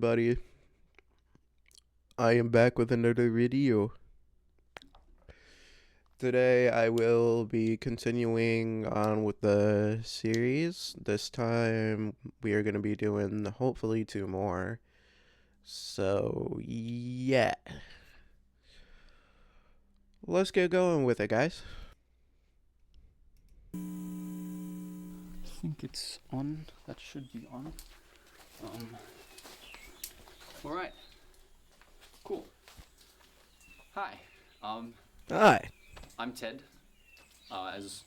everybody. I am back with another video. Today I will be continuing on with the series. This time we are going to be doing hopefully 2 more. So, yeah. Let's get going with it, guys. I think it's on. That should be on. Alright. Cool. Hi. Hi. I'm Ted. If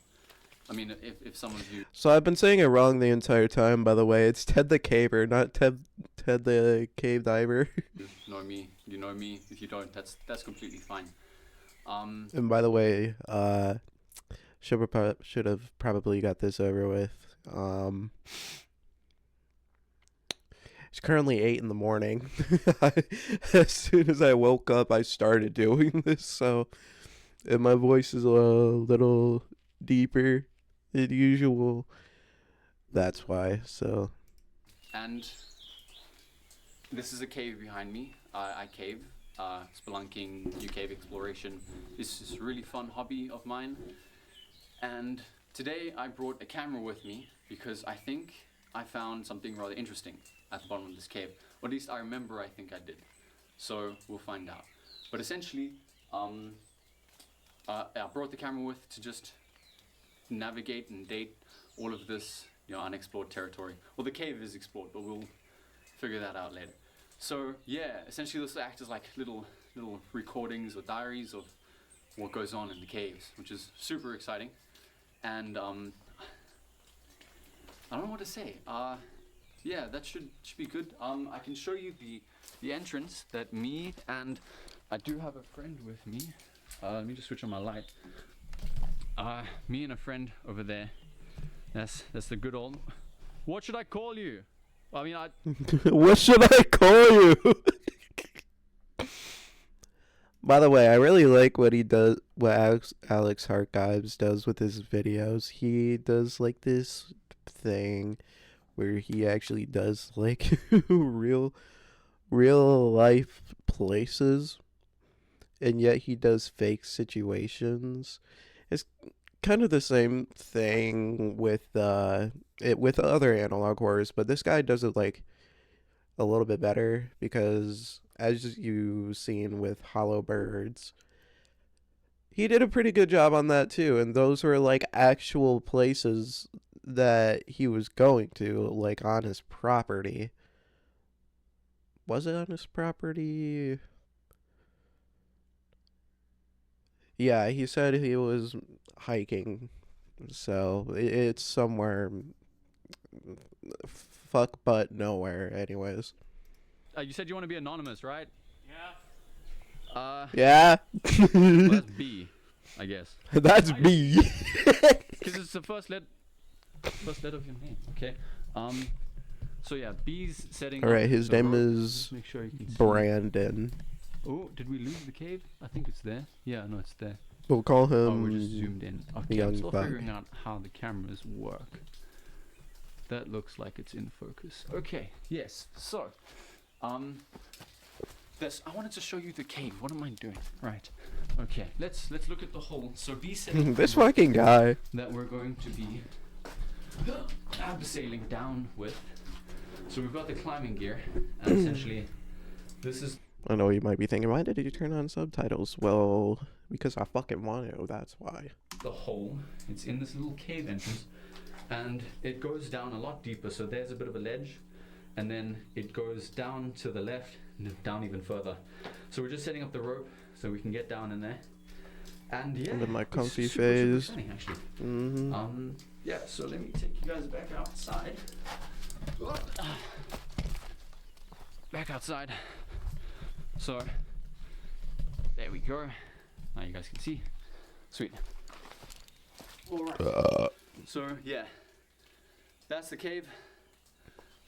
some of you... So I've been saying it wrong the entire time, by the way. It's Ted the Caver, not Ted the Cave Diver. You know me. You know me. If you don't, that's completely fine. And by the way, should have probably got this over with. It's currently 8 in the morning. As soon as I woke up, I started doing this, so and my voice is a little deeper than usual. That's why. So. And this is a cave behind me. I cave. Spelunking, new cave exploration. This is a really fun hobby of mine. And today I brought a camera with me because I think I found something rather interesting at the bottom of this cave. Or at least I remember I think I did. So we'll find out. But essentially, I brought the camera with to just navigate and date all of this, unexplored territory. Well, the cave is explored, but we'll figure that out later. So yeah, essentially this will act as like little recordings or diaries of what goes on in the caves, which is super exciting. And I don't know what to say. Yeah, that should be good. I can show you the entrance that me and I do have a friend with me. Let me just switch on my light. Me and a friend over there. That's the good old. What should I call you? What should I call you? By the way, I really like what he does. What Alex Harkives does with his videos. He does like this thing where he actually does like real life places, and yet he does fake situations. It's kind of the same thing with with other analog horrors, but this guy does it like a little bit better because, as you've seen with Hollow Birds, he did a pretty good job on that too, and those were like actual places that he was going to, like on his property. Was it on his property? Yeah, he said he was hiking, so it's somewhere fuck but nowhere anyways. You said you want to be anonymous, right? Yeah. Yeah. Well, that's B, I guess. That's B. Because it's the first letter of your name. Okay. So yeah, B's setting. All right, his name is make sure you can see. Brandon. Oh, did we lose the cave? I think it's there. Yeah, no, it's there. We'll call him. Oh, we're just zoomed in. Okay, Young I'm still Buck. figuring out how the cameras work. That looks like it's in focus. Okay, yes. So, I wanted to show you the cave. What am I doing? Right. Okay, let's look at the hole. So B setting This fucking guy. that we're going to be abseiling down with. So we've got the climbing gear, and essentially, this is. I know you might be thinking, why did you turn on subtitles? Well, because I fucking want to, that's why. The hole. It's in this little cave entrance, and it goes down a lot deeper. So there's a bit of a ledge, and then it goes down to the left and down even further. So we're just setting up the rope so we can get down in there. And yeah, I'm in my comfy super phase. exciting, actually. Mm-hmm. Yeah. So let me take you guys back outside. Back outside. So there we go. Now you guys can see. Sweet. Alright. So yeah, that's the cave.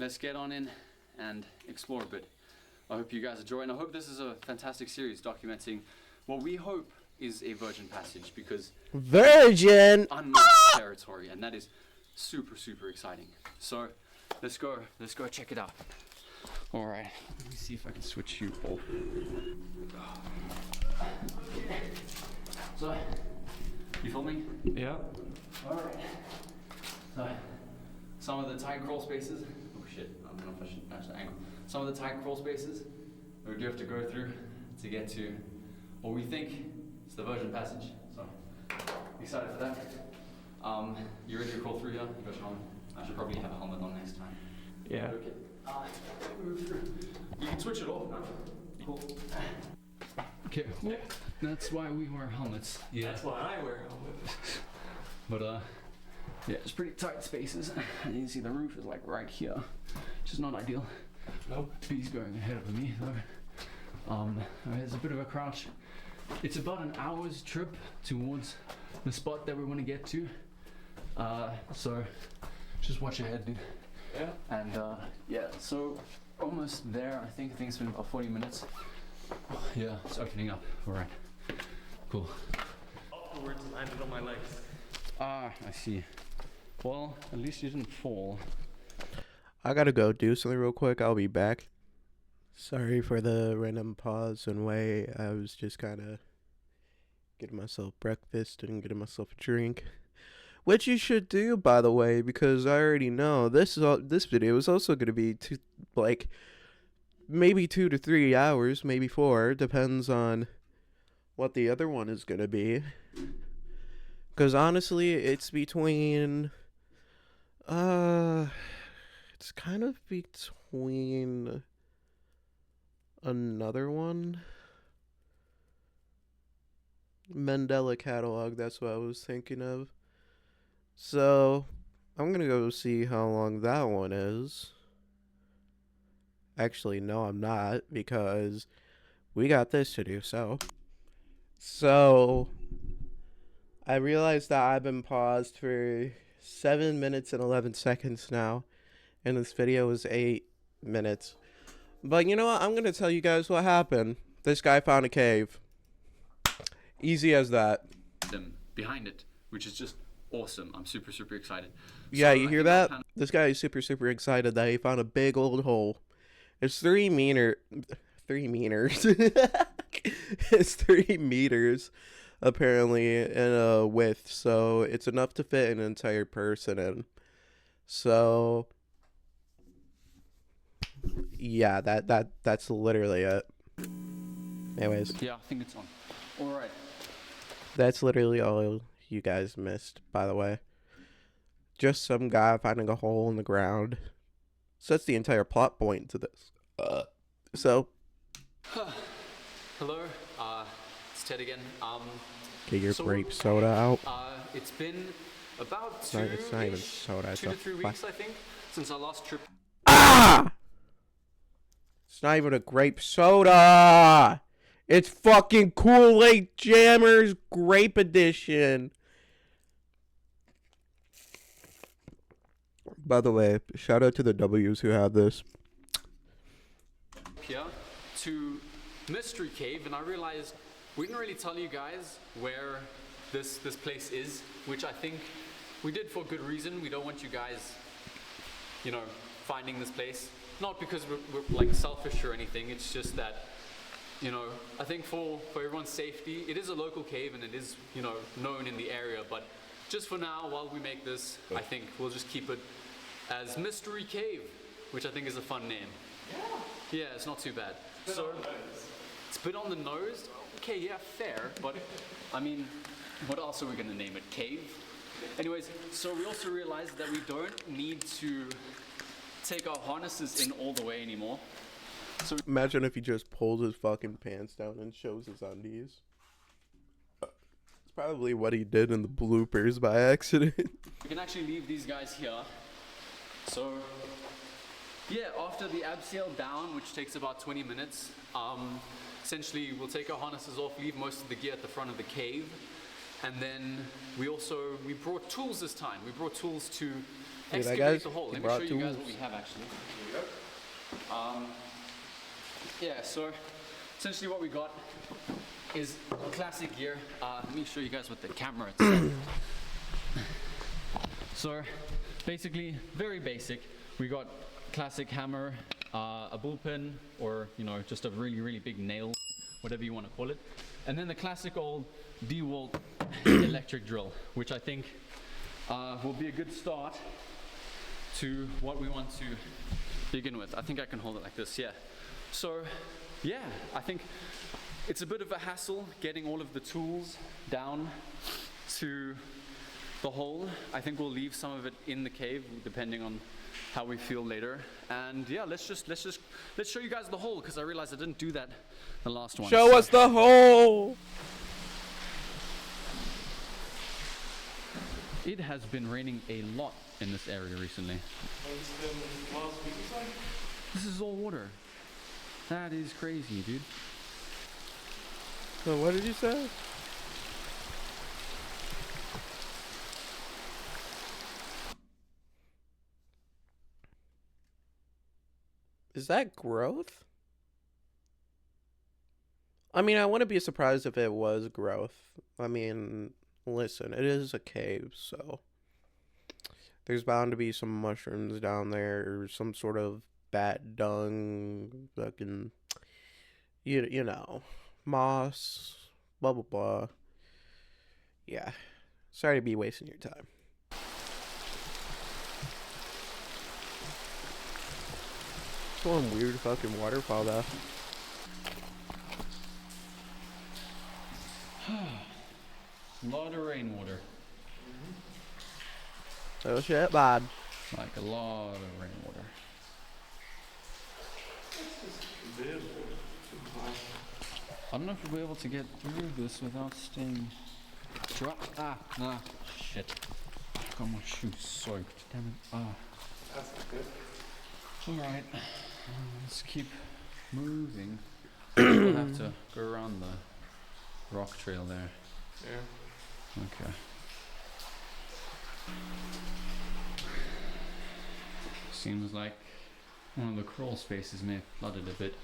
Let's get on in and explore a bit. I hope you guys enjoy, and I hope this is a fantastic series documenting what we hope is a virgin passage, because Virgin unknown territory, and that is super exciting. So let's go check it out. All right, let me see if I can switch you off. So, you filming? Yeah. All right. So, some of the tight crawl spaces. Oh shit! I don't know if I should match the angle. Some of the tight crawl spaces we do have to go through to get to what we think is the version passage. So, excited for that. You ready to crawl through here? You got your helmet. I should probably have a helmet on next time. Yeah. Okay. Move through. You can switch it off now. Cool. Okay. Well, that's why we wear helmets. Yeah. That's why I wear helmets. But yeah, it's pretty tight spaces. And you can see the roof is like right here, which is not ideal. Nope. He's going ahead of me though. There's a bit of a crouch. It's about an hour's trip towards the spot that we want to get to. So just watch ahead, dude. Yeah. And yeah, so almost there. I think it's been about 40 minutes. Yeah, it's opening up. All right. Cool. Afterwards, landed on my legs. Ah, I see. Well, at least you didn't fall. I gotta go do something real quick. I'll be back. Sorry for the random pause and wait. I was just kind of getting myself breakfast and getting myself a drink. Which you should do, by the way, because I already know this video is also going to be maybe 2 to 3 hours, maybe 4, depends on what the other one is going to be. Because honestly, it's between it's kind of between another one. Mandela Catalog, that's what I was thinking of. So, I'm gonna go see how long that one is. Actually, no, I'm not, because we got this to do, So, I realized that I've been paused for 7 minutes and 11 seconds now, and this video is 8 minutes. But you know what? I'm gonna tell you guys what happened. This guy found a cave. Easy as that. Them behind it, which is just awesome. I'm super excited. Yeah, So you hear that? This guy is super excited that he found a big old hole. It's 3 meters. It's 3 meters, apparently, in a width. So it's enough to fit an entire person in. So yeah, that's literally it. Anyways, Yeah, I think it's on. All right. that's literally all you guys missed, by the way. Just some guy finding a hole in the ground. So that's the entire plot point to this. So Hello, it's Ted again. get your So, grape soda out. It's been about It's not even soda. It's 2 a to 3 weeks, I think, since our last trip. Ah! It's not even a grape soda. It's fucking Kool-Aid Jammers Grape Edition. By the way, shout out to the W's who had this. Here to Mystery Cave, and I realized we didn't really tell you guys where this place is, which I think we did for good reason. We don't want you guys, you know, finding this place. Not because we're like selfish or anything. It's just that, you know, I think for everyone's safety, it is a local cave and it is, you know, known in the area. But just for now, while we make this, I think we'll just keep it as Mystery Cave, which I think is a fun name. Yeah, it's not too bad. So it's a bit on the nose. Okay, yeah, fair. But I mean, what else are we gonna name it? Cave? Anyways, so we also realized that we don't need to take our harnesses in all the way anymore. So Imagine if he just pulls his fucking pants down and shows his undies. It's probably what he did in the bloopers by accident. we can actually leave these guys here. So yeah, after the abseil down, which takes about 20 minutes, essentially we'll take our harnesses off, leave most of the gear at the front of the cave, and then we brought tools this time. We brought tools to excavate the hole. Let me show you guys what we have actually. Here we go. Yeah, so essentially what we got is classic gear. Let me show you guys with the camera itself. So basically, very basic. We got classic hammer, a bullpen, or just a really, really big nail, whatever you want to call it. And then the classic old DeWalt electric drill, which I think will be a good start to what we want to begin with. I think I can hold it like this, yeah. So, yeah, I think it's a bit of a hassle getting all of the tools down to the hole. I think we'll leave some of it in the cave depending on how we feel later. And yeah, let's show you guys the hole, because I realized I didn't do that the last one. Show us the hole. It has been raining a lot in this area recently. This is all water. That is crazy, dude. So what did you say? Is that growth? I mean, I wouldn't be surprised if it was growth. I mean, listen, it is a cave, so there's bound to be some mushrooms down there, or some sort of bat dung, fucking, you know, moss, blah blah blah. Yeah, sorry to be wasting your time. It's one weird fucking waterfall though. A lot of rainwater. Oh shit, bad. Like a lot of rainwater. I don't know if we'll be able to get through this without staying dry. Ah, shit. I got my shoes soaked. Damn it. Ah. That's good. Alright. Let's keep moving. We'll have to go around the rock trail there. Yeah. Okay. Seems like one of the crawl spaces may have flooded a bit.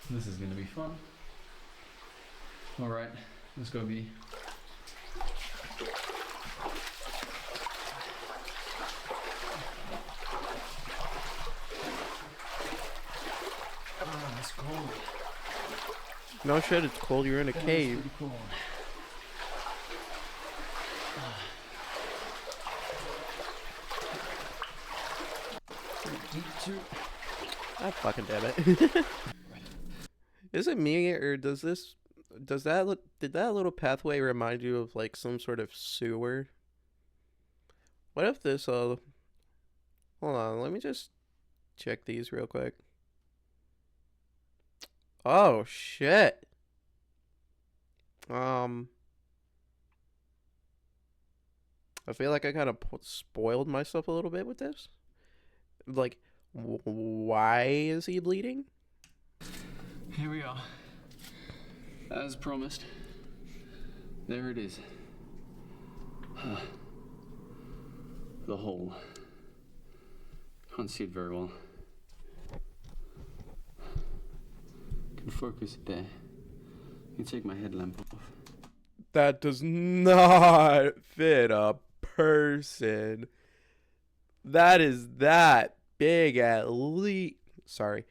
This is gonna be fun. Alright, let's go B. It's cold. No shit, it's cold. You're in a cave. It's pretty cold. Ah, fucking damn it. Is it me, or did that little pathway remind you of like some sort of sewer? What if this hold on, let me just check these real quick. Oh shit. I feel like I kind of spoiled myself a little bit with this. Like, why is he bleeding? Here we are. As promised. There it is. The hole. Can't see it very well. Can focus it there. You take my headlamp off. That does not fit a person. That is that big at least. Sorry.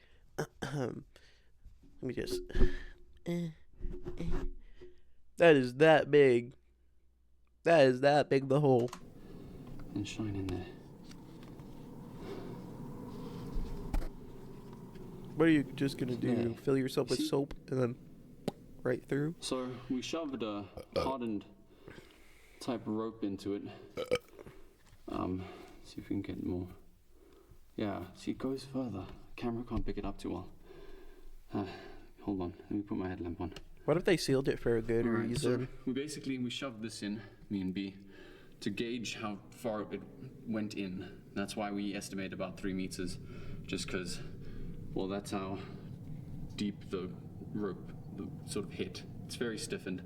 Let me just. That is that big. That is that big, the hole. And shine in there. What are you just gonna do? Yeah. Fill yourself with See? soap and then right through? So we shoved a hardened type rope into it. See if we can get more. Yeah, see, it goes further. Camera can't pick it up too well. Hold on, let me put my headlamp on. What if they sealed it for a good reason? So we shoved this in, me and B, to gauge how far it went in. That's why we estimate about 3 meters, just because, well, that's how deep the rope sort of hit. It's very stiffened.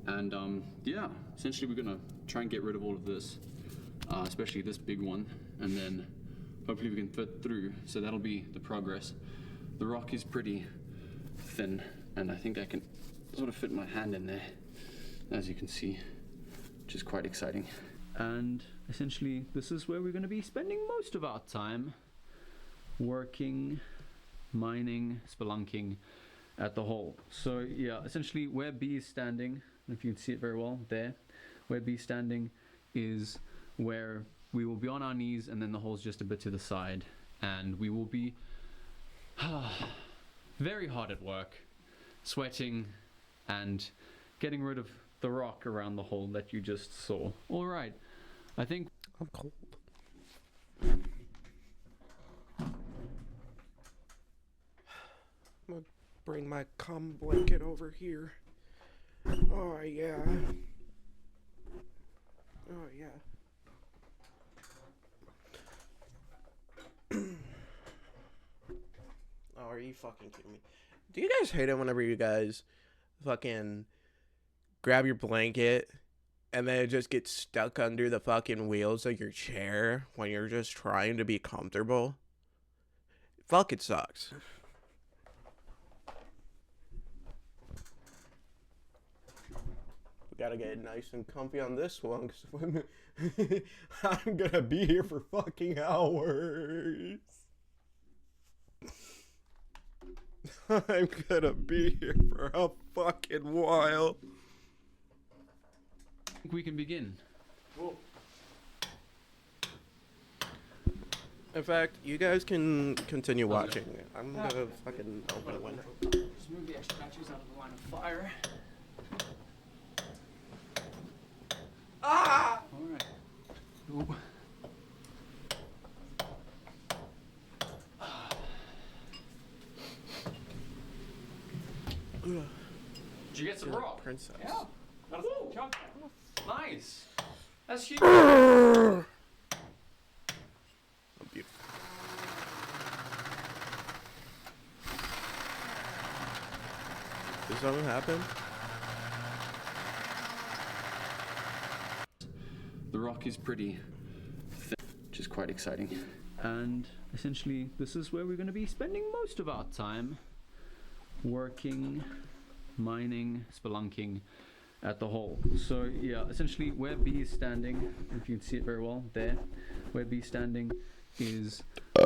And yeah, essentially we're gonna try and get rid of all of this, especially this big one, and then hopefully we can fit through. So that'll be the progress. The rock is pretty thin, and I think I can sort of fit my hand in there, as you can see, which is quite exciting. And essentially, this is where we're going to be spending most of our time working, mining, spelunking at the hole. So yeah, essentially where B is standing, if you can see it very well there, where B is standing is where we will be on our knees, and then the hole's just a bit to the side, and we will be very hard at work, sweating and getting rid of the rock around the hole that you just saw. All right, I think I'm cold. I'm gonna bring my cum blanket over here. Oh yeah. Oh yeah. Oh, are you fucking kidding me? Do you guys hate it whenever you guys fucking grab your blanket and then it just gets stuck under the fucking wheels of your chair when you're just trying to be comfortable? Fuck, it sucks. We gotta get nice and comfy on this one, because I'm gonna be here for fucking hours. I'm gonna be here for a fucking while. we can begin. In fact, you guys can continue watching. I'm gonna fucking open a window. Just move the extra batteries out of the line of fire. Ah! All right. Ooh. Did you get some rock? Princess. Yeah. Ooh. Nice. That's huge. Oh, beautiful. Did something happen? The rock is pretty thin, which is quite exciting. And essentially, this is where we're going to be spending most of our time working, mining, spelunking at the hole. So yeah, essentially where B is standing, if you can see it very well there, where B is standing is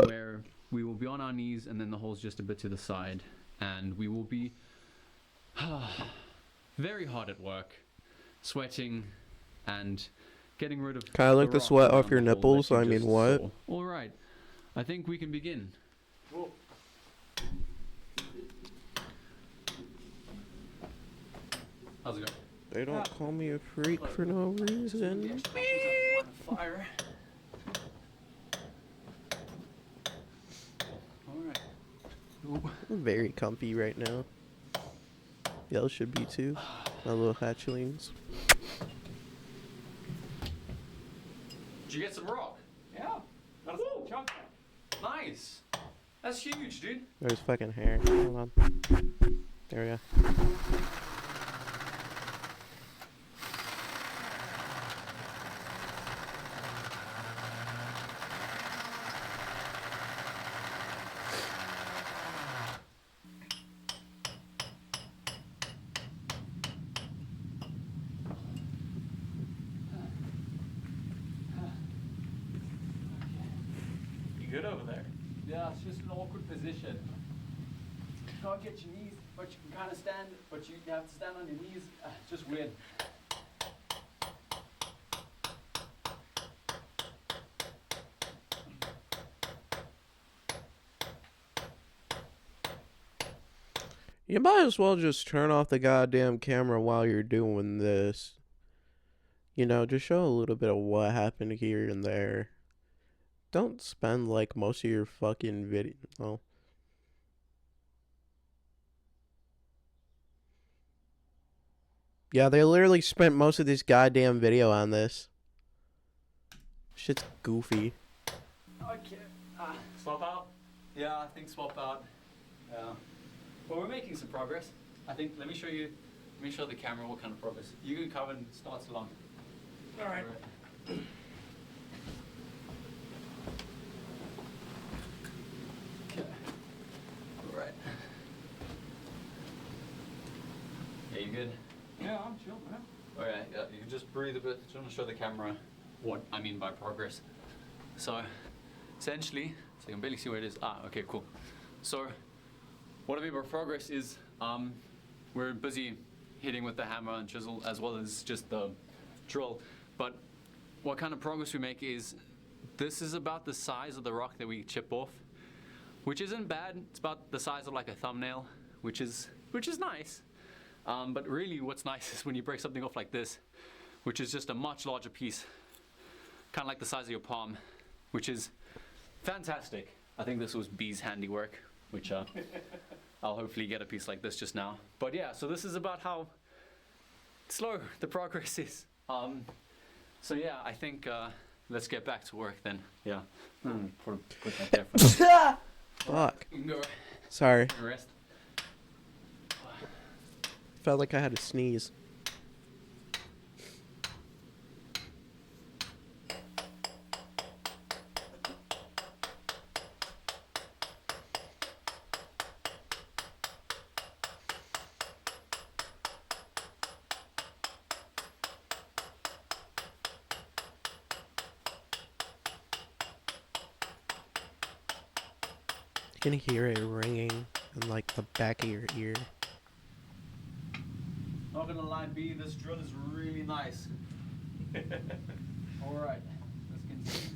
where we will be on our knees, and then the hole's just a bit to the side, and we will be very hard at work, sweating and getting rid of Kinda like the rock sweat off around your the hole nipples, that you I mean, just what? saw. All right, I think we can begin. How's it going? They don't call me a freak for no reason. Fire. Alright. I'm very comfy right now. Y'all should be too. My little hatchlings. Did you get some rock? Yeah. That's a chunk. Nice. That's huge, dude. There's fucking hair. Hold on. There we go. You good over there? Yeah, it's just an awkward position. You can't get your knees, but you can kind of stand, but you have to stand on your knees. It's just weird. You might as well just turn off the goddamn camera while you're doing this. You know, just show a little bit of what happened here and there. Don't spend like most of your fucking video. Oh. Yeah, they literally spent most of this goddamn video on this. Shit's goofy. Okay. Swap out? Yeah, I think swap out. Yeah. But we're making some progress. I think, let me show the camera what kind of progress. You can cover and start along. All right. Okay. All right. Yeah, you good? Yeah, I'm chill, man. All right. Yeah, you can just breathe a bit. Just want to show the camera what I mean by progress. So essentially, so you can barely see where it is. Ah, okay, cool. So what I mean by progress is we're busy hitting with the hammer and chisel as well as just the drill. But what kind of progress we make is, this is about the size of the rock that we chip off, which isn't bad. It's about the size of like a thumbnail, which is nice. But really what's nice is when you break something off like this, which is just a much larger piece, kind of like the size of your palm, which is fantastic. I think this was B's handiwork, which I'll hopefully get a piece like this just now. But yeah, so this is about how slow the progress is. So yeah, I think let's get back to work then. Yeah. Put that there for now. Fuck. You can go Sorry. rest. Felt like I had to sneeze. You can hear it ringing in like the back of your ear. Not gonna lie, B, this drill is really nice. Alright, let's continue.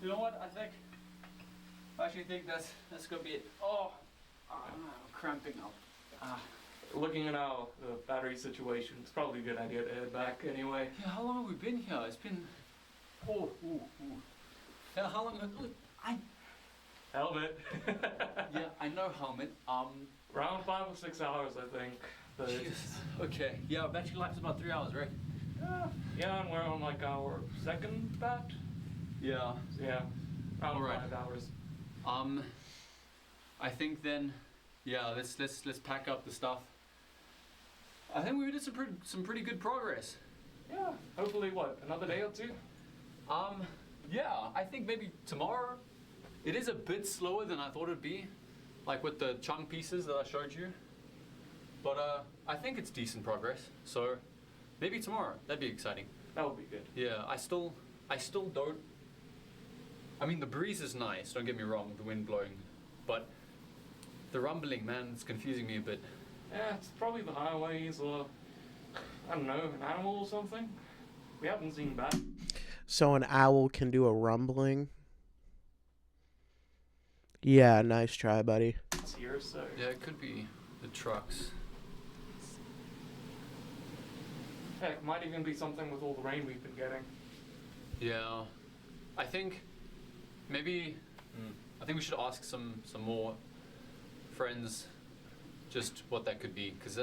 You know what? I actually think that's gonna be it. Oh, I'm cramping up. Looking at our battery situation, it's probably a good idea to head back anyway. Yeah, how long have we been here? It's been. Oh, ooh. Yeah, how long? Helmet. Yeah, I know helmet. Around 5 or 6 hours, I think. But Okay. Yeah, battery life's about 3 hours, right? yeah, and we're on like our second bat. Yeah. So yeah, around Alright. 5 hours. I think then, yeah, let's pack up the stuff. I think we did some pretty good progress. Yeah, hopefully what, another day or two? Yeah, I think maybe tomorrow. It is a bit slower than I thought it'd be, like with the chunk pieces that I showed you. But I think it's decent progress. So maybe tomorrow. That'd be exciting. That would be good. Yeah, I still don't. I mean, the breeze is nice. Don't get me wrong, the wind blowing, but the rumbling, man, it's confusing me a bit. Yeah, it's probably the highways or, I don't know, an animal or something. We haven't seen bat. So an owl can do a rumbling? Yeah, nice try, buddy. It's here, so. Yeah, it could be the trucks. Heck, might even be something with all the rain we've been getting. Yeah, I think maybe I think we should ask some more friends just what that could be, because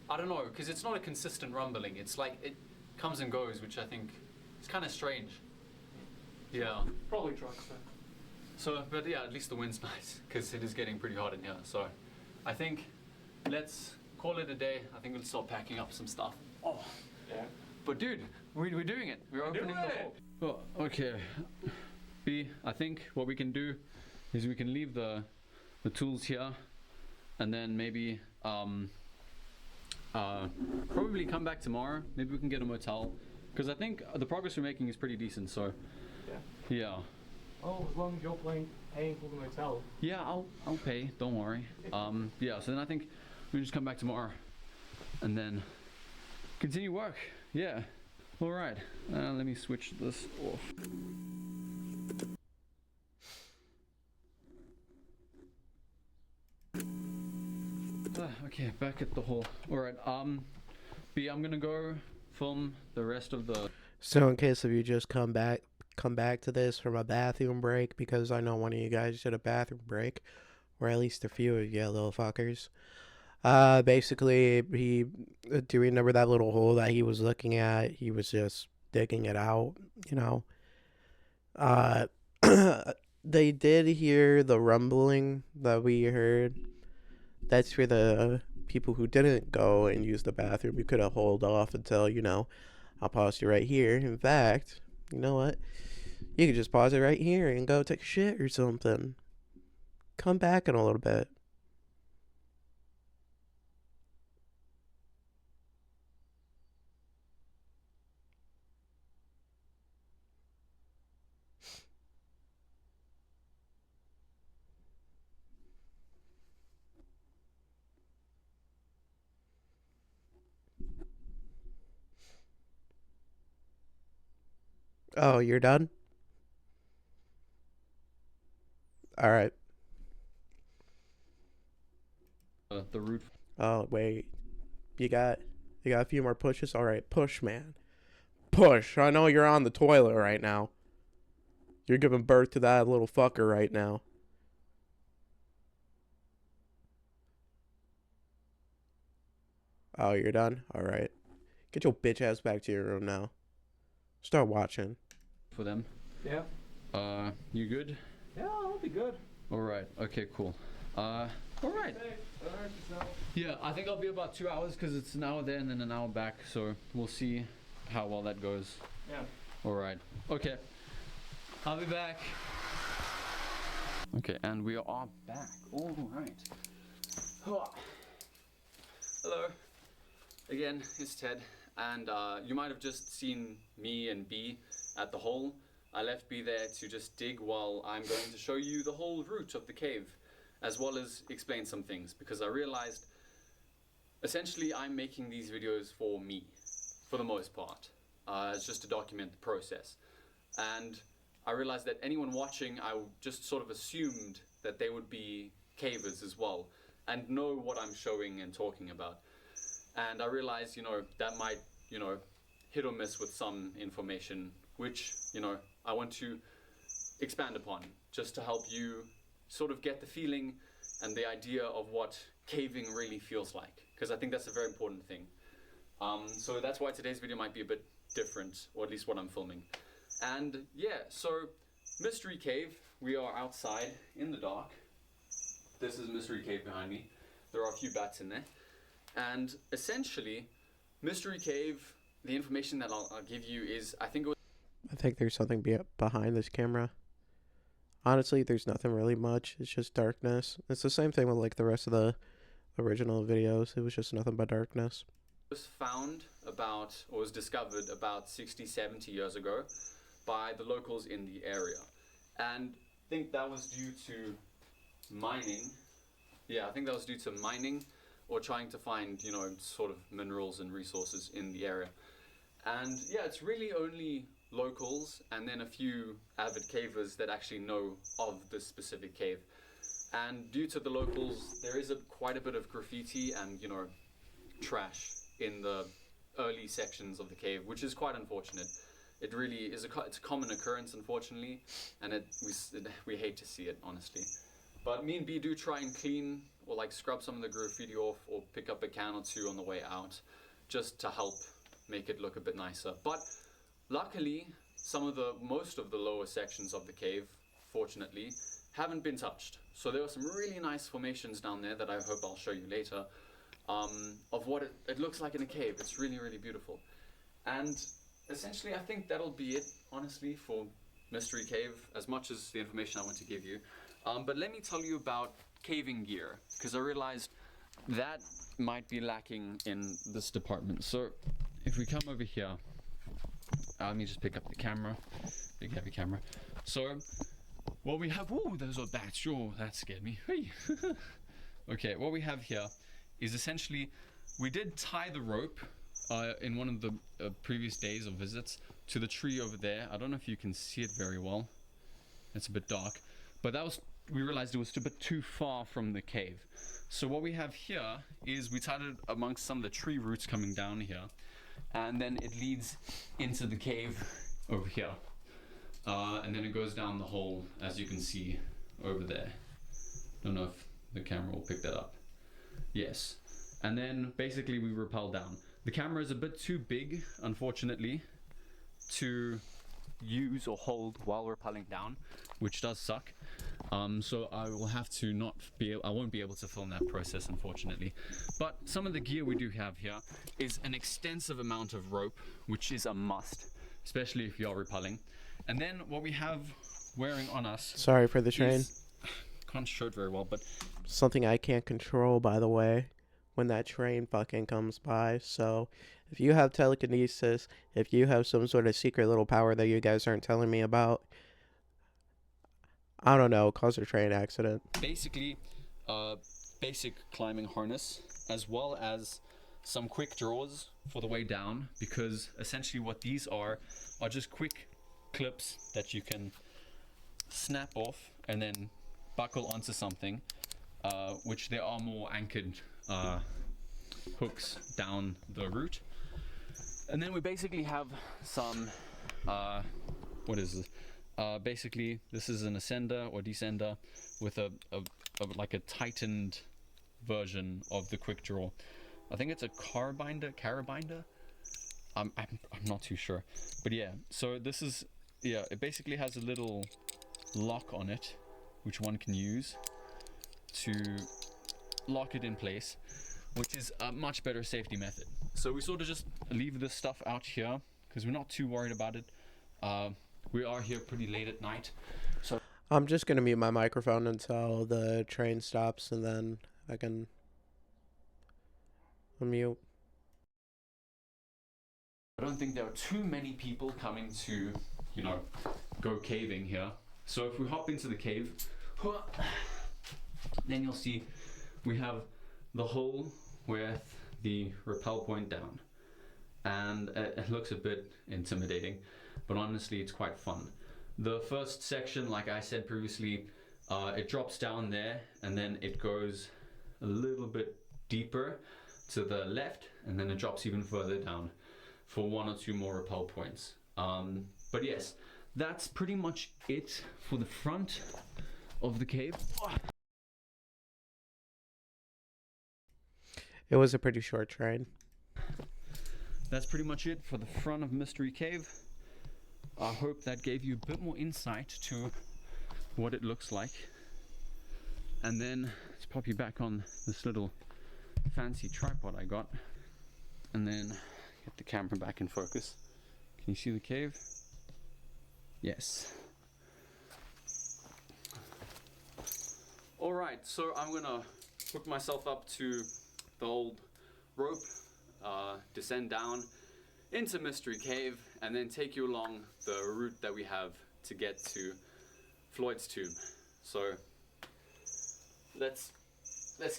I don't know, because it's not a consistent rumbling. It's like it comes and goes, which I think is kind of strange. Yeah. Probably trucks then. So, but yeah, at least the wind's nice, because it is getting pretty hot in here. So, I think let's call it a day. I think we'll start packing up some stuff. Oh. Yeah. But dude, we're doing it. We're opening the hole. Well, okay. B, I think what we can do is we can leave the tools here, and then maybe probably come back tomorrow. Maybe we can get a motel, because I think the progress we're making is pretty decent. So yeah. Oh, as long as you're paying for the motel. Yeah, I'll pay. Don't worry. Yeah. So then I think we just come back tomorrow, and then continue work. Yeah. All right. Let me switch this off. Okay, back at the hole. All right. B, I'm gonna go film the rest of the. So in case if you just come back to this from a bathroom break, because I know one of you guys did a bathroom break, or at least a few of you little fuckers. Basically, do you remember that little hole that he was looking at? He was just digging it out, you know. Uh, they did hear the rumbling that we heard. That's for the people who didn't go and use the bathroom. You could have hold off until, I'll pause you right here. In fact, you know what? You could just pause it right here and go take a shit or something. Come back in a little bit. Oh, you're done? All right. The route. Oh, wait. You got you got a few more pushes? All right, push, man. Push. I know you're on the toilet right now. You're giving birth to that little fucker right now. Oh, you're done? All right. Get your bitch ass back to your room now. Start watching. For them. Yeah. You good? Yeah, I'll be good. All right. Okay. Cool. All right. Yeah, I think I'll be about 2 hours because it's an hour there and then an hour back. So we'll see how well that goes. Yeah. All right. Okay. I'll be back. Okay, and we are back. All right. Hello. Again, it's Ted, and you might have just seen me and B at the hole. I left B there to just dig while I'm going to show you the whole route of the cave, as well as explain some things, because I realized essentially I'm making these videos for me, for the most part. It's just to document the process. And I realized that anyone watching, I just sort of assumed that they would be cavers as well, and know what I'm showing and talking about. And I realized, that might, hit or miss with some information, which, I want to expand upon, just to help you sort of get the feeling and the idea of what caving really feels like, because I think that's a very important thing. So that's why today's video might be a bit different, or at least what I'm filming. And yeah, so Mystery Cave, we are outside in the dark. This is Mystery Cave behind me. There are a few bats in there. And essentially, Mystery Cave, the information that I'll give you is, I think there's something behind this camera. Honestly, there's nothing really much. It's just darkness. It's the same thing with like the rest of the original videos. It was just nothing but darkness. was found about, or was discovered about 60, 70 years ago by the locals in the area. And I think that was due to mining. Yeah, I think that was due to mining or trying to find, sort of minerals and resources in the area. And yeah, it's really only locals and then a few avid cavers that actually know of this specific cave. And due to the locals, there is quite a bit of graffiti and, trash in the early sections of the cave, which is quite unfortunate. It really is it's a common occurrence, unfortunately, and we hate to see it, honestly. But me and B do try and clean or like scrub some of the graffiti off, or pick up a can or two on the way out, just to help make it look a bit nicer. But luckily, most of the lower sections of the cave, fortunately, haven't been touched. So there are some really nice formations down there that I hope I'll show you later, of what it looks like in a cave. It's really, really beautiful. And essentially, I think that'll be it, honestly, for Mystery Cave, as much as the information I want to give you. But let me tell you about caving gear, because I realized that might be lacking in this department. So if we come over here, let me just pick up the camera, big heavy camera. So what we have, whoa, those are bats, sure, that scared me. Okay, what we have here is essentially, we did tie the rope in one of the previous days of visits to the tree over there. I don't know if you can see it very well. It's a bit dark, but we realized it was a bit too far from the cave. So what we have here is we tied it amongst some of the tree roots coming down here, and then it leads into the cave over here. And then it goes down the hole, as you can see over there. Don't know if the camera will pick that up. Yes. and then basically we rappel down. The camera is a bit too big, unfortunately, to use or hold while rappelling down, which does suck. So I will have to I won't be able to film that process, unfortunately. But some of the gear we do have here is an extensive amount of rope, which is a must, especially if you're rappelling. And then what we have wearing on us, Sorry for the train. can't show it very well, but Something I can't control, by the way, when that train fucking comes by. So if you have telekinesis, if you have some sort of secret little power that you guys aren't telling me about, I don't know, cause a train accident. basically basic climbing harness, as well as some quick draws for the way down, because essentially what these are just quick clips that you can snap off and then buckle onto something, which there are more anchored hooks down the route. And then we basically have some what is this? Basically this is an ascender or descender with a like a tightened version of the quick draw. I think it's a carabinder. I'm not too sure, but yeah. So this is, yeah, it basically has a little lock on it, which one can use to lock it in place, which is a much better safety method. So we sort of just leave this stuff out here because we're not too worried about it. We are here pretty late at night, so I'm just gonna mute my microphone until the train stops, and then I can unmute. I don't think there are too many people coming to, go caving here. So if we hop into the cave, then you'll see we have the hole with the rappel point down. And it looks a bit intimidating, but honestly it's quite fun. The first section, like I said previously, it drops down there and then it goes a little bit deeper to the left, and then it drops even further down for 1 or 2 more rappel points. But yes, that's pretty much it for the front of the cave. It was a pretty short train. That's pretty much it for the front of Mystery Cave. I hope that gave you a bit more insight to what it looks like. And then let's pop you back on this little fancy tripod I got, and then get the camera back in focus. Can you see the cave? Yes. Alright, so I'm gonna hook myself up to the old rope, descend down into Mystery Cave, and then take you along the route that we have to get to Floyd's tomb. So let's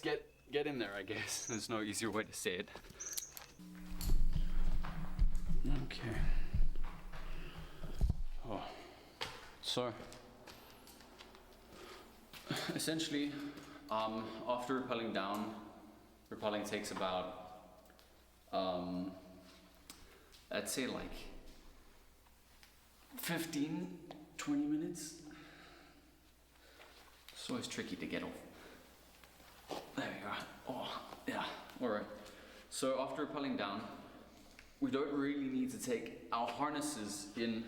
get in there, I guess. There's no easier way to say it. Okay. Oh. So essentially, after rappelling down, rappelling takes about I'd say like 15-20 minutes. It's always tricky to get off. There we go. Oh, yeah. Alright. So after rappelling down, we don't really need to take our harnesses in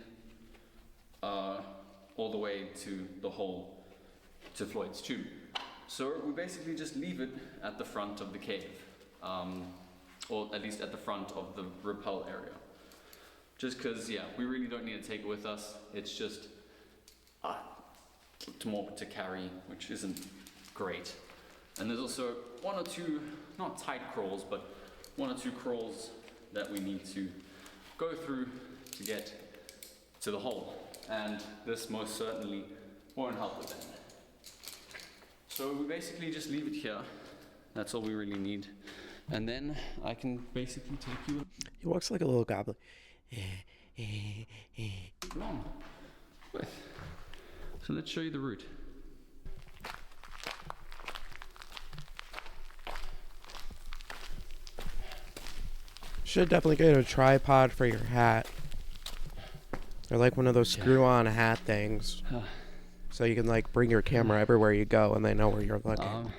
all the way to the hole to Floyd's tomb. So we basically just leave it at the front of the cave, or at least at the front of the rappel area. Just because, yeah, we really don't need to take it with us. It's just more to carry, which isn't great. And there's also 1 or 2, not tight crawls, but 1 or 2 crawls that we need to go through to get to the hole. And this most certainly won't help with that. So we basically just leave it here. That's all we really need. And then I can basically take you He walks like a little goblin. along with. So let's show you the route. Should definitely get a tripod for your hat. Or like one of those screw-on hat things. So you can like bring your camera everywhere you go and they know where you're looking.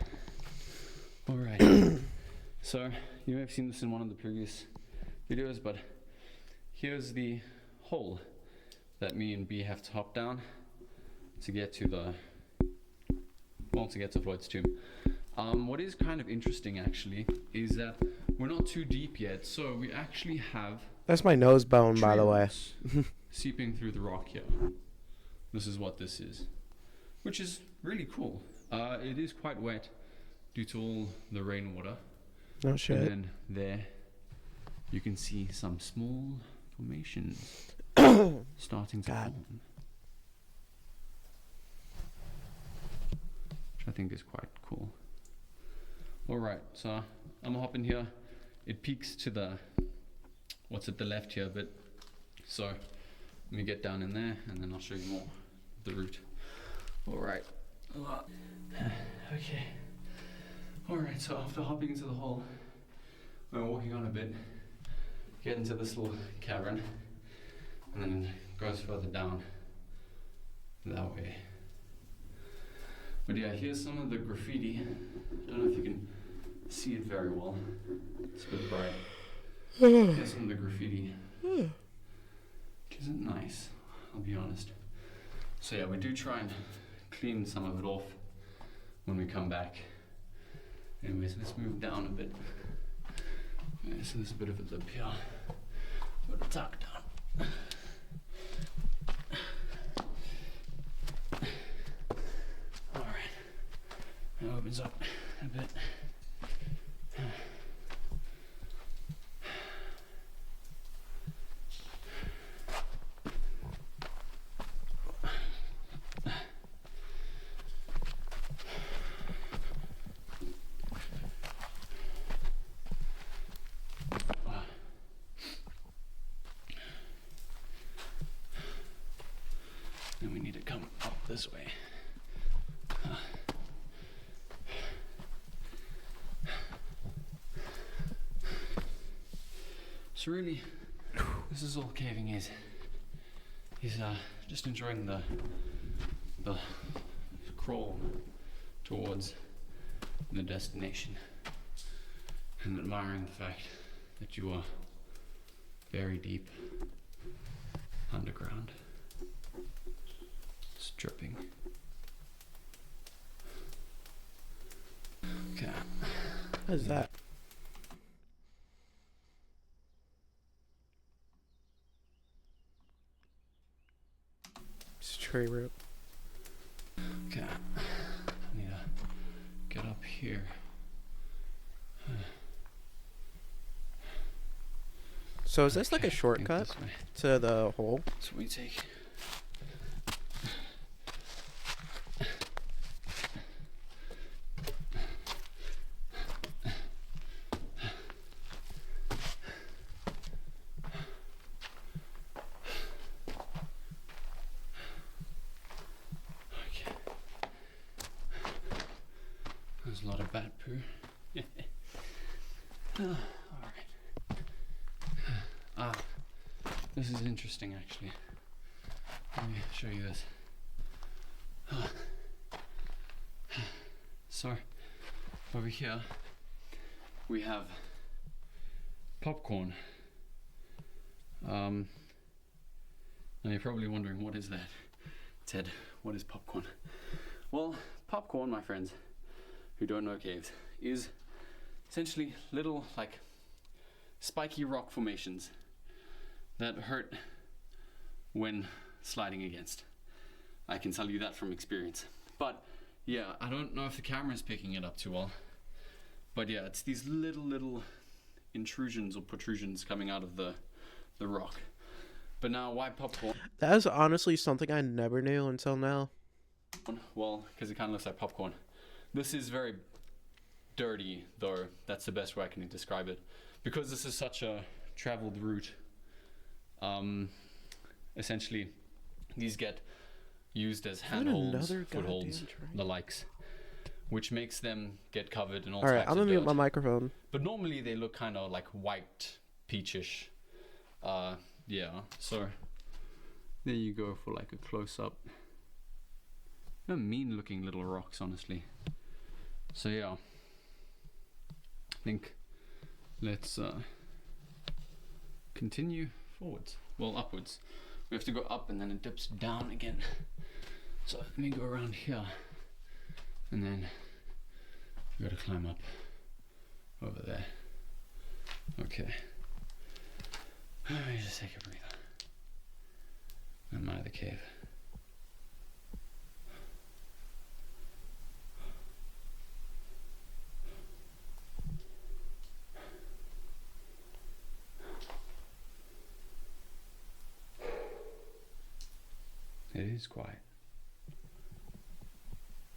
Alright. So you may have seen this in one of the previous videos, but here's the hole that me and B have to hop down to get to the, well, to get to Floyd's tomb. What is kind of interesting actually is that we're not too deep yet, so we actually have That's my nose bone, by the way. seeping through the rock here. This is what this is, which is really cool. It is quite wet due to all the rainwater. No shit. And then there you can see some small formations starting to form, which I think is quite cool. Alright, so I'm gonna hop in here. It peaks to the, what's at the left here a bit. So let me get down in there and then I'll show you more of the route. Alright. Okay. Alright, so after hopping into the hole, we're walking on a bit, get into this little cavern, and then it goes further down that way. But yeah, here's some of the graffiti. I don't know if you can see it very well. It's a bit bright. Here's some of the graffiti, which isn't nice, I'll be honest. So yeah, we do try and clean some of it off when we come back. Anyways, let's move down a bit. Okay, so there's a bit of a lip here. Put a tuck down. Alright. It opens up a bit. And we need to come up this way. So really, this is all caving is. He's just enjoying the crawl towards the destination and admiring the fact that you are very deep underground. It's dripping. Okay. What is that? It's a tree root. Okay. I need to get up here. So is this like a Okay, I think shortcut this way. to the hole? So we take. Okay. There's a lot of bat poo. Alright. This is interesting actually. Let me show you this. So, over here we have popcorn. And you're probably wondering, what is that? Ted, what is popcorn? Well, popcorn, my friends who don't know caves, is essentially little like spiky rock formations that hurt when sliding against. I can tell you that from experience. But yeah, I don't know if the camera is picking it up too well, but yeah, it's these little intrusions or protrusions coming out of the rock. But now, why popcorn? That is honestly something I never knew until now. Well, because it kind of looks like popcorn. This is very dirty, though. That's the best way I can describe it. Because this is such a traveled route, essentially, these get used as handholds, footholds, the likes, which makes them get covered in all types of dirt. I'm gonna mute my microphone. But normally they look kind of like white, peachish. Yeah, so there you go for like a close-up. They're mean-looking little rocks, honestly. So yeah, I think let's continue forwards. Well, upwards. We have to go up and then it dips down again. So let me go around here. And then we gotta climb up over there. Okay. Let me just take a breather. I'm out of the cave. It is quiet.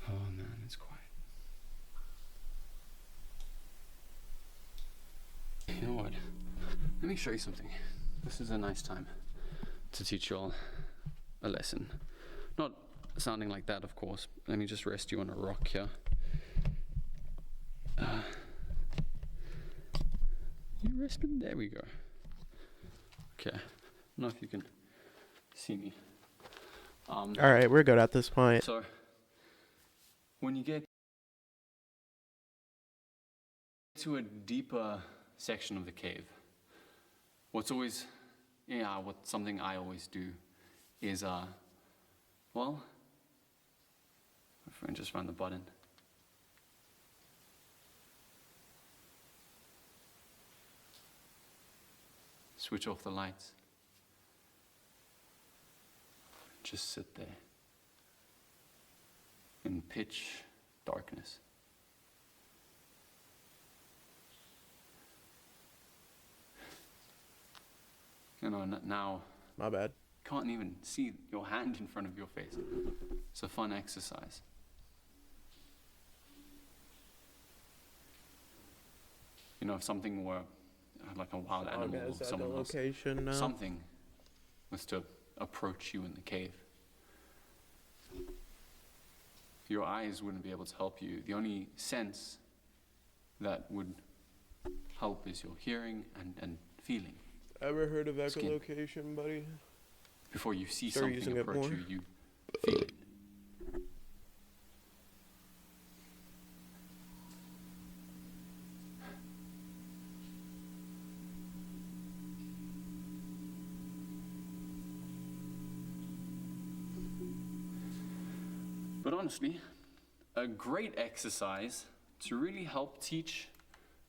Oh man, it's quiet. You know what? Let me show you something. This is a nice time to teach you all a lesson. Not sounding like that, of course. Let me just rest you on a rock here. You rested? There we go. Okay. I don't know if you can see me. Alright, we're good at this point. So, when you get to a deeper section of the cave, what something I always do is, well, my friend just found the button. Switch off the lights. Just sit there in pitch darkness. You know, now My bad. can't even see your hand in front of your face. It's a fun exercise. You know, if something were like a wild animal or someone else, location now. something was to approach you in the cave, your eyes wouldn't be able to help you. The only sense that would help is your hearing and feeling. Ever heard of Skin. echolocation, buddy? Before you see Start using something it approach more. you, you feel it. But honestly, a great exercise to really help teach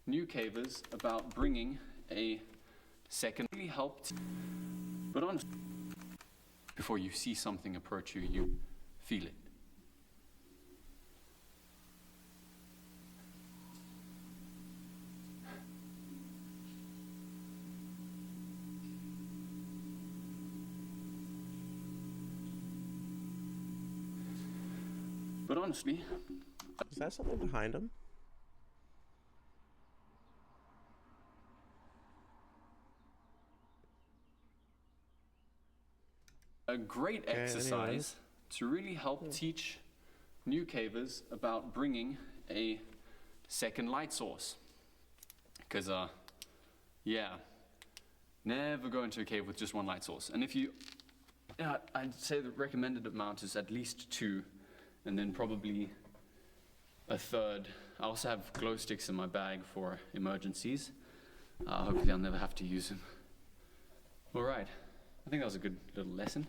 new cavers about bringing a second but honestly, before you see something approach you, you feel it. But honestly, Is that something behind him? a great Okay, exercise anyways. to really help teach new cavers about bringing a second light source. Because, yeah, never go into a cave with just one light source. And if you, I'd say the recommended amount is at least 2, and then probably a third. I also have glow sticks in my bag for emergencies. Hopefully I'll never have to use them. All right, I think that was a good little lesson.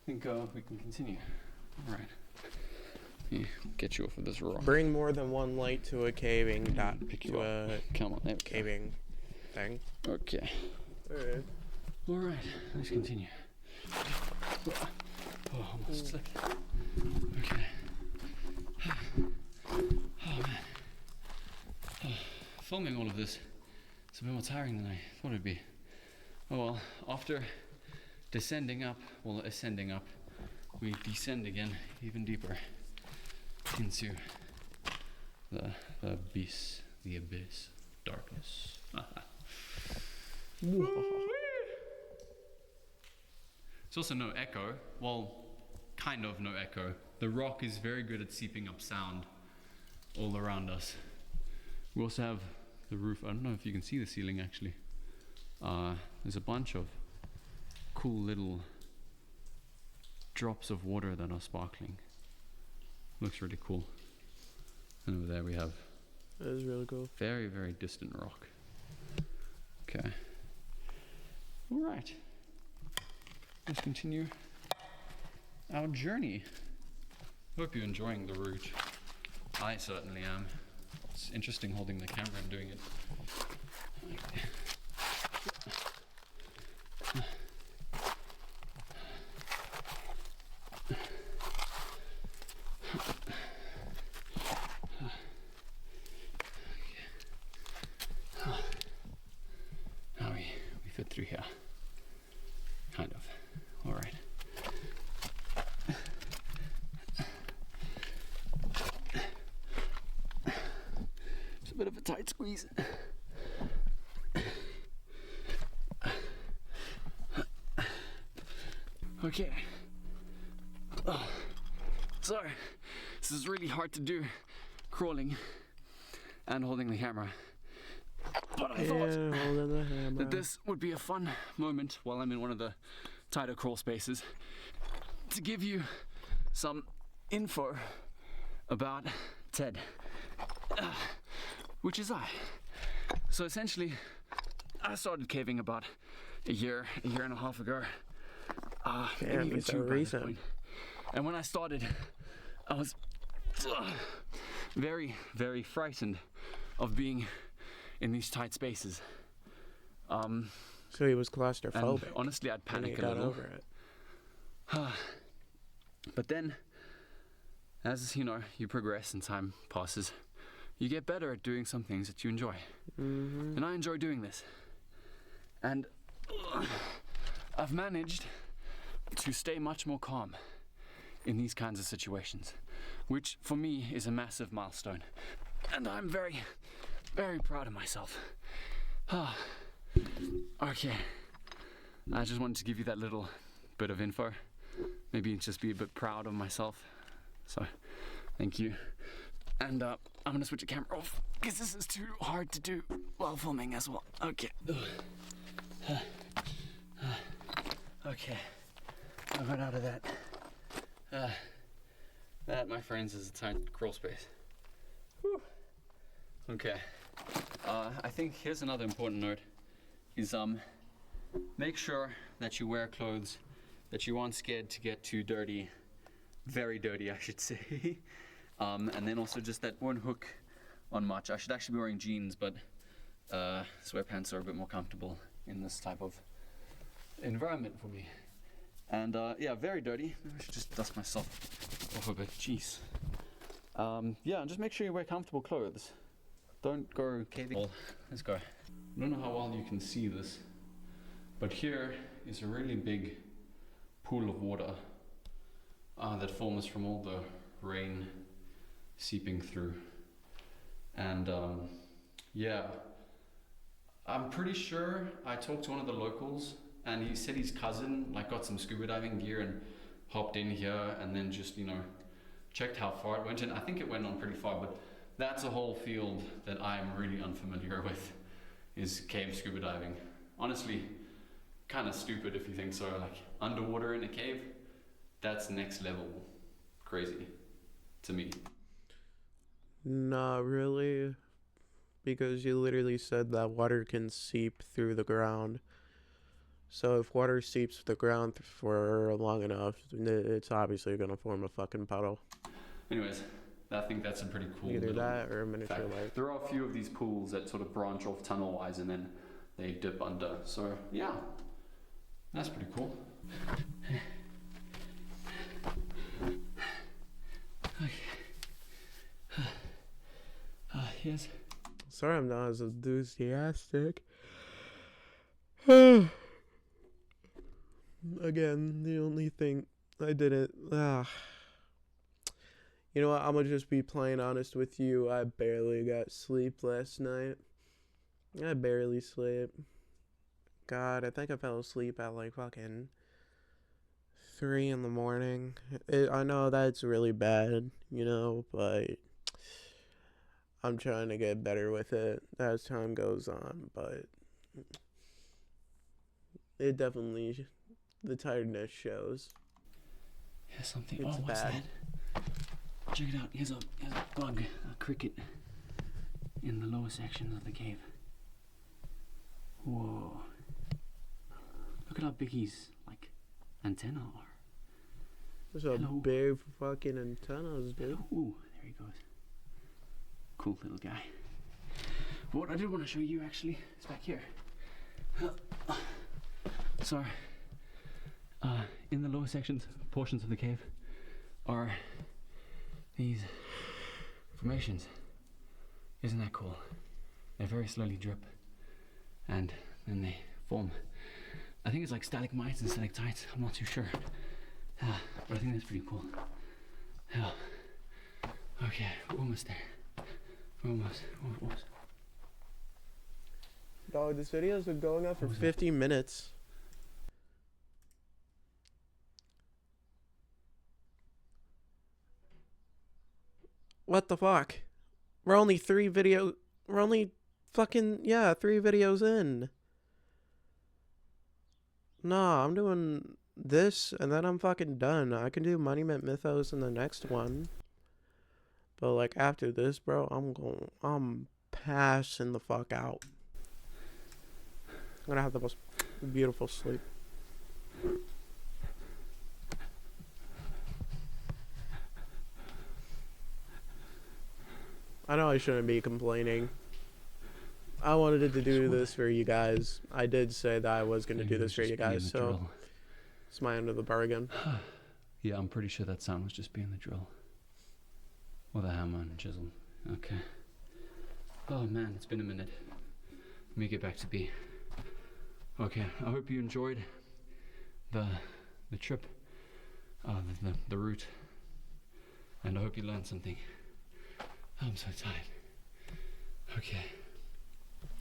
I think we can continue. All right. Yeah, get you off of this rock. Bring more than one light to a caving Pick you to up. a Come on, there we go. caving thing. Okay. Alright. All right, let's continue. Oh, almost slipped. Okay. Oh man. Filming all of this, it's a bit more tiring than I thought it'd be. Oh well, after ascending up, we descend again, even deeper into the abyss, darkness. It's also no echo. Well, kind of no echo. The rock is very good at seeping up sound all around us. We also have the roof. I don't know if you can see the ceiling actually. There's a bunch of cool little drops of water that are sparkling. Looks really cool. And over there we have That is really cool. very, very distant rock. Alright. Let's continue our journey. Hope you're enjoying the route. I certainly am. It's interesting holding the camera and doing it. Now we fit through here. Kind of. Alright. It's a bit of a tight squeeze. Okay. Oh, sorry. This is really hard to do, crawling and holding the camera. But I thought that this would be a fun moment while I'm in one of the tighter crawl spaces to give you some info about Ted, which is I. So essentially, I started caving about a year and a half ago. Maybe even two by this point. And when I started, I was very, very frightened of being in these tight spaces. So he was claustrophobic. And honestly, I'd panic a got little. over it. But then, as you know, you progress and time passes, you get better at doing some things that you enjoy. Mm-hmm. And I enjoy doing this. And I've managed to stay much more calm in these kinds of situations, which for me is a massive milestone. And I'm very, very proud of myself. Okay, I just wanted to give you that little bit of info. Maybe just be a bit proud of myself. So, thank you. And I'm gonna switch the camera off because this is too hard to do while filming as well. Okay. Okay, I got out of that. That, my friends, is a tight crawl space. Whew. Okay. I think here's another important note: is make sure that you wear clothes that you aren't scared to get too dirty, very dirty, I should say. And then also just that won't hook on much. I should actually be wearing jeans, but sweatpants are a bit more comfortable in this type of environment for me. And yeah, very dirty. Maybe I should just dust myself off a bit. Jeez. Yeah, and just make sure you wear comfortable clothes. Don't go caving. Well, let's go. I don't know how well you can see this, but here is a really big pool of water that forms from all the rain seeping through. And yeah, I'm pretty sure I talked to one of the locals, and he said his cousin like got some scuba diving gear and hopped in here and then just, you know, checked how far it went. And I think it went on pretty far, but that's a whole field that I'm really unfamiliar with, is cave scuba diving. Honestly, kind of stupid if you think so. Like underwater in a cave, that's next level crazy to me. Not really, because you literally said that water can seep through the ground. So if water seeps through the ground for long enough, it's obviously going to form a fucking puddle. Anyways, I think that's a pretty cool Either that or a miniature fact. lake. There are a few of these pools that sort of branch off tunnel-wise and then they dip under. So yeah, that's pretty cool. Okay. Yes. Sorry I'm not as enthusiastic. Again, the only thing I didn't... You know what, I'm gonna just be plain honest with you. I barely got sleep last night. I barely slept. God, I think I fell asleep at like fucking 3 in the morning. I know that's really bad, you know, but I'm trying to get better with it as time goes on, but it definitely, the tiredness shows. Here's something. It's what's bad. that? Check it out. Here's a bug, a cricket in the lower sections of the cave. Whoa. Look at how big his like antenna are. Those are big fucking antennas, dude. Ooh, there he goes. Cool little guy. What I did want to show you actually is back here. Sorry. In the lower portions of the cave, are these formations. Isn't that cool? They very slowly drip, and then they form. I think it's like stalagmites and stalactites. I'm not too sure, but I think that's pretty cool. Okay, we're almost there. We're almost. Dog, this video's been going on for 50 minutes. What the fuck? We're only 3 videos in. Nah, I'm doing this and then I'm fucking done. I can do Monument Mythos in the next one. But like after this, bro, I'm passing the fuck out. I'm gonna have the most beautiful sleep. I know I shouldn't be complaining. I wanted to do this for you guys. I did say that I was gonna do this for you guys, so it's my end of the bargain. Yeah, I'm pretty sure that sound was just being the drill. Or the hammer and chisel. Okay. Oh man, it's been a minute. Let me get back to B. Okay, I hope you enjoyed the trip, the route, and I hope you learned something. I'm so tired. Okay,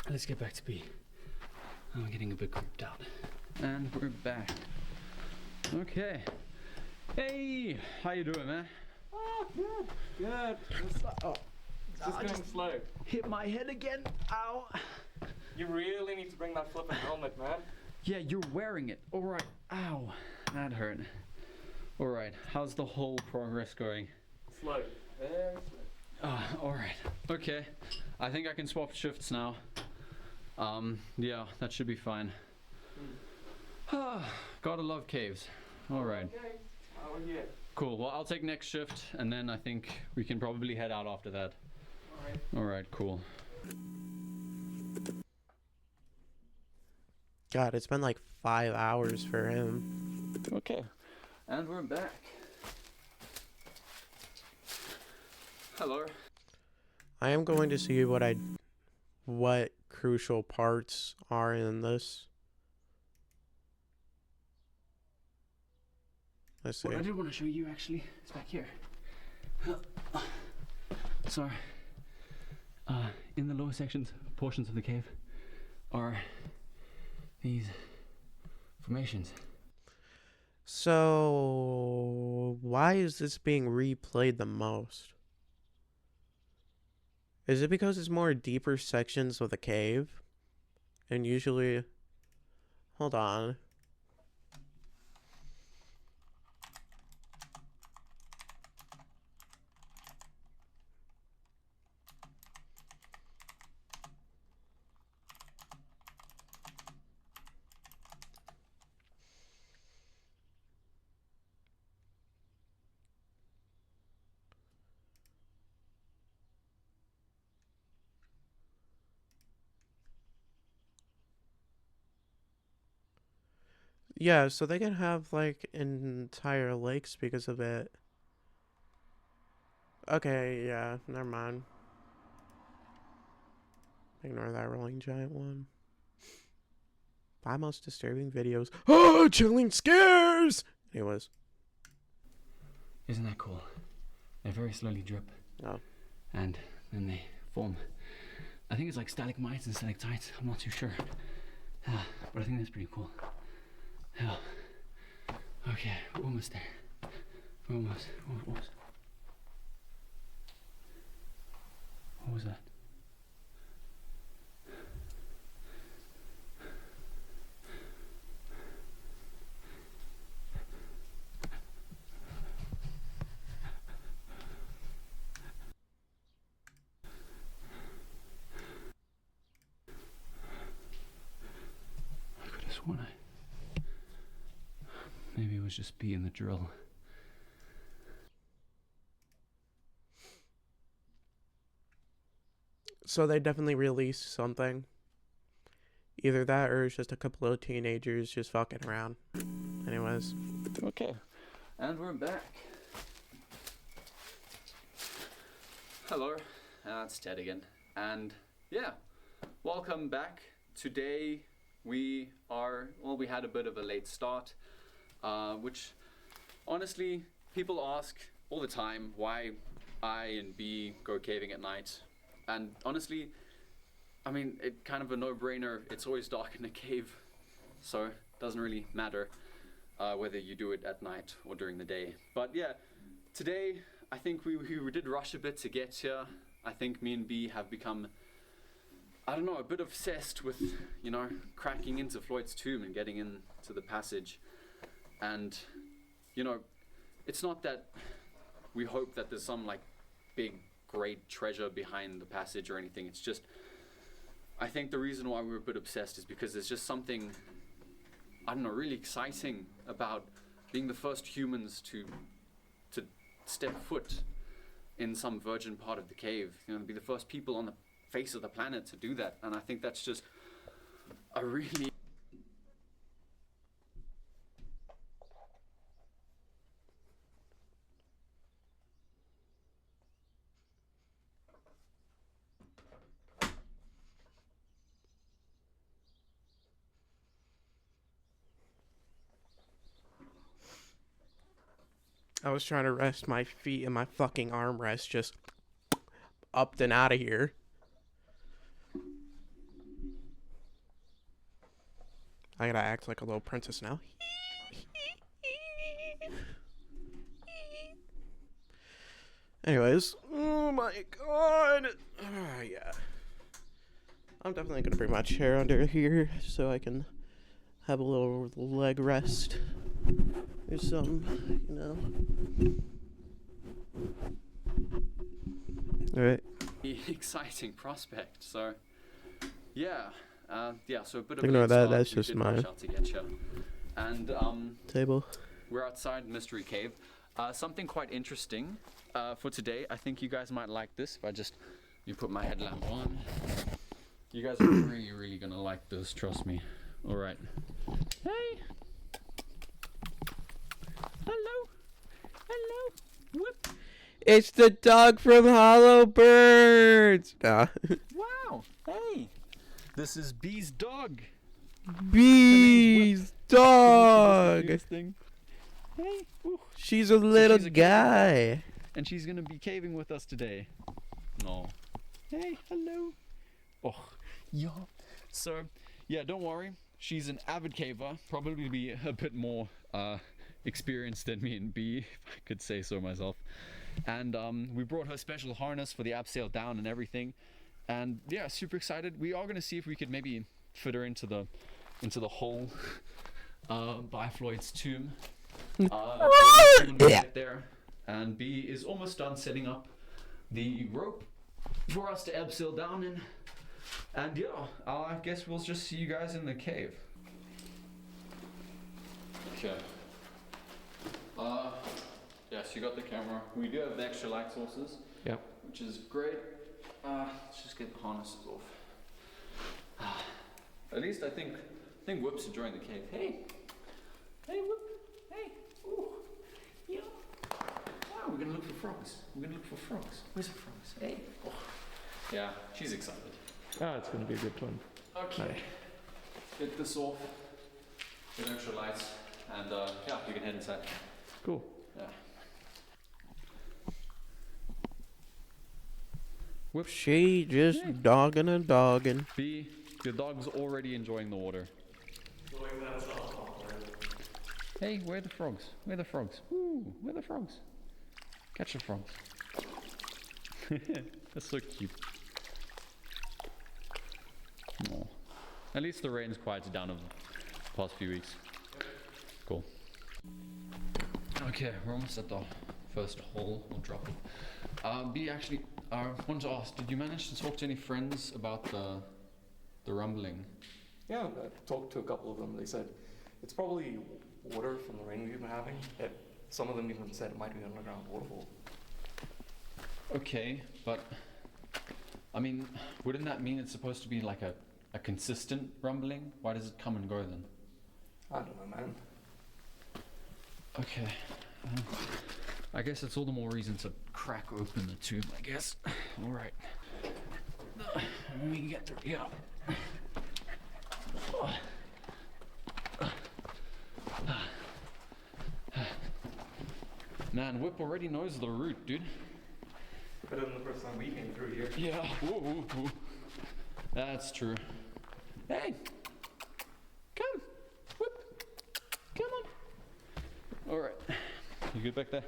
let's get back to B. I'm getting a bit creeped out. And we're back. Okay. Hey, how you doing, man? Oh, good. Oh, it's just going slow. Hit my head again. Ow. You really need to bring that flipping helmet, man. Yeah, you're wearing it. All right. Ow, that hurt. All right. How's the whole progress going? Slow. Very slow. All right. Okay. I think I can swap shifts now. Yeah, that should be fine. Gotta love caves. All right. Okay. Oh, yeah. Cool. Well, I'll take next shift, and then I think we can probably head out after that. All right. All right. Cool. God, it's been like 5 hours for him. Okay. And we're back. Hello. I am going to see what crucial parts are in this. Let's see. What I did want to show you actually is back here. Sorry. In the lower portions of the cave, are these formations. So, why is this being replayed the most? Is it because it's more deeper sections of the cave? And usually... Hold on. Yeah, so they can have like entire lakes because of it. Okay, yeah, never mind. Ignore that rolling giant one. 5 most disturbing videos. Oh, chilling scares! Anyways. Isn't that cool? They very slowly drip. Oh. And then they form. I think it's like stalagmites and stalactites. I'm not too sure. But I think that's pretty cool. Okay, we're almost there. We're almost. What was that? I could have sworn Maybe it was just B in the drill. So they definitely released something. Either that or it's just a couple of teenagers just fucking around. Anyways. Okay. And we're back. Hello, it's Ted again. And yeah, welcome back. Today we had a bit of a late start, which honestly, people ask all the time why I and B go caving at night. And honestly, I mean, it kind of a no-brainer. It's always dark in a cave, so it doesn't really matter whether you do it at night or during the day. But yeah, today I think we did rush a bit to get here. I think me and B have become, I don't know, a bit obsessed with, you know, cracking into Floyd's tomb and getting into the passage. And, you know, it's not that we hope that there's some, like, big, great treasure behind the passage or anything. It's just, I think the reason why we're a bit obsessed is because there's just something, I don't know, really exciting about being the first humans to step foot in some virgin part of the cave, you know, be the first people on the face of the planet to do that. And I think that's just a really I was trying to rest my feet and my fucking armrest just up and out of here. I gotta act like a little princess now. Anyways, oh my god. Yeah. I'm definitely gonna bring my chair under here so I can have a little leg rest or something, you know. Alright. exciting prospect. So yeah, so a bit of Ignore a late that, start. that's We just did mine. rush out to get you. And Table. we're outside Mystery Cave. Something quite interesting for today. I think you guys might like this. If I just put my headlamp on, you guys are really gonna like this. Trust me. All right. Hey. Hello. Whoop. It's the dog from Hollow Birds. Nah. Wow. Hey. This is B's dog. Bee's dog. Thing. Hey. Ooh. She's a little she's a guy. And she's gonna be caving with us today. No. Hey, hello. Oh, yeah. So, yeah, don't worry. She's an avid caver. Probably be a bit more experienced than me and B, if I could say so myself. And we brought her special harness for the abseil down and everything. And yeah, super excited. We are gonna see if we could maybe fit her into the hole by Floyd's tomb. Get there. And B is almost done setting up the rope for us to abseil down in. And yeah, I guess we'll just see you guys in the cave. Okay. Yes, you got the camera. We do have the extra light sources. Yep. Which is great. Let's just get the harnesses off. At least I think Whoop's enjoying the cave. Hey, Whoop. Hey, ooh, yeah. Wow, we're gonna look for frogs. Where's the frogs? Hey. Oh. Yeah, she's excited. Ah, it's going to be a good one. Okay. Nice. Get this off. Get extra lights, and yeah, you can head inside. Cool. Yeah. Whoop. She just dogging and dogging. B, your dog's already enjoying the water. Hey, where are the frogs? Where are the frogs? Ooh, where are the frogs? Catch the frogs. That's so cute. Oh. At least the rain's quieted down over the past few weeks. Cool. Okay, we're almost at the first hole. We'll drop it. B, actually, I wanted to ask, did you manage to talk to any friends about the rumbling? Yeah, I talked to a couple of them. They said It's probably water from the rain we've been having. Some of them even said it might be an underground waterfall. Okay, but I mean, wouldn't that mean it's supposed to be like a consistent rumbling? Why does it come and go then? I don't know, man. Okay. I guess it's all the more reason to crack open the tube, I guess. Alright. Let me get through here. Man, Whip already knows the route, dude. Better than the first time we came through here. Yeah, woo. That's true. Hey! Come! Whip! Come on! Alright. You good back there?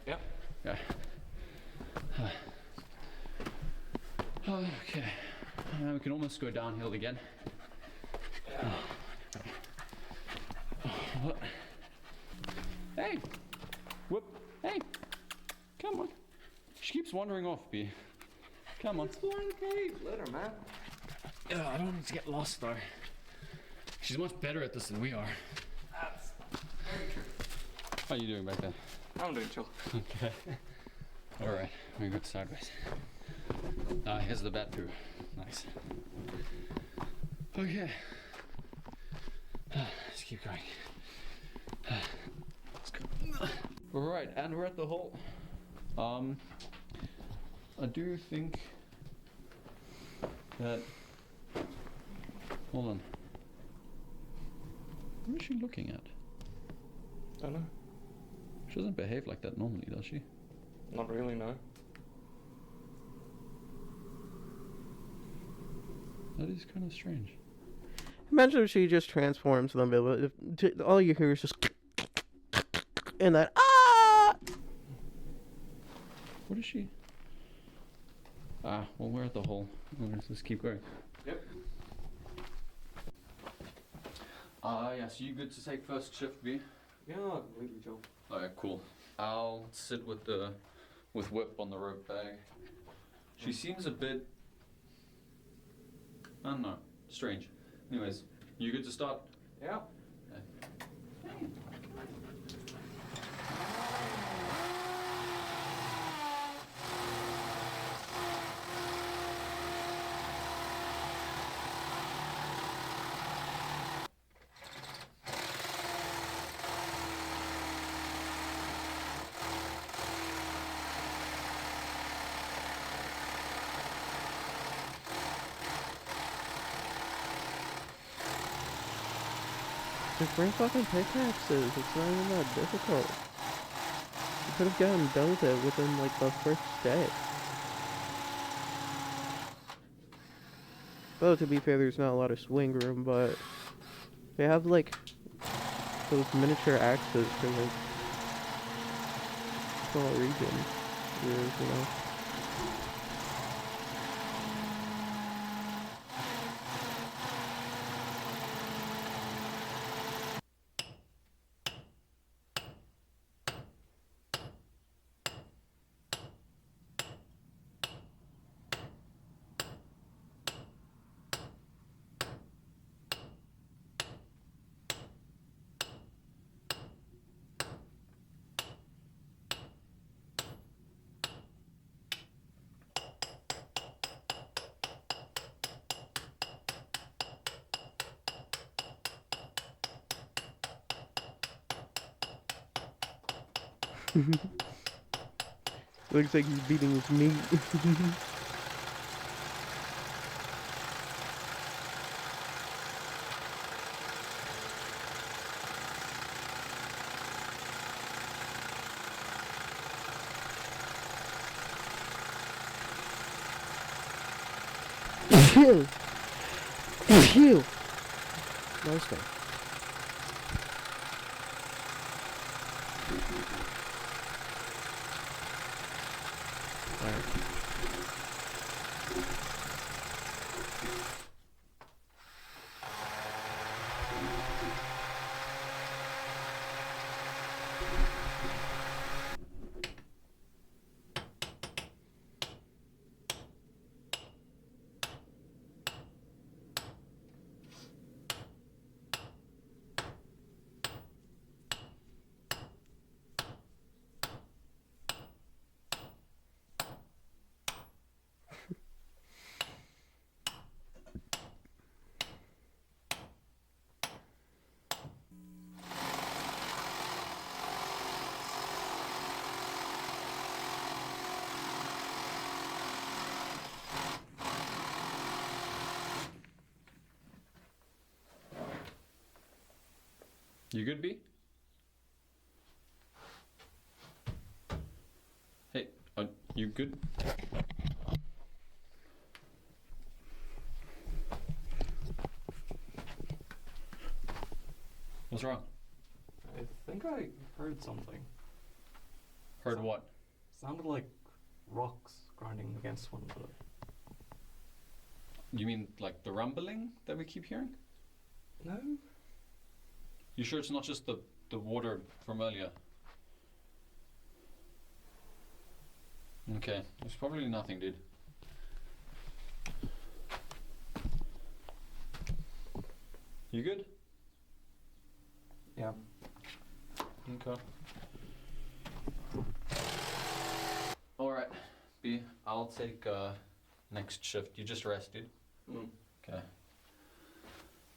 Yeah. Yeah. Okay. We can almost go downhill again. Hey! Whoop! Hey! Come on. She keeps wandering off, B. Come on. Let's go in the cave. Let her, man. Yeah, I don't want to get lost though. She's much better at this than we are. That's very true. How are you doing back there? I'm doing chill. Okay. Alright, we go sideways. Here's the bat poo. Nice. Okay. Let's keep going. Let's go. Alright, and we're at the hole. I do think that... Hold on. What is she looking at? I don't know. She doesn't behave like that normally, does she? Not really, no. That is kind of strange. Imagine if she just transforms them. All you hear is just and that ah. What is she? Well, we're at the hole. Let's just keep going. Yep. Yeah, so you good to take first shift, B? Yeah, completely chill. Alright, cool. I'll sit with Whip on the rope bag. She seems a bit, I don't know, strange. Anyways, you good to start? Yeah. Just bring fucking pickaxes. It's not even that difficult. You could have gotten done with it within like the first day. Though to be fair, there's not a lot of swing room, but they have like those miniature axes for like small regions. You know. Looks like he's beating his meat. Phew! Phew! Nice one. You good, B? Hey, are you good? What's wrong? I think I heard something. Heard what? Sounded like rocks grinding against one another. You mean like the rumbling that we keep hearing? No? You sure it's not just the water from earlier? Okay, it's probably nothing, dude. You good? Yeah. Okay. Alright, B, I'll take next shift. You just rest, dude. Okay.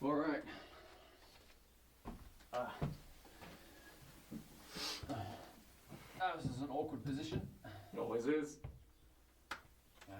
Alright. This is an awkward position. It always is. Yeah.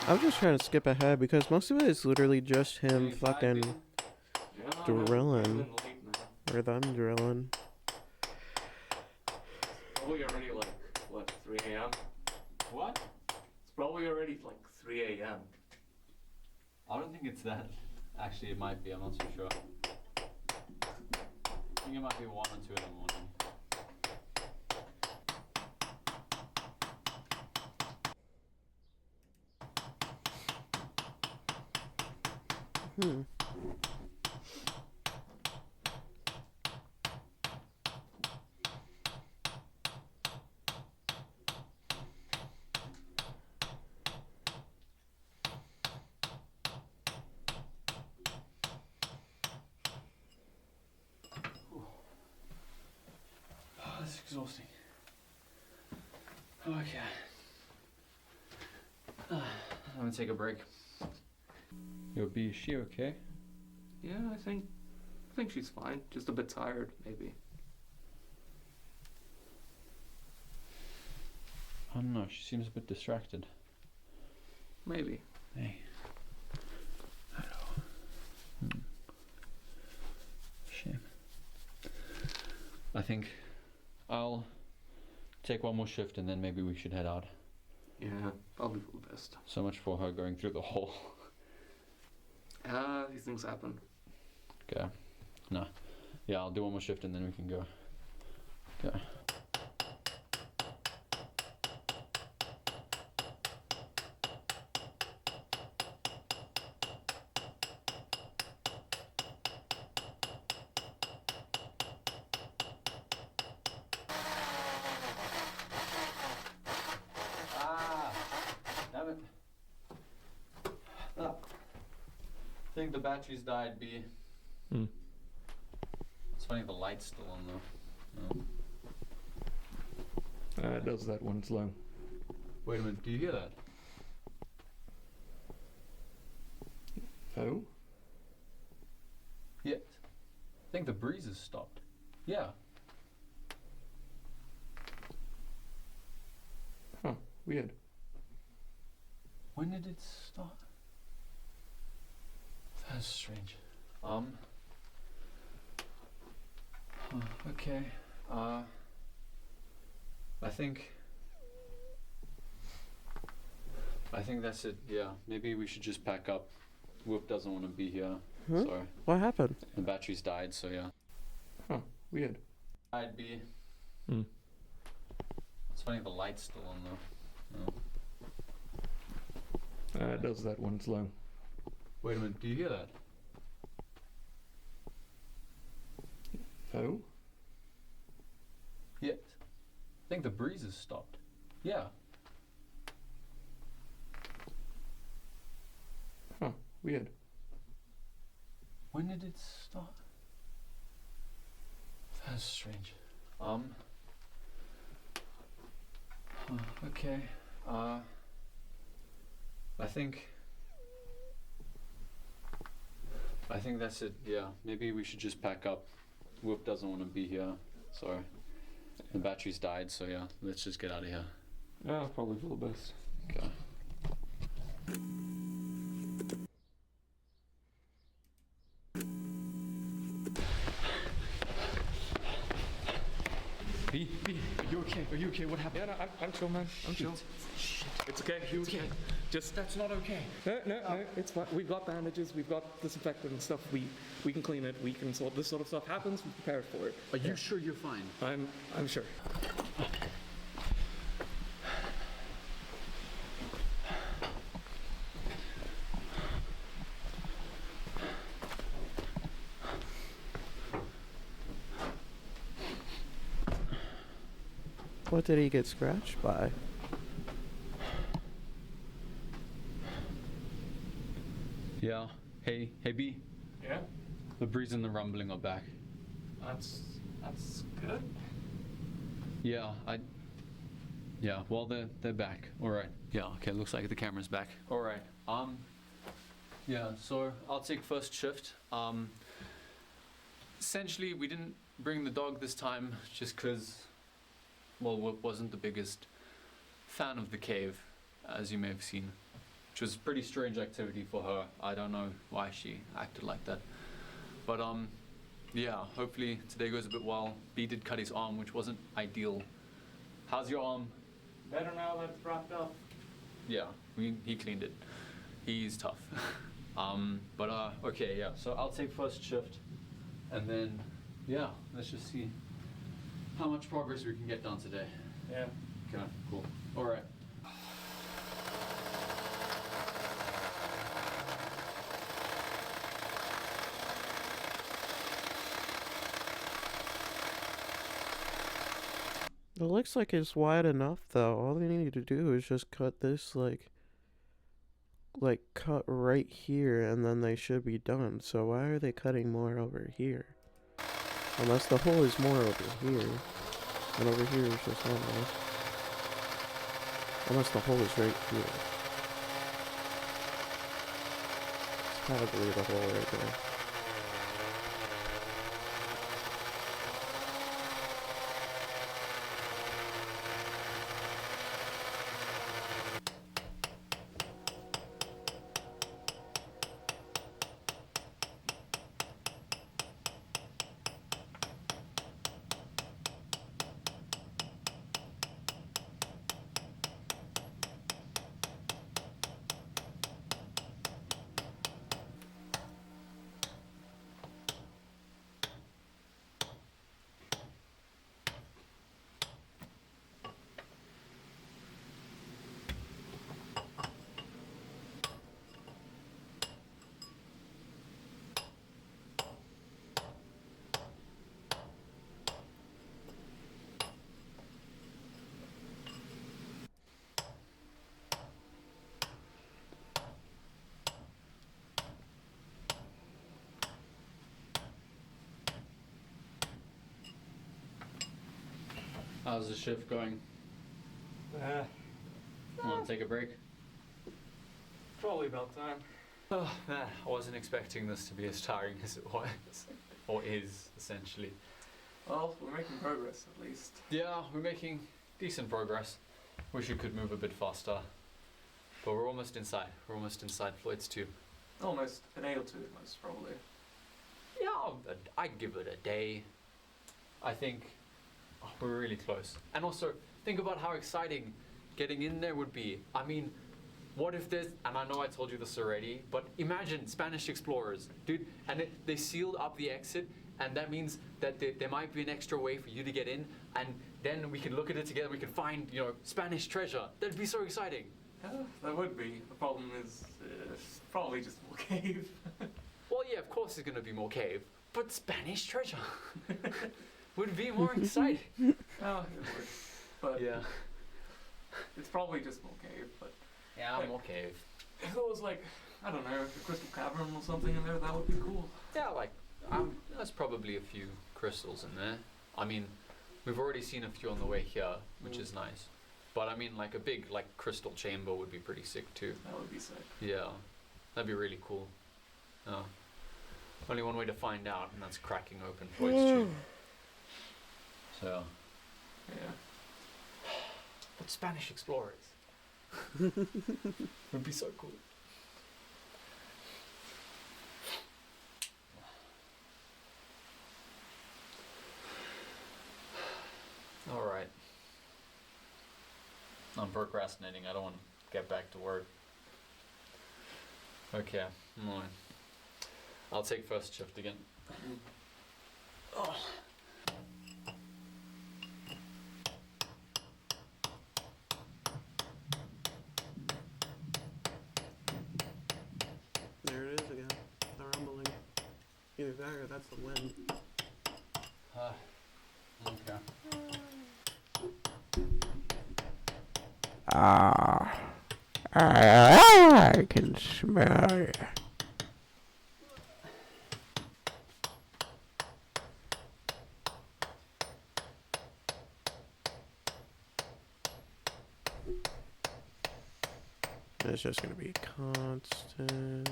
I'm just trying to skip ahead because most of it is literally just him Are you tired, fucking dude? Yeah, Drilling. I'm late now. or them drilling. Probably already like, what, 3 a.m.? What? It's probably already like 3 a.m. I don't think it's that. Actually, it might be. I'm not so sure. I think it might be 1 or 2 in the morning. Hmm. Oh, that's exhausting. Okay. I'm gonna take a break. Yo, B, is she okay? Yeah, I think she's fine. Just a bit tired, maybe. I don't know, she seems a bit distracted. Maybe. Hey. Hello. Shame. I think I'll take one more shift and then maybe we should head out. Yeah, probably for the best. So much for her going through the hole. These things happen. Okay. No. Yeah, I'll do one more shift and then we can go. Okay. Damn it. I think the batteries died, B. It's funny the light's still on though. It does that when it's low. Wait a minute, do you hear that? Oh? Yeah. I think the breeze has stopped. Yeah. Huh, weird. When did it stop? That's strange. Okay. I think that's it. Yeah. Maybe we should just pack up. Whoop doesn't want to be here. Huh? Sorry. What happened? The batteries died, so yeah. Huh, weird. I'd be. It's funny the light's still on though. It it does that when it's low. Wait a minute, do you hear that? Oh? Yeah. I think the breeze has stopped. Yeah. Huh, weird. When did it start? That's strange. Okay. I think that's it. Yeah, maybe we should just pack up. Whoop doesn't want to be here, so the battery's died. So yeah, let's just get out of here. Yeah, probably for the best. Okay. B, are you okay? Are you okay? What happened? Yeah, no, I'm chill, man. I'm chill. Shit. It's okay. It's okay. Just That's not okay. no, it's fine. We've got bandages. We've got disinfectant and stuff. We can clean it. We can sort. This sort of stuff happens. We prepare for it. Are you sure you're fine? I'm sure. What did he get scratched by? Yeah. Hey B. Yeah. The breeze and the rumbling are back. That's good. Yeah, Yeah, well they're back. All right. Yeah. Okay. Looks like the camera's back. All right. Yeah. So I'll take first shift. Essentially, we didn't bring the dog this time just because, well, Whoop wasn't the biggest fan of the cave, as you may have seen, which was a pretty strange activity for her. I don't know why she acted like that, but yeah. Hopefully today goes a bit well. B did cut his arm, which wasn't ideal. How's your arm? Better now that it's wrapped up. Yeah, he cleaned it. He's tough. But okay, yeah. So I'll take first shift, and then yeah, let's just see how much progress we can get done today. Yeah. Okay, cool. All right. It looks like it's wide enough though. All they need to do is just cut this like cut right here and then they should be done. So why are they cutting more over here? Unless the hole is more over here. And over here is just normal. Unless the hole is right here. It's probably the hole right there. How's the shift going? Want to take a break? Probably about time. Oh man, I wasn't expecting this to be as tiring as it was, or is essentially. Well, we're making progress at least. Yeah, we're making decent progress. Wish we could move a bit faster, but we're almost inside. We're almost inside Floyd's too. Almost a day or two, most probably. Yeah, I'd give it a day. I think we're really close. And also, think about how exciting getting in there would be. I mean, what if there's, and I know I told you this already, but imagine Spanish explorers, dude, and they sealed up the exit, and that means that there might be an extra way for you to get in, and then we can look at it together, we can find, Spanish treasure. That'd be so exciting. That would be. The problem is, it's probably just more cave. Well, yeah, of course there's gonna be more cave, but Spanish treasure would be more exciting. Oh, it would. But Yeah. it's probably just more cave. But Yeah, more cave. if there was like, I don't know, a crystal cavern or something in there, that would be cool. Yeah, like, there's probably a few crystals in there. I mean, we've already seen a few on the way here, which is nice. But I mean, like a big like crystal chamber would be pretty sick too. That would be sick. Yeah, that'd be really cool. Only one way to find out, and that's cracking open voice tube. So. Yeah. But Spanish explorers would be so cool. All right. I'm procrastinating. I don't want to get back to work. Okay. All right. I'll take first shift again. Oh. There it is again. The rumbling. Either that or that's the wind. Okay. I can smell it. It's just gonna be constant.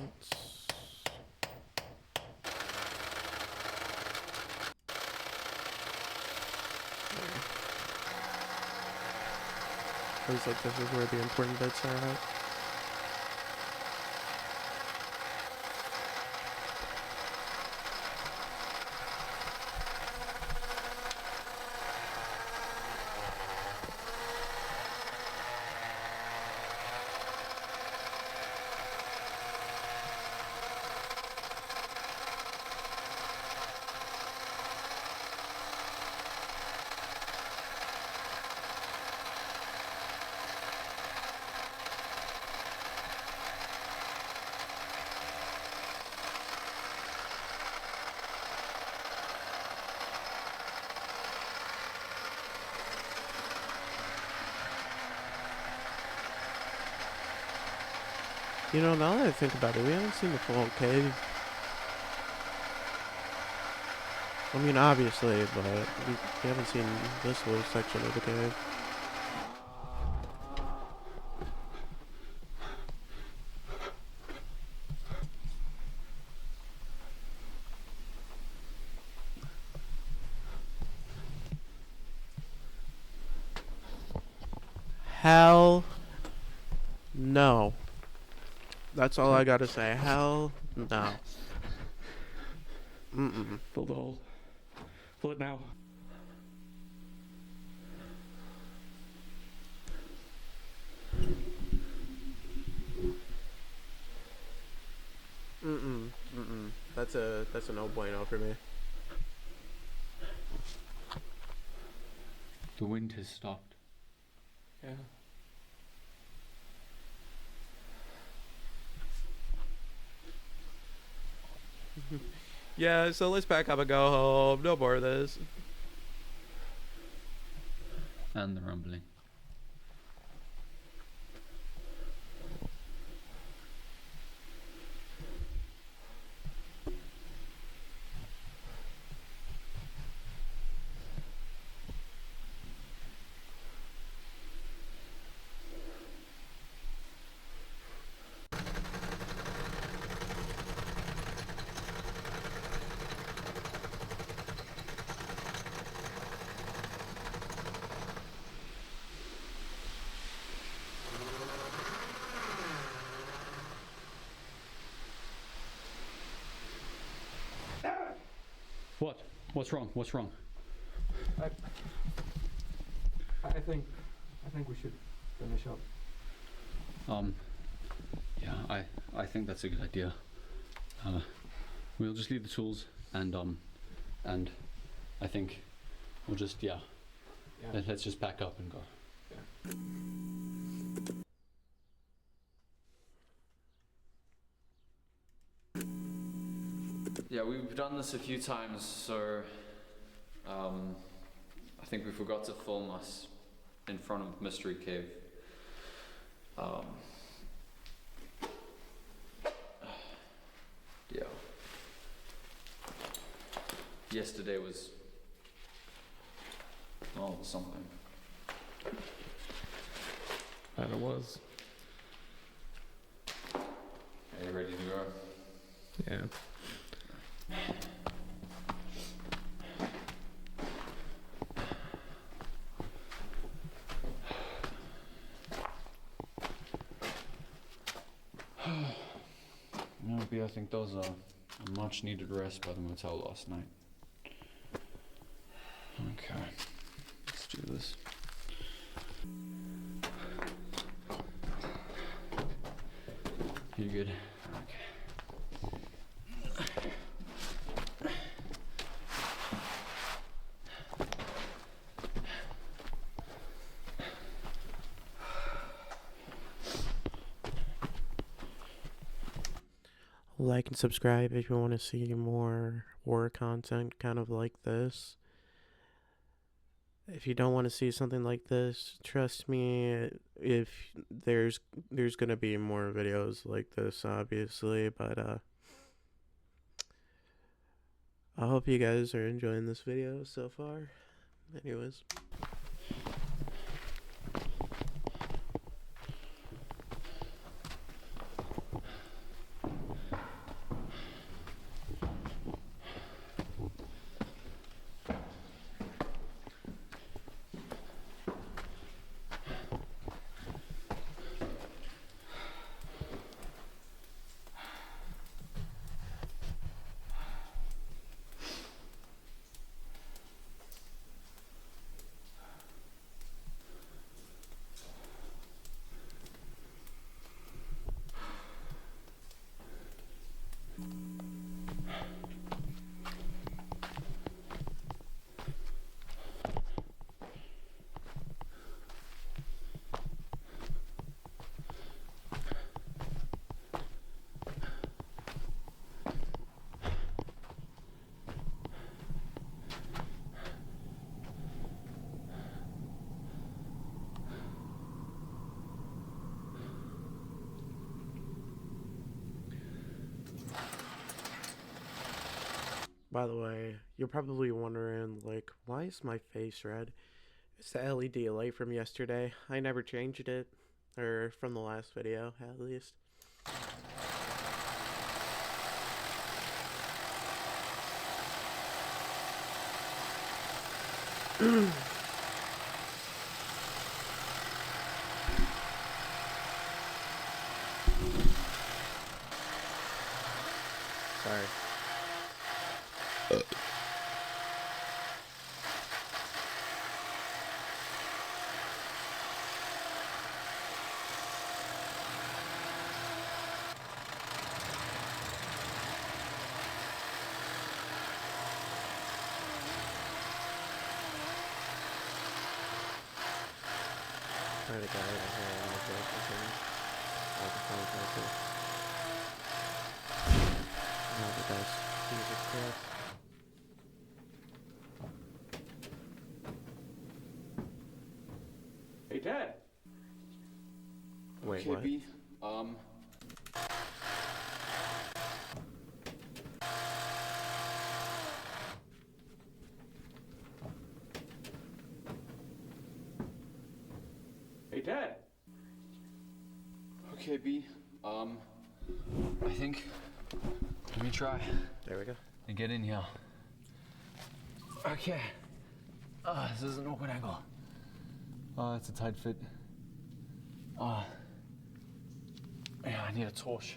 Looks like this is where the important bits are at. You know, now that I think about it, we haven't seen the full cave. I mean, obviously, but we haven't seen this little section of the cave. Hell no. That's all I gotta say. Hell no. Mm-mm. Fill the hole. Fill it now. Mm-mm. Mm-mm. That's a no bueno for me. The wind has stopped. Yeah. Yeah, so let's pack up and go home. No more of this. And the rumbling. What? What's wrong? What's wrong? I think we should finish up. Yeah, I think that's a good idea. We'll just leave the tools and I think we'll just Yeah. let's just pack up and go. Yeah. Yeah, we've done this a few times, so I think we forgot to film us in front of Mystery Cave. Yeah. Yesterday was something. And it was. Are you ready to go? Yeah. I think that was a much needed rest by the motel last night. Okay, let's do this. You good? Okay. Like and subscribe if you want to see more horror content kind of like this. If you don't want to see something like this, trust me, if there's gonna be more videos like this, obviously, but I hope you guys are enjoying this video so far. Anyways. By the way, you're probably wondering, like, why is my face red? It's the LED light from yesterday. I never changed it. Or from the last video, at least. Sorry. Trying to guide a hand in the vocal thing. Microphone vocal. Not the best. Jesus Christ. Hey, Dad. Wait, Okay, what? B. Hey, Dad. Okay, B. I think. Let me try There we go. and get in here. Okay. This is an awkward angle. It's a tight fit. Yeah, I need a torch.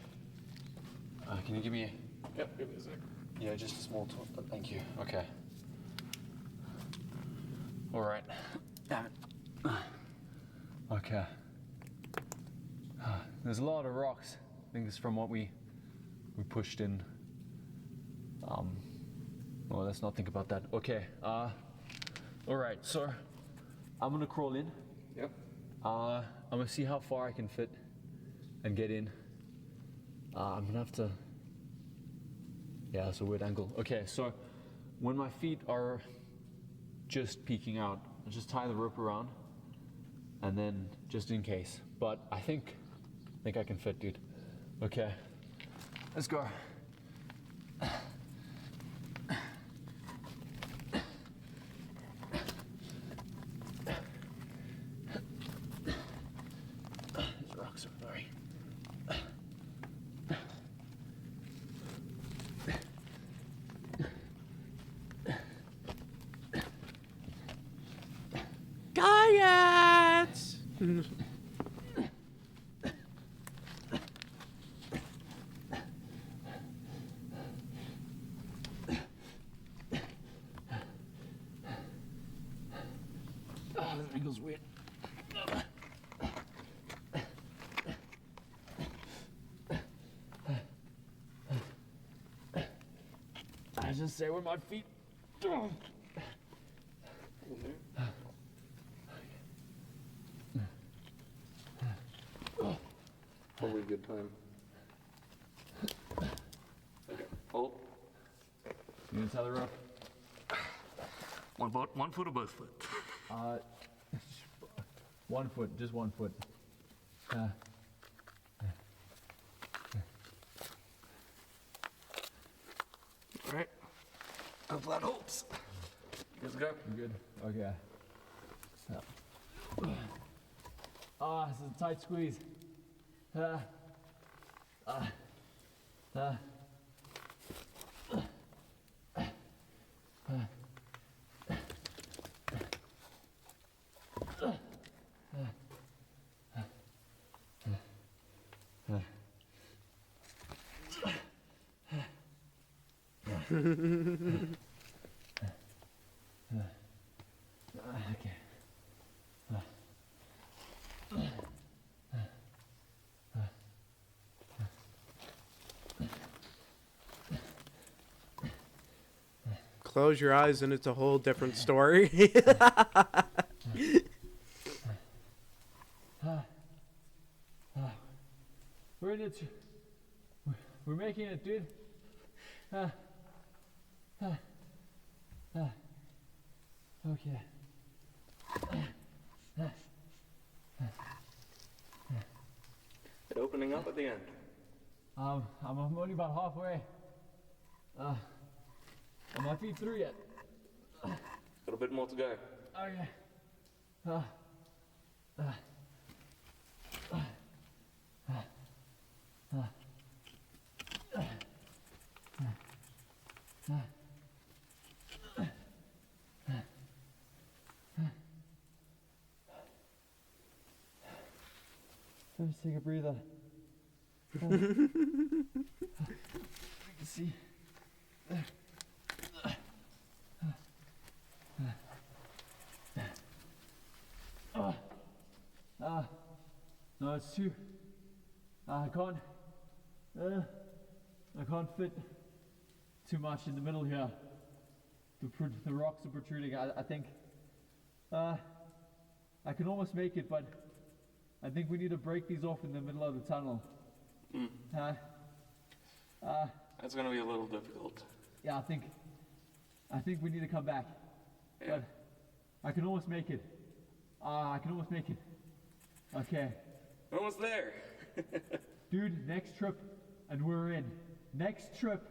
Can you give me Yep, give me a sec. Yeah, just a small torch. Thank you. Okay. All right. Damn it. Okay. There's a lot of rocks. I think it's from what we pushed in. Well, let's not think about that. Okay. All right. So I'm gonna crawl in. Yep. I'm gonna see how far I can fit and get in. I'm gonna have to. Yeah, that's a weird angle. Okay, so when my feet are just peeking out, I just tie the rope around, and then just in case. But I think I can fit, dude. Okay, let's go. These rocks are very. Diets! Oh, this wrinkle's weird. I just say with my feet. Probably a good time. Okay, hold. You gonna tie the rope? One foot or both foot? One foot, just 1 foot. Alright. Hope that holds. Let's go. You good? Okay. This is a tight squeeze. Okay. Close your eyes and it's a whole different story. We're in it. We're making it, dude. Okay. It opening up at the end. I'm only about halfway. Are my feet through yet? Got a bit more to go. Okay. Let's take a breather. You can see. No, it's too. I can't fit too much in the middle here. The rocks are protruding. I think I can almost make it, but I think we need to break these off in the middle of the tunnel. That's gonna be a little difficult. Yeah, I think we need to come back. Yeah. But I can almost make it. I can almost make it. Okay. We're almost there. Dude, next trip and we're in. Next trip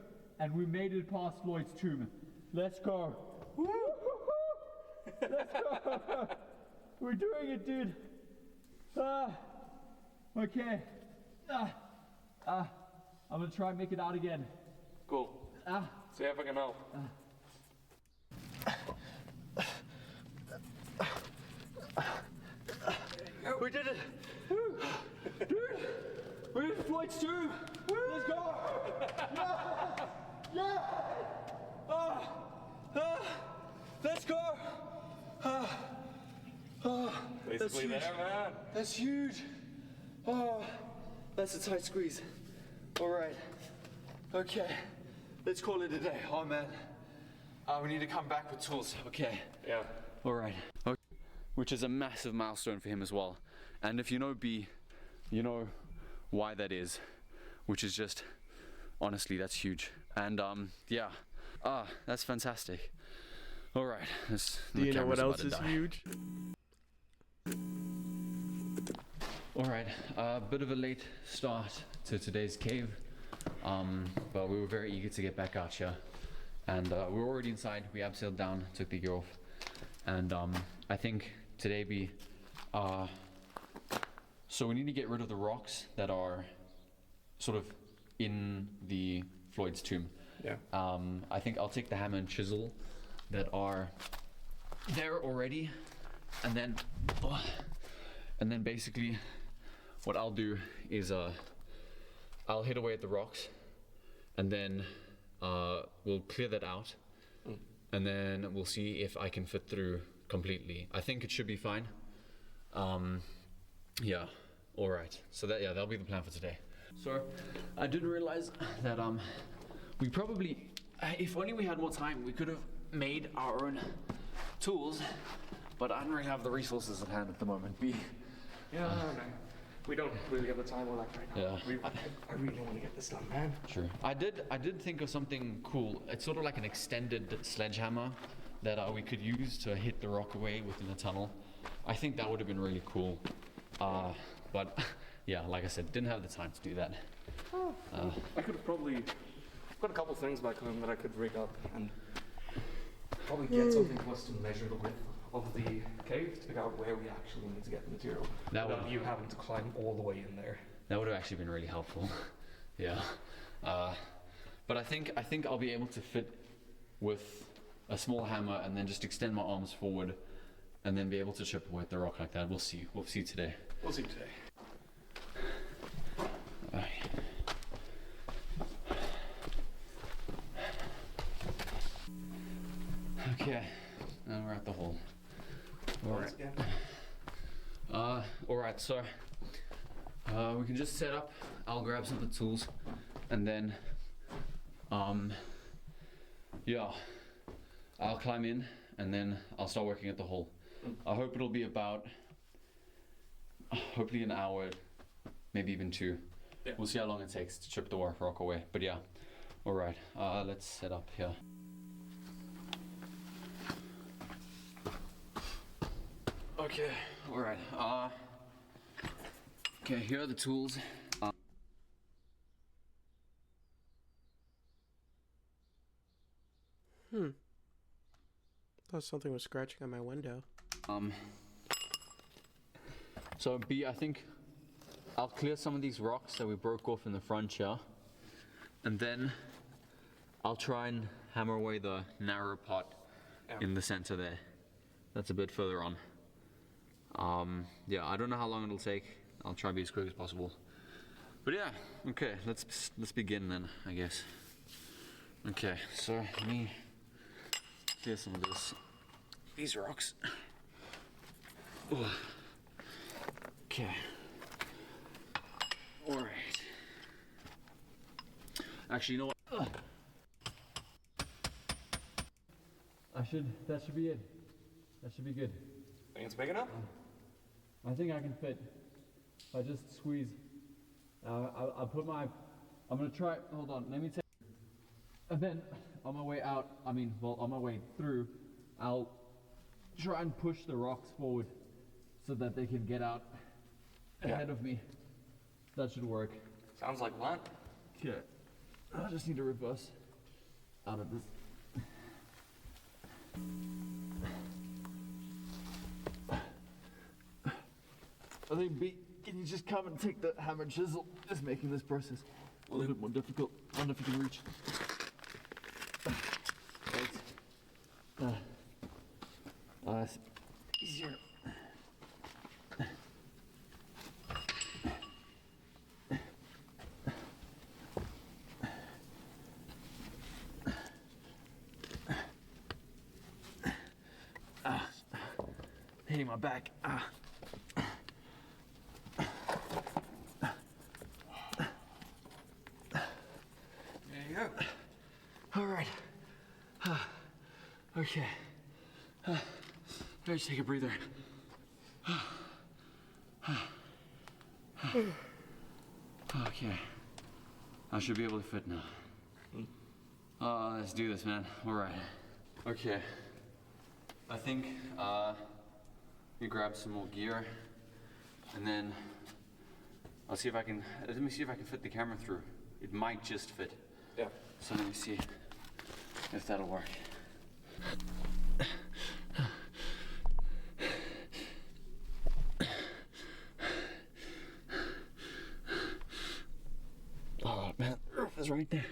and we made it past Floyd's tomb. Let's go. Let's go. We're doing it, dude. Okay. I'm gonna try and make it out again. Cool. See if I can help. We did it! Dude! We did Floyd's tomb! Let's go! Let's go! Basically there, man. That's huge! That's a tight squeeze. Alright. Okay. Let's call it a day. Oh man. We need to come back with tools. Okay. Yeah. Alright. Okay. Which is a massive milestone for him as well. And if you know B, you know why that is. Which is just, honestly, that's huge. And yeah, that's fantastic. All right, Do you know what else is huge? All right, a bit of a late start to today's cave, but we were very eager to get back out here, and we were already inside. We abseiled down, took the gear off, and I think today so we need to get rid of the rocks that are sort of in the Floyd's tomb. Yeah. I think I'll take the hammer and chisel that are there already, and then basically what I'll do is I'll hit away at the rocks, and then we'll clear that out, and then we'll see if I can fit through completely. I think it should be fine. Yeah, all right. So that'll be the plan for today. So I didn't realize that we probably, if only we had more time, we could have made our own tools, but I don't really have the resources at hand at the moment. Yeah, no. We don't really have the time or that right now. Yeah. I really want to get this done, man. Sure. I did think of something cool. It's sort of like an extended sledgehammer that we could use to hit the rock away within the tunnel. I think that would have been really cool. But yeah, like I said, didn't have the time to do that. I could have probably got a couple things back home that I could rig up and probably get something for us to measure the width of the cave to figure out where we actually need to get the material. Without you having to climb all the way in there. That would have actually been really helpful. Yeah. But I think I'll be able to fit with a small hammer and then just extend my arms forward and then be able to chip away at the rock like that. We'll see. We'll see today. We'll see today. Okay. Now we're at the hole. All right, so we can just set up. I'll grab some of the tools, and then yeah, I'll climb in, and then I'll start working at the hole. I hope it'll be about hopefully an hour, maybe even 2. Yeah. We'll see how long it takes to chip the rock away. But yeah, all right, let's set up here. Okay, all right. Okay, here are the tools. Thought something was scratching on my window. So B, I think I'll clear some of these rocks that we broke off in the front here, and then I'll try and hammer away the narrow part in the center there. That's a bit further on. Yeah, I don't know how long it'll take. I'll try to be as quick as possible. But yeah, okay, let's begin then, I guess. Okay, so let me clear some of these rocks. Ooh. Okay. All right. Actually, you know what? That should be it. That should be good. Think it's big enough? I think I can fit. If I just squeeze. I'll put my. I'm gonna try. Hold on. Let me take. And then on my way out, on my way through, I'll try and push the rocks forward so that they can get out ahead of me. That should work. Sounds like a plan. Okay. I just need to reverse out of this. I think B, can you just come and take the hammer and chisel? Just making this process a little bit more difficult. I wonder if you can reach. Right. It's easier. Hitting my back. There you go. All right. Okay. Let's take a breather. Okay. I should be able to fit now. Let's do this, man. All right. Okay. I think we grab some more gear, and then I'll see if I can. Let me see if I can fit the camera through. It might just fit. Yeah. So let me see if that'll work. Oh man, the roof is right there.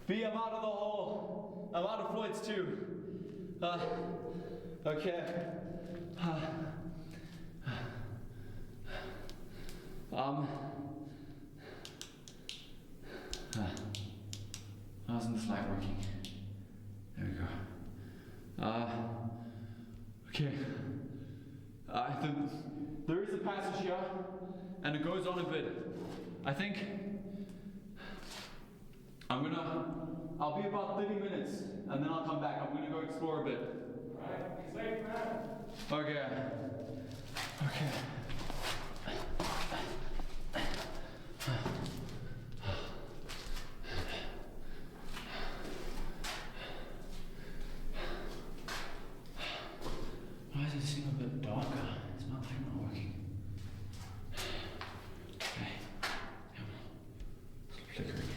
B, I'm out of the hole. I'm out of fluids too. Okay. How isn't this light working? There we go. Okay. There is a passage here, and it goes on a bit. I think I'll be about 30 minutes, and then I'll come back. I'm gonna go explore a bit. Alright, be safe, man. Okay. Okay. Why does it seem a bit darker? It's not like not working. Okay. Come on. It's flickering.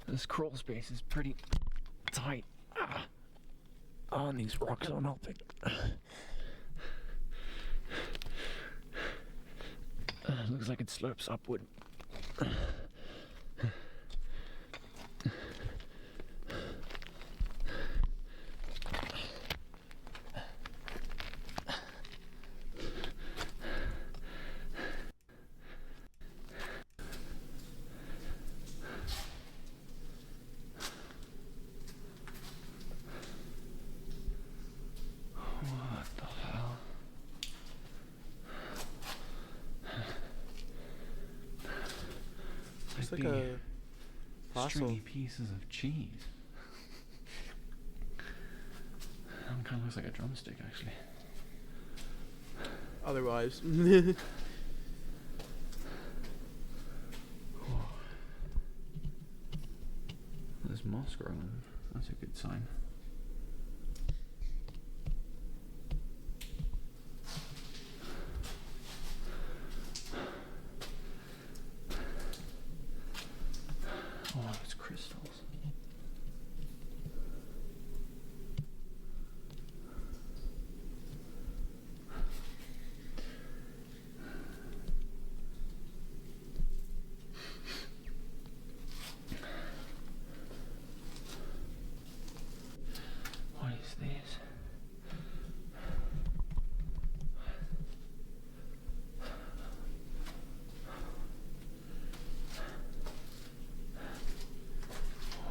This crawl space is pretty tight. Oh, and these rocks aren't helping. Looks like it slopes upward. What the hell? It's like a fossil. Stringy pieces of cheese. That one kind of looks like a drumstick, actually. Otherwise. There's moss growing. That's a good sign. Oh, it's crystals. What is this?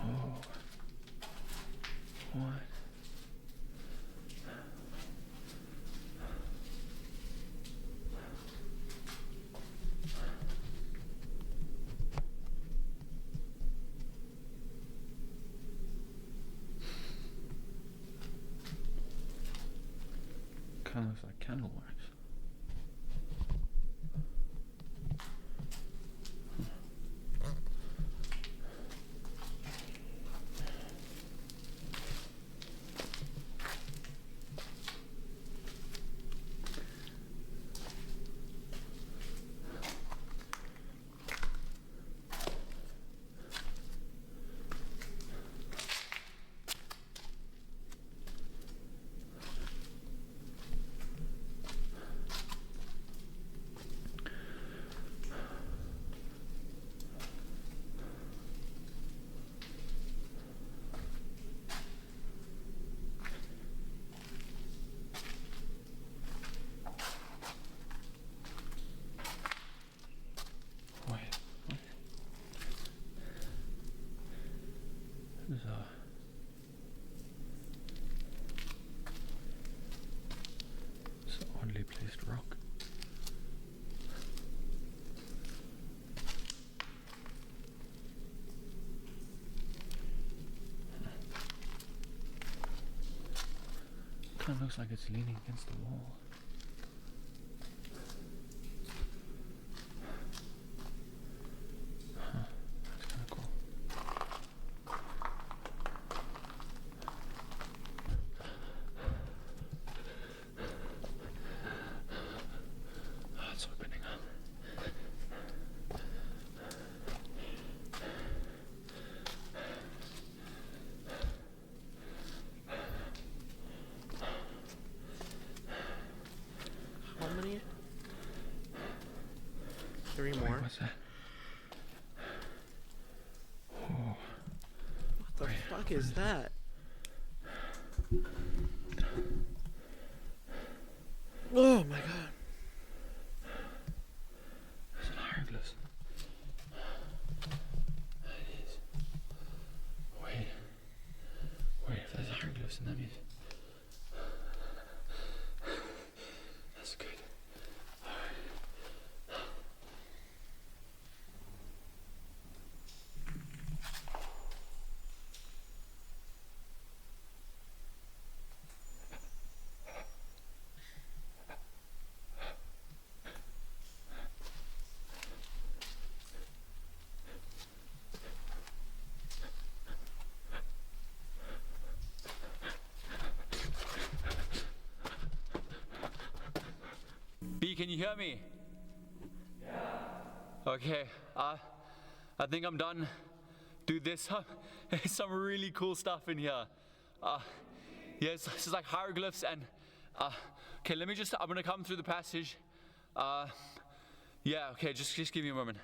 Oh. What? Kind of looks like candle wax. It's an oddly placed rock. Kind of looks like it's leaning against the wall. Huh, that's kind of cool. Oh, it's opening up. How many? 3 more. Wait, what's that? Oh, What the fuck is that? Oh my god. it's an hieroglyph. It is. Wait, if there's hieroglyphs, then that means that's good. B, can you hear me? Yeah. Okay, I think I'm done. Dude, there's some really cool stuff in here. Yeah, it's just like hieroglyphs and, okay, I'm gonna come through the passage. Yeah, okay, just give me a moment.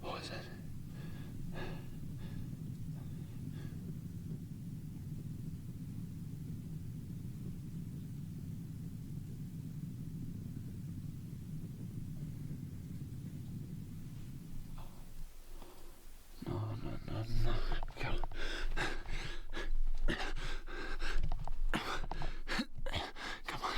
What was that? No. Go. Come on.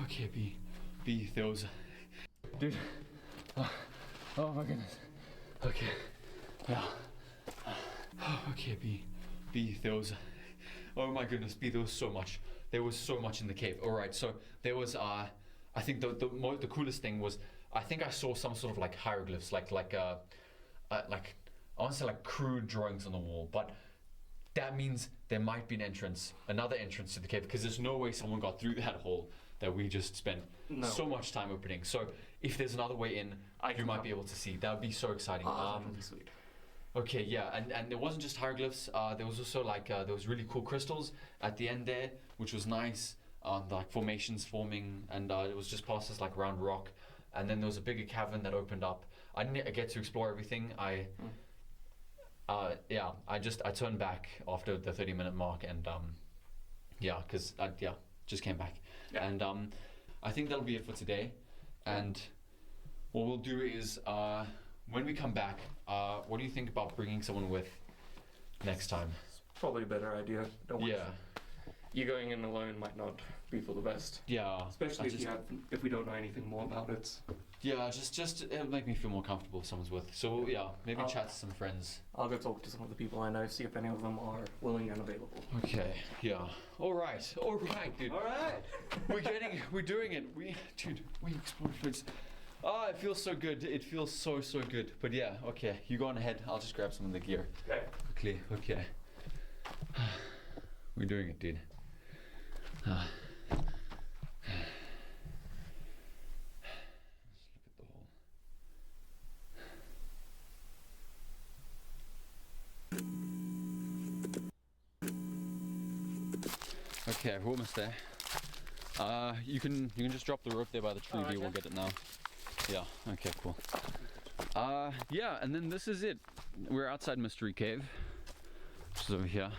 Okay, B, there was, dude. Oh my goodness. Okay. Yeah. Okay, B, there was, oh my goodness, B, there was so much. There was so much in the cave. All right, so there was, I think the coolest thing was, I think I saw some sort of like hieroglyphs, like I want to say like crude drawings on the wall, but that means there might be another entrance to the cave, because there's no way someone got through that hole that we just spent so much time opening. So if there's another way in, you might be able to see. That would be so exciting. That would be sweet. Okay, yeah, and there wasn't just hieroglyphs. There was also like there was really cool crystals at the end there, which was nice. Like formations forming, and it was just past this like round rock. And then there was a bigger cavern that opened up. I didn't get to explore everything. I turned back after the 30-minute mark, and because I just came back. Yeah. And I think that'll be it for today. And what we'll do is when we come back, what do you think about bringing someone with next time? It's probably a better idea. Don't worry. Yeah. You going in alone might not be for the best. Yeah. Especially if we don't know anything more about it. Yeah, just it'll make me feel more comfortable if someone's with. So yeah, maybe chat to some friends. I'll go talk to some of the people I know, see if any of them are willing and available. Okay, yeah. All right, dude. All right. We're doing it. We explored foods. Ah, it feels so good. It feels so good. But yeah, okay. You go on ahead. I'll just grab some of the gear. Okay. quickly. Okay. We're doing it, dude. Let's look at the hole. Okay, we're almost there. You can just drop the rope there by the tree. okay. We'll get it now. Yeah. Okay. Cool. Yeah, and then this is it. We're outside Mystery Cave, which is over here.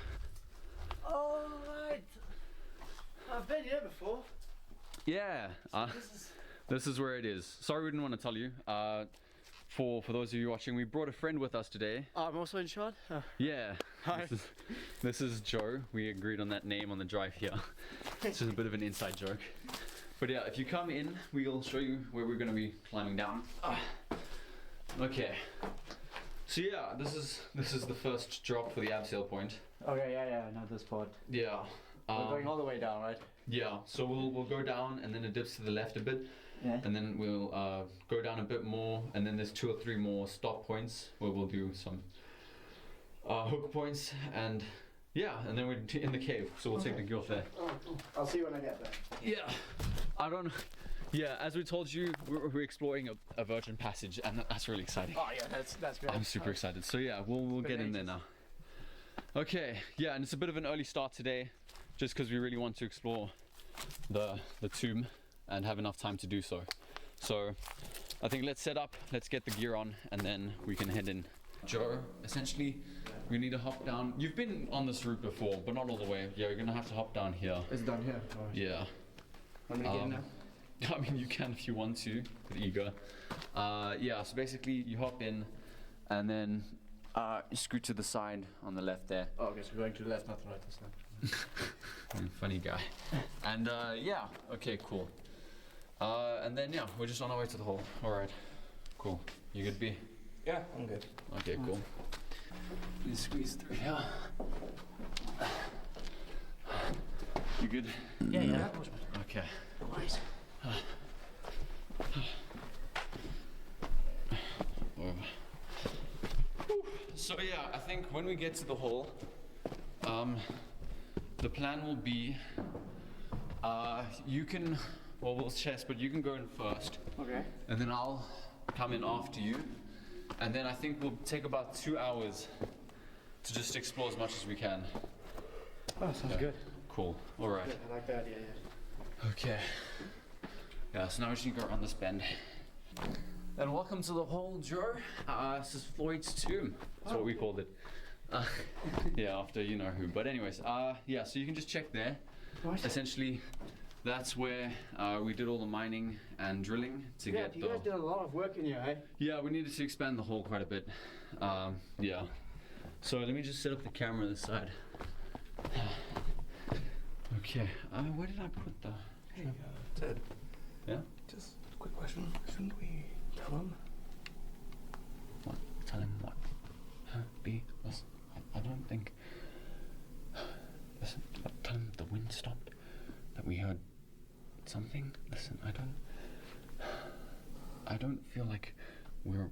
All right. I've been here before. Yeah. This is where it is. Sorry, we didn't want to tell you. For those of you watching, we brought a friend with us today. I'm also in shot. Yeah. Hi. This is Joe. We agreed on that name on the drive here. It's just a bit of an inside joke. But yeah, if you come in, we'll show you where we're going to be climbing down. Okay. So yeah, this is the first drop for the abseil point. Okay, yeah, I know this part. Yeah. We're going all the way down, right? Yeah. So we'll go down, and then it dips to the left a bit, Yeah. and then we'll go down a bit more, and then there's 2 or 3 more stop points where we'll do some hook points, and yeah, and then we're in the cave. So we'll take the gear off there. Oh, cool. I'll see you when I get there. Yeah. Yeah, as we told you, we're exploring a virgin passage, and that's really exciting. Oh yeah, that's great. I'm super excited. So yeah, we'll get in there now. Okay, yeah, and it's a bit of an early start today, just because we really want to explore the tomb and have enough time to do so. So I think let's set up, let's get the gear on, and then we can head in. Joe, essentially, we need to hop down. You've been on this route before, but not all the way. Yeah, you're gonna have to hop down here. It's down here. Right. Yeah. I'm gonna get in now. I mean, you can if you want to, with eager. Yeah, so basically you hop in, and then you scoot to the side on the left there. Oh, okay, so we're going to the left, not the right this time. Funny guy. And yeah, okay, cool. And then yeah, we're just on our way to the hole. All right, cool. You good, B? Yeah, I'm good. Okay, cool. Please squeeze through here. You good? Yeah. Okay. Nice. So yeah, I think when we get to the hole, the plan will be, you can, well, we'll chest, but you can go in first, Okay. and then I'll come in after you, and then I think we'll take about 2 hours to just explore as much as we can. Oh, sounds Yeah. good. Cool. All right. Yeah, I like that. Yeah. Okay. Yeah, so now we just need to go around this bend. And welcome to the hole, Joe. This is Floyd's tomb. That's what we called it. Yeah, after you know who. But anyways, yeah, so you can just check there. Right. Essentially, that's where we did all the mining and drilling to Yeah, get you the... guys did a lot of work in here, eh? Yeah, we needed to expand the hole quite a bit. Yeah. So let me just set up the camera this side. Okay, where did I put the... Hey, Ted. Yeah? Just a quick question. Shouldn't we tell him? What? Tell him what? Huh? B? Listen, I don't think... Listen, tell him the wind stopped. That we heard something. Listen, I don't feel like we're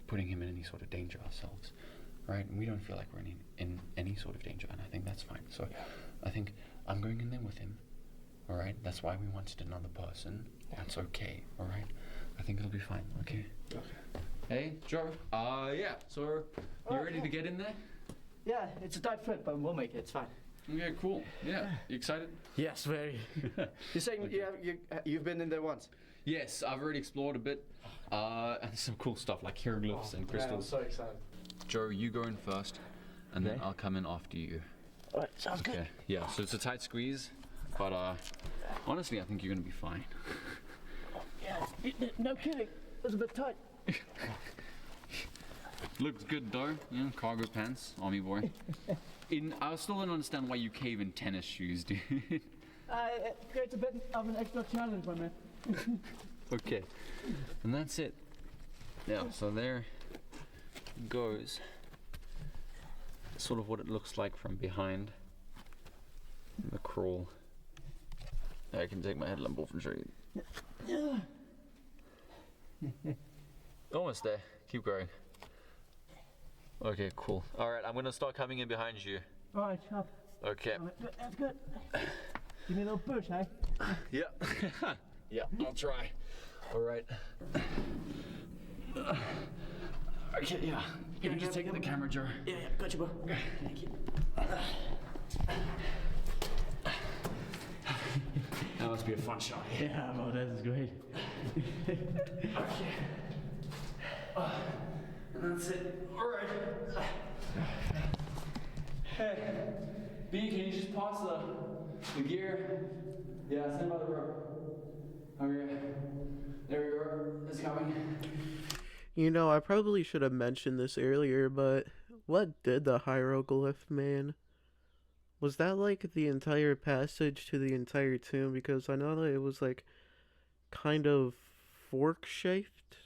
putting him in any sort of danger ourselves. Right? And we don't feel like we're in any sort of danger, and I think that's fine. So I think I'm going in there with him. Alright? That's why we wanted another person. That's okay, alright? I think it'll be fine, okay? Okay. Hey, Joe. Yeah, so you ready to get in there? Yeah, it's a tight fit, but we'll make it. It's fine. Okay, cool. Yeah, you excited? Yes, very. You're saying you've been in there once? Yes, I've already explored a bit, and some cool stuff like hieroglyphs and crystals. Man, I'm so excited. Joe, you go in first, and then Okay. I'll come in after you. Alright, sounds good. Okay. Yeah, so it's a tight squeeze, but honestly, I think you're gonna be fine. Yeah, no kidding. It's a bit tight. Looks good though. Yeah, cargo pants, army boy. I still don't understand why you cave in tennis shoes, dude. It creates a bit of an extra challenge, my man. Okay, and that's it. Yeah, so there goes sort of what it looks like from behind the crawl. I can take my headlamp off and show you. Almost there. Keep going. Okay, cool. All right, I'm gonna start coming in behind you. All right, chop. Okay. All right, that's good. Give me a little push, eh? Yeah. Yeah, I'll try. All right. Okay, yeah. You're just taking the camera, Joe. Yeah, got you, bro. Thank you. That must be a fun shot. Yeah, bro, that is great. Okay. And that's it. All right. Hey, B, can you just pause the gear? Yeah, stand by the rope. Okay. There you are. It's coming. You know, I probably should have mentioned this earlier, but what did the hieroglyph mean? Was that like the entire passage to the entire tomb? Because I know that it was like kind of fork shaped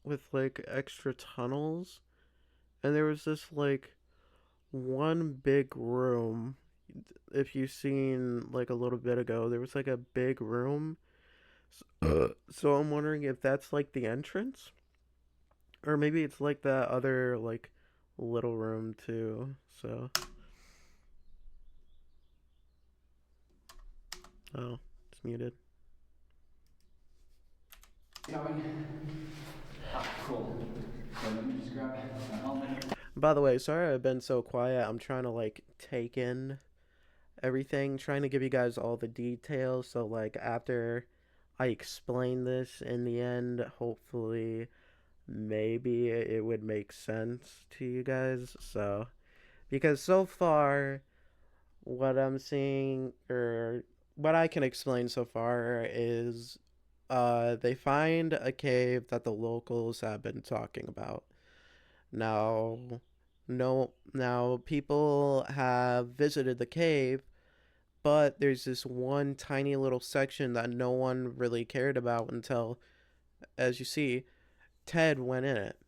with like extra tunnels. And there was this like one big room. If you've seen like a little bit ago, there was like a big room. So I'm wondering if that's like the entrance? Or maybe it's like that other like little room too. So oh, it's muted. Coming. Ah, cool. So let me just grab my helmet. By the way, sorry I've been so quiet. I'm trying to like take in everything, trying to give you guys all the details. So like after I explain this in the end, hopefully maybe it would make sense to you guys. So because so far what I'm seeing or what I can explain so far is they find a cave that the locals have been talking about. Now, no, now people have visited the cave, but there's this one tiny little section that no one really cared about until, as you see, Ted went in it.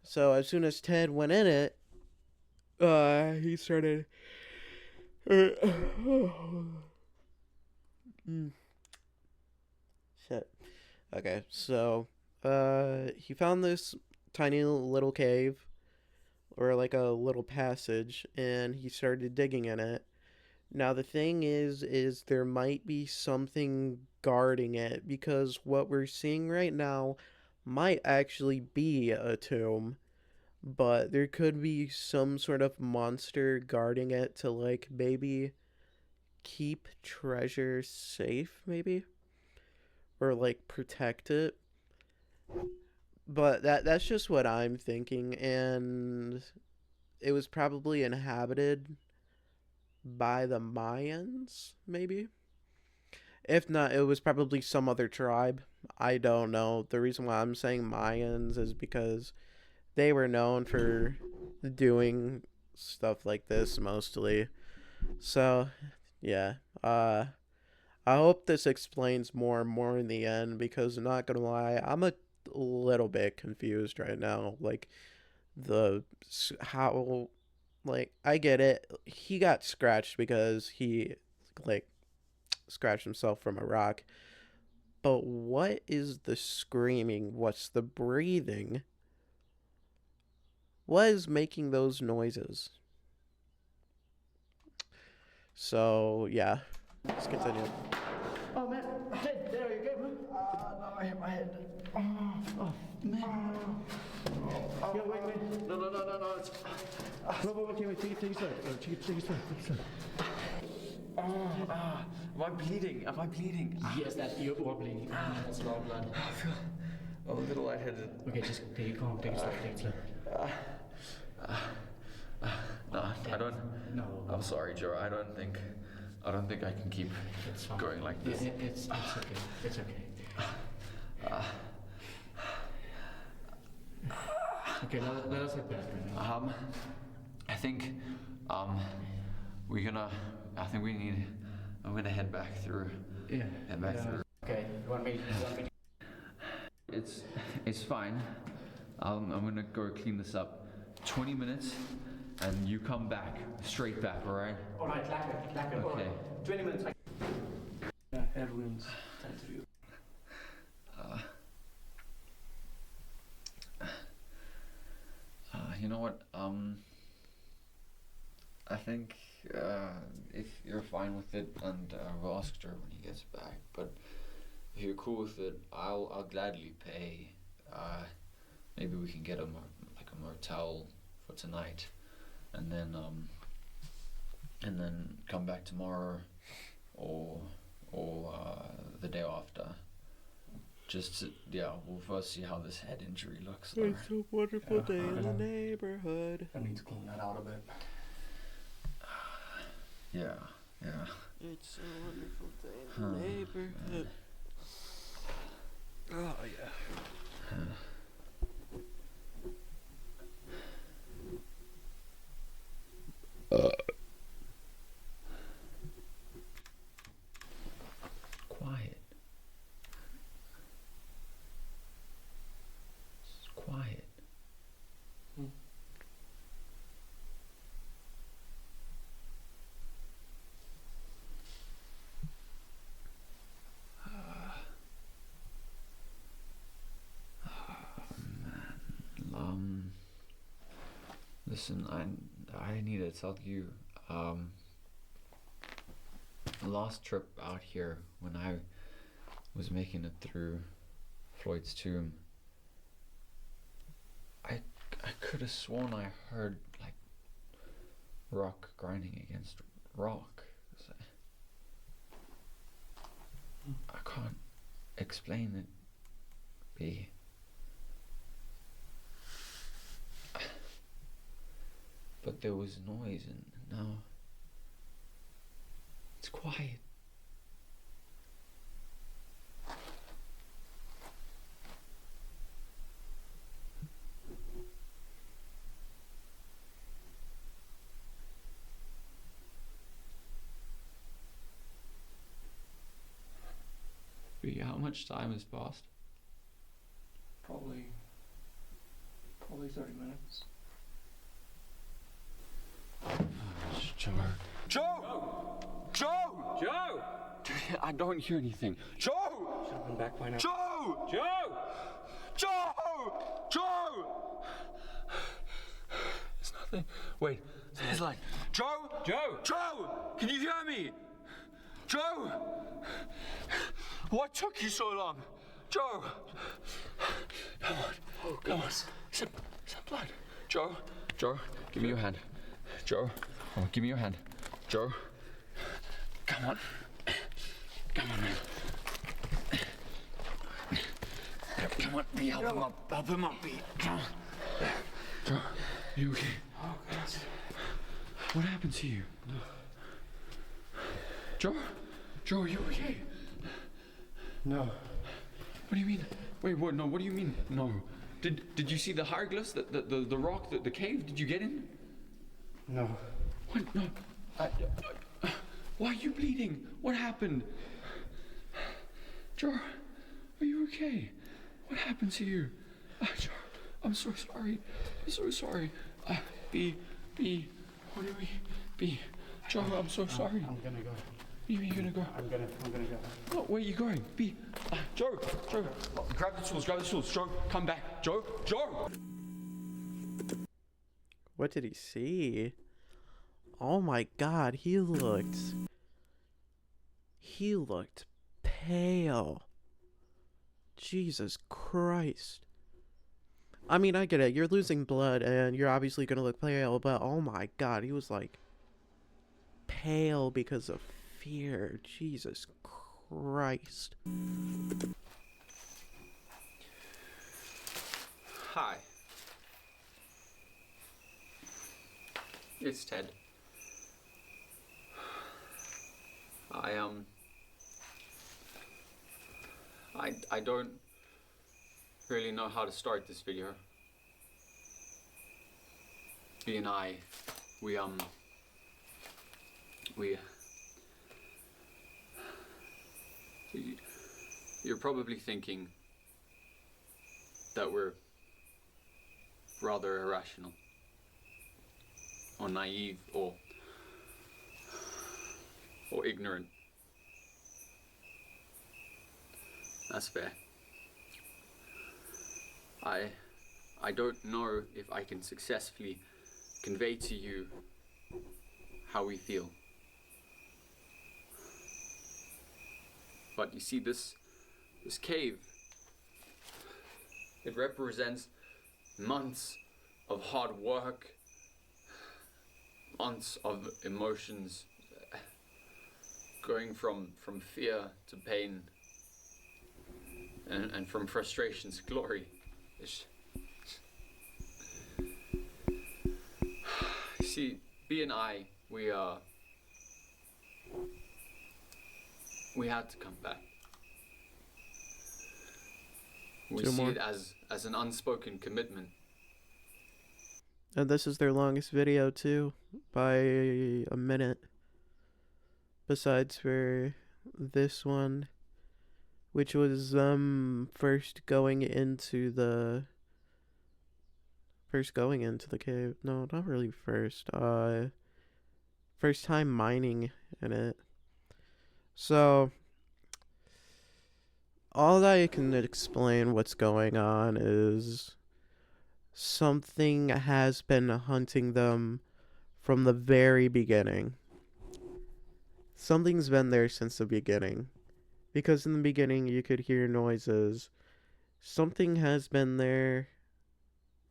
So as soon as Ted went in it, he started. Shit. Okay, so he found this tiny little cave or like a little passage and he started digging in it. Now the thing is there might be something guarding it because what we're seeing right now might actually be a tomb, but there could be some sort of monster guarding it to like maybe keep treasure safe maybe or like protect it. But that's just what I'm thinking, and it was probably inhabited by the Mayans, maybe. If not, it was probably some other tribe. I don't know. The reason why I'm saying Mayans is because they were known for doing stuff like this mostly. So, yeah. I hope this explains more and more in the end because I'm not gonna lie, I'm a little bit confused right now. Like the how, like I get it. He got scratched because he like scratched himself from a rock. But what is the screaming? What's the breathing? What is making those noises? So yeah, let's continue. Oh, man. Hey, there you go, man. No, I hit my head. Oh, man. Yo, wait. No. It's... Okay, wait. Take it slow. Take it slow. Am I bleeding? Yes, that's you are bleeding. That's a lot of blood. I feel a little lightheaded. Okay, just take it calm. Take it slow. No, I don't. No. I'm sorry, Joe. I don't think I can keep It's fine. going like this. It's okay. It's okay. Okay, let us head back right now. I think I'm gonna head back through. Yeah. Head back through. Okay. You want me? It's fine. I'm gonna go clean this up. 20 minutes, and you come back straight back. All right? All right, like it. Okay. 20 minutes. Everyone's time to do. You know what? think if you're fine with it, and we'll ask Joe when he gets back. But if you're cool with it, I'll gladly pay. Maybe we can get a motel for tonight, and then come back tomorrow, or the day after. We'll first see how this head injury looks. Though. It's a wonderful day in the neighborhood. I need to clean that out a bit. Yeah. It's a wonderful day in the neighborhood. Oh, yeah. Quiet. It's quiet. Listen, I need to tell you, last trip out here when I was making it through Floyd's tomb, I could have sworn I heard like rock grinding against rock. I can't explain it, B. But there was noise, and now it's quiet. B, how much time has passed? Probably 30 minutes. Joe. Dude, I don't hear anything. Joe! Should have been back by now. Joe! It's nothing. Wait, it's like, Joe! Can you hear me? Joe! What took you so long? Joe! Come on. Some blood. Joe, give me your hand. Joe, give me your hand. Joe, come on, man. Come on, B, help him up, B. Joe, you okay? Oh, God. What happened to you? Joe, are you okay? No. What do you mean? Wait, what? No, what do you mean? No. Did you see the hieroglyphs, the rock, the cave? Did you get in? No. What? No. Why are you bleeding? What happened? Joe, are you okay? What happened to you? Joe, I'm so sorry. B, what do we? B, Joe, I'm so sorry. I'm gonna go. Where are you gonna go? I'm gonna go. Oh, where are you going? B, Joe, grab the tools. Joe, come back. Joe. What did he see? Oh my god, he looked pale. Jesus Christ. I mean, I get it. You're losing blood and you're obviously gonna look pale, but oh my god, he was like pale because of fear. Jesus Christ. Hi. It's Ted. I don't really know how to start this video. B and I, you're probably thinking that we're rather irrational or naive or ignorant. That's fair. I don't know if I can successfully convey to you how we feel. But you see, this cave, it represents months of hard work, months of emotions, going from fear to pain, and from frustration to glory. You see, B and I, we had to come back. We Two see more. it as an unspoken commitment. And this is their longest video too, by a minute. Besides for this one, which was first going into the cave. No, not really first. First time mining in it. So all I can explain what's going on is something has been hunting them from the very beginning. Something's been there since the beginning. Because in the beginning you could hear noises. Something has been there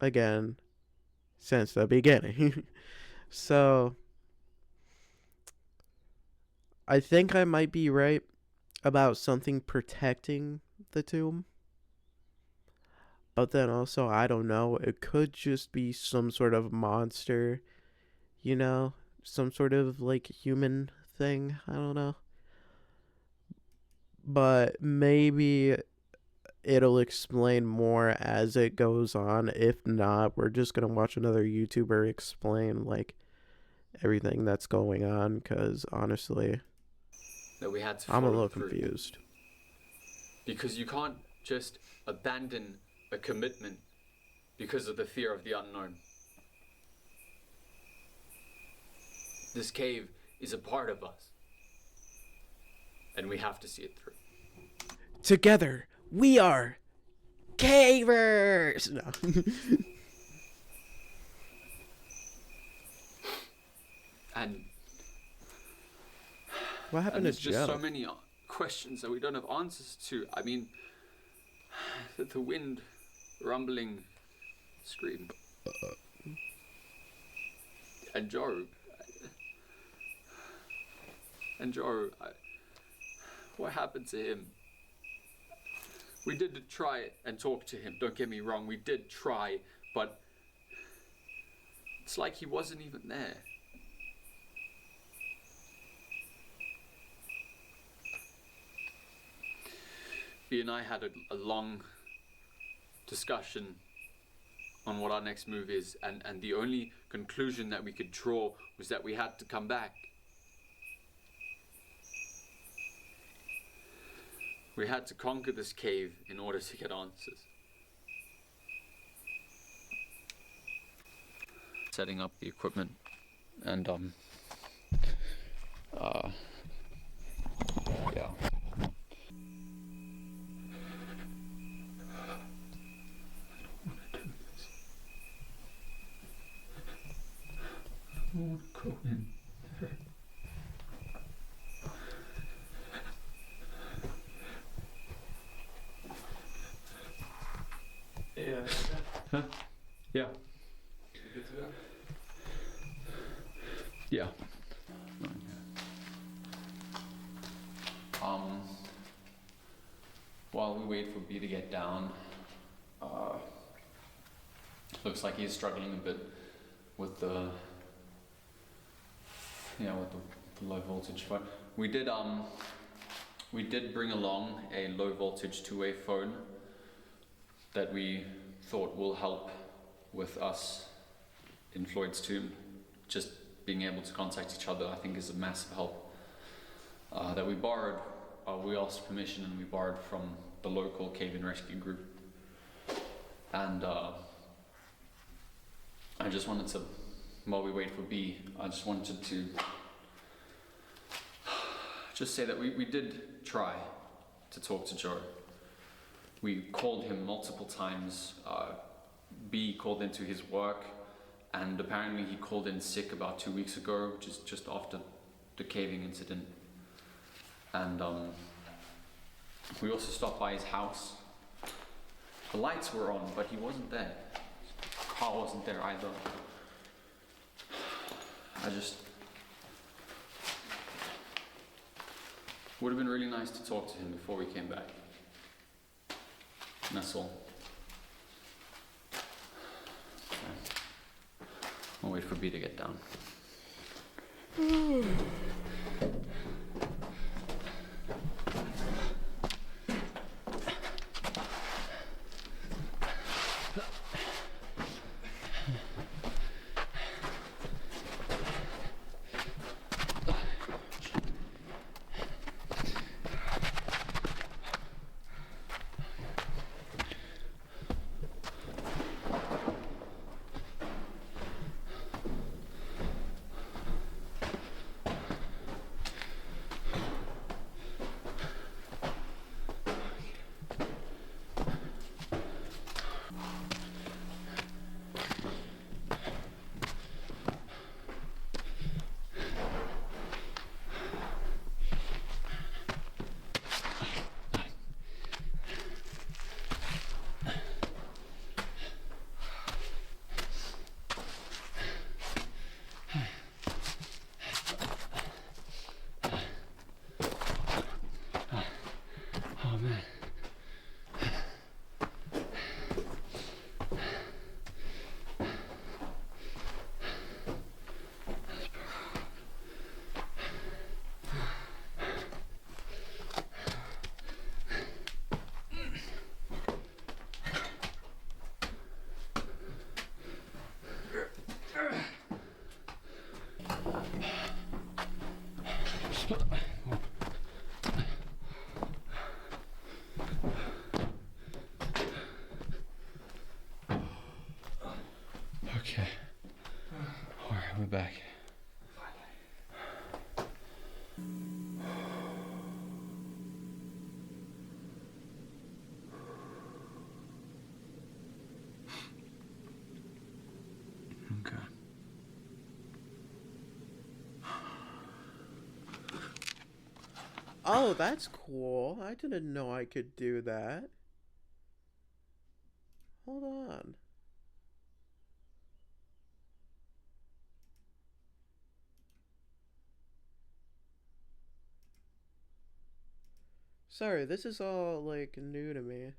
again since the beginning. So I think I might be right about something protecting the tomb. But then also, I don't know, it could just be some sort of monster, you know? Some sort of like human thing. I don't know. But maybe it'll explain more as it goes on. If not, we're just gonna watch another YouTuber explain like everything that's going on, because honestly, That we had to I'm a follow little through. confused. Because you can't just abandon a commitment because of the fear of the unknown. This cave is a part of us, and we have to see it through. Together, we are cavers. No. And What happened there's to just Joe? so many questions that we don't have answers to. I mean, the wind, rumbling, scream. And Joe. What happened to him? We did try and talk to him, don't get me wrong, we did try, but it's like he wasn't even there. B and I had a long discussion on what our next move is, and the only conclusion that we could draw was that we had to come back. We had to conquer this cave in order to get answers. Setting up the equipment and yeah. Go in there. Yeah. Huh? Yeah. You good to go? Yeah. While we wait for B to get down, looks like he's struggling a bit with the low voltage. But we did bring along a low voltage two-way phone that we thought will help with us in Floyd's tomb. Just being able to contact each other, I think, is a massive help. That we borrowed, we asked permission and we borrowed from the local cave and rescue group. And I just wanted to, while we wait for B, I just wanted to just say that we did try to talk to Joe. We called him multiple times. B called into his work and apparently he called in sick about 2 weeks ago, just after the caving incident. And we also stopped by his house. The lights were on, but he wasn't there. His car wasn't there either. Would have been really nice to talk to him before we came back. And that's all. I'll wait for B to get down. Oh man. Okay. Alright, we're back. Okay. Oh, that's cool. I didn't know I could do that. Hold on. Sorry, this is all like new to me.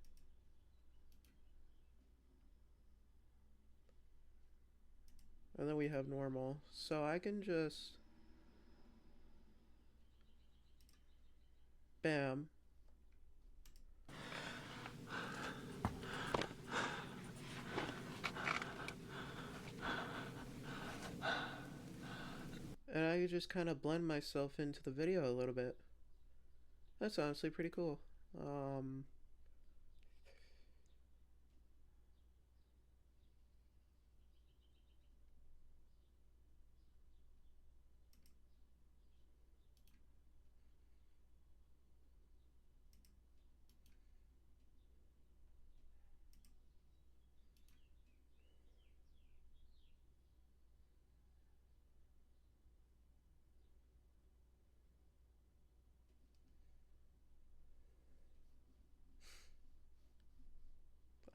And then we have normal. So I can just bam. And I could just kind of blend myself into the video a little bit. That's honestly pretty cool.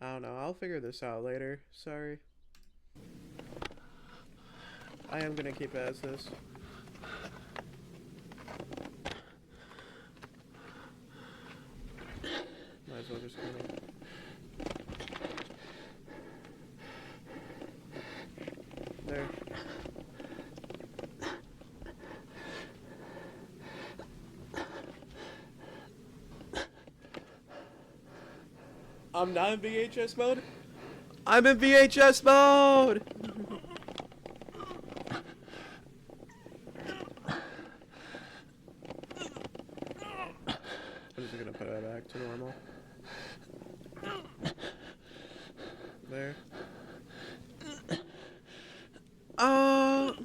I don't know. I'll figure this out later. Sorry. I am gonna keep it as this. Might as well just kind of. There. I'm not in VHS mode. I'm in VHS mode! I'm just gonna put it back to normal. There. Oh!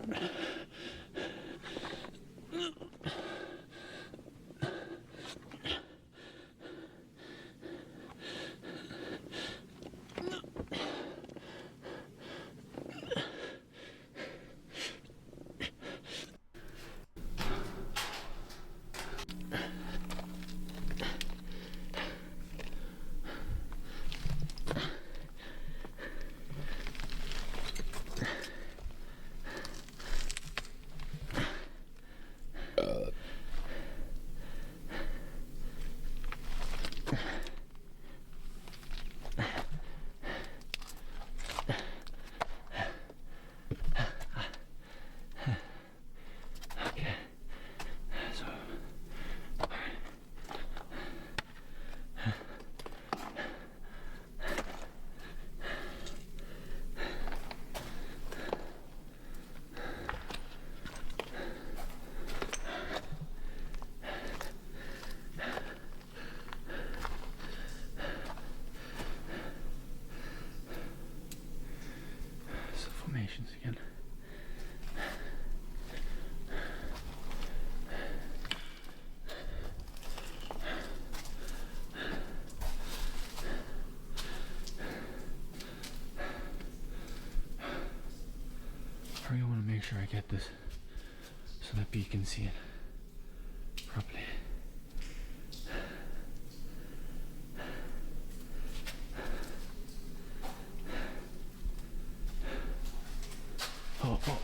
once again. I really want to make sure I get this so that B can see it properly. Oh, oh.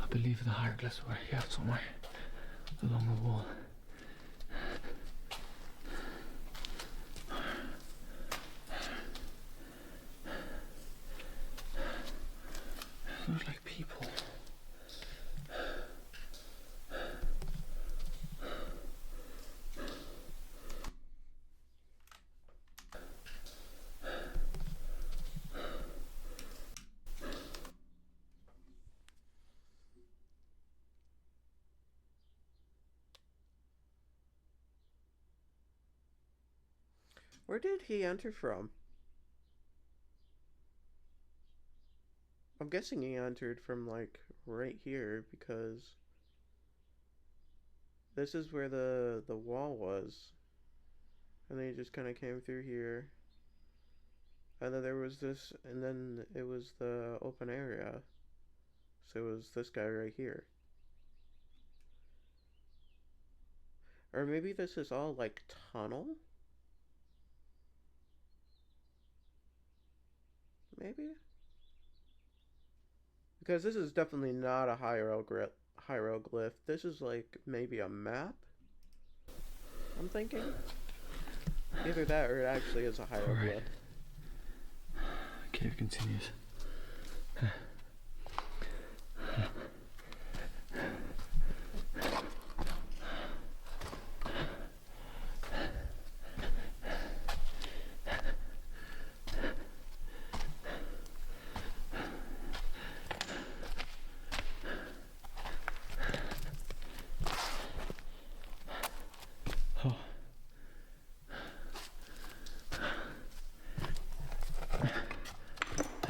I believe the hieroglyphs were here somewhere along the wall. Looks like people. Where did he enter from? I'm guessing he entered from like right here because this is where the wall was. And then he just kind of came through here. And then there was this, and then it was the open area. So it was this guy right here. Or maybe this is all like tunnel? Maybe? Because this is definitely not a hieroglyph. This is like maybe a map? I'm thinking. Either that or it actually is a hieroglyph. Right. Cave continues.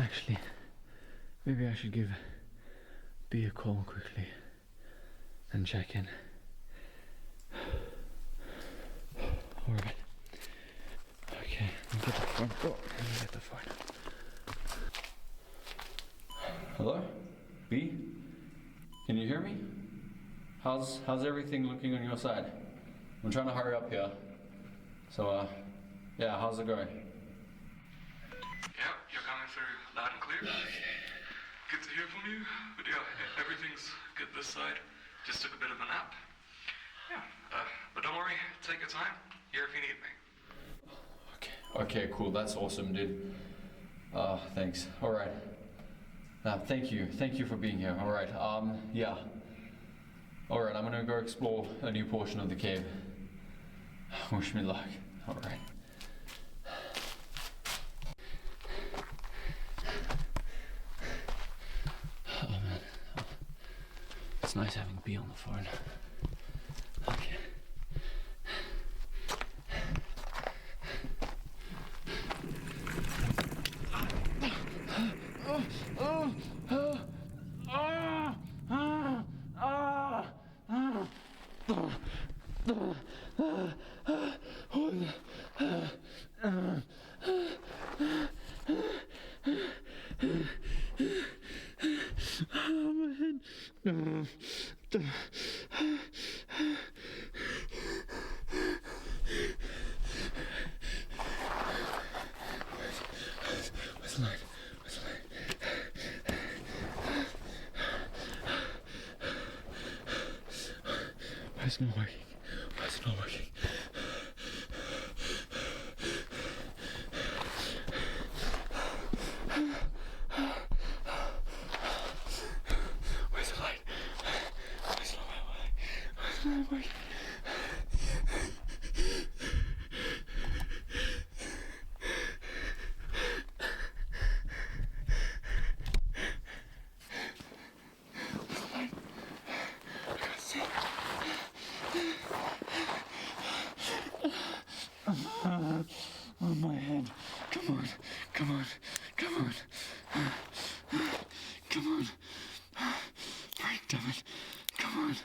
Actually, maybe I should give B a call quickly and check in. Alright. Okay, let me get the phone. Oh, let me get the phone. Hello? B? How's everything looking on your side? I'm trying to hurry up here. So, yeah, how's it going? Yeah, you're coming through loud and clear. Good to hear from you. But yeah, everything's good this side. Just took a bit of a nap. Yeah, but don't worry, take your time. Here if you need me. Okay, cool. That's awesome, dude. Thanks. All right. Thank you for being here. All right. Yeah. All right. I'm gonna go explore a new portion of the cave. Wish me luck. All right. Oh man, it's nice having B on the phone. Okay. Where's the light? Why is it not working? Why is it not working? Where's the light? Why is it not working? Why is it not working? On my head. Come on. Come on. Come on. Come on. Break, damn it. Come on.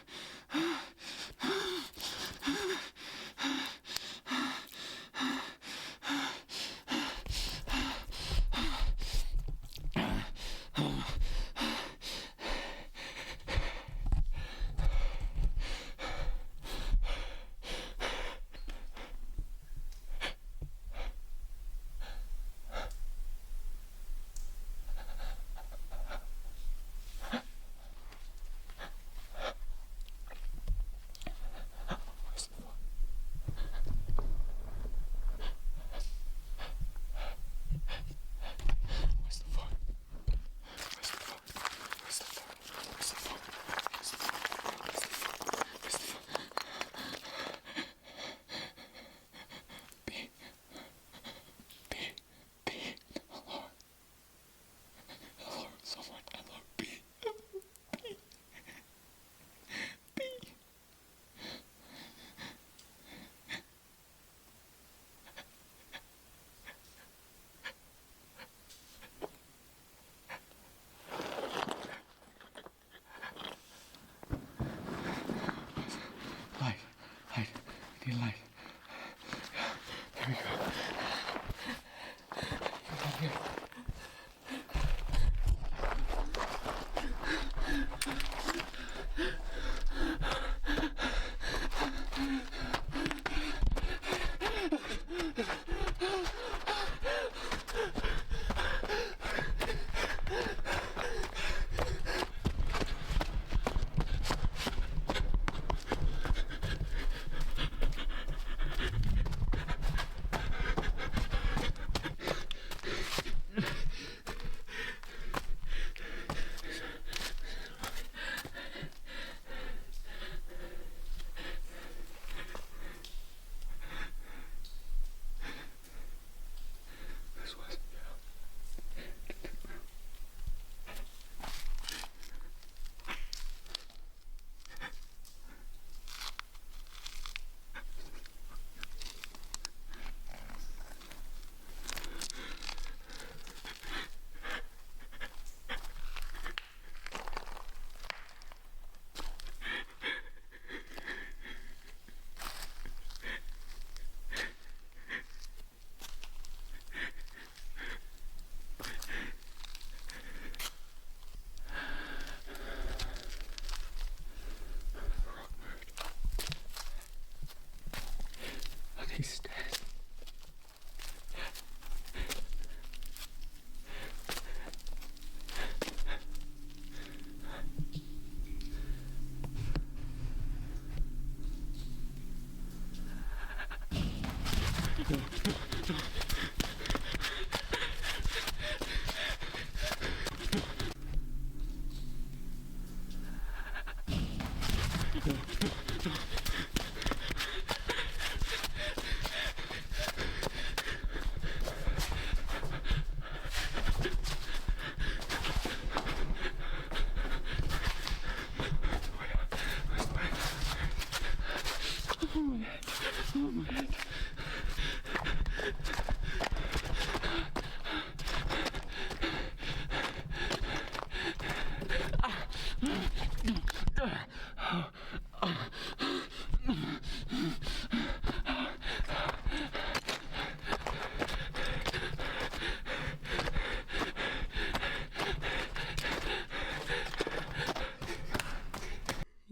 He's dead.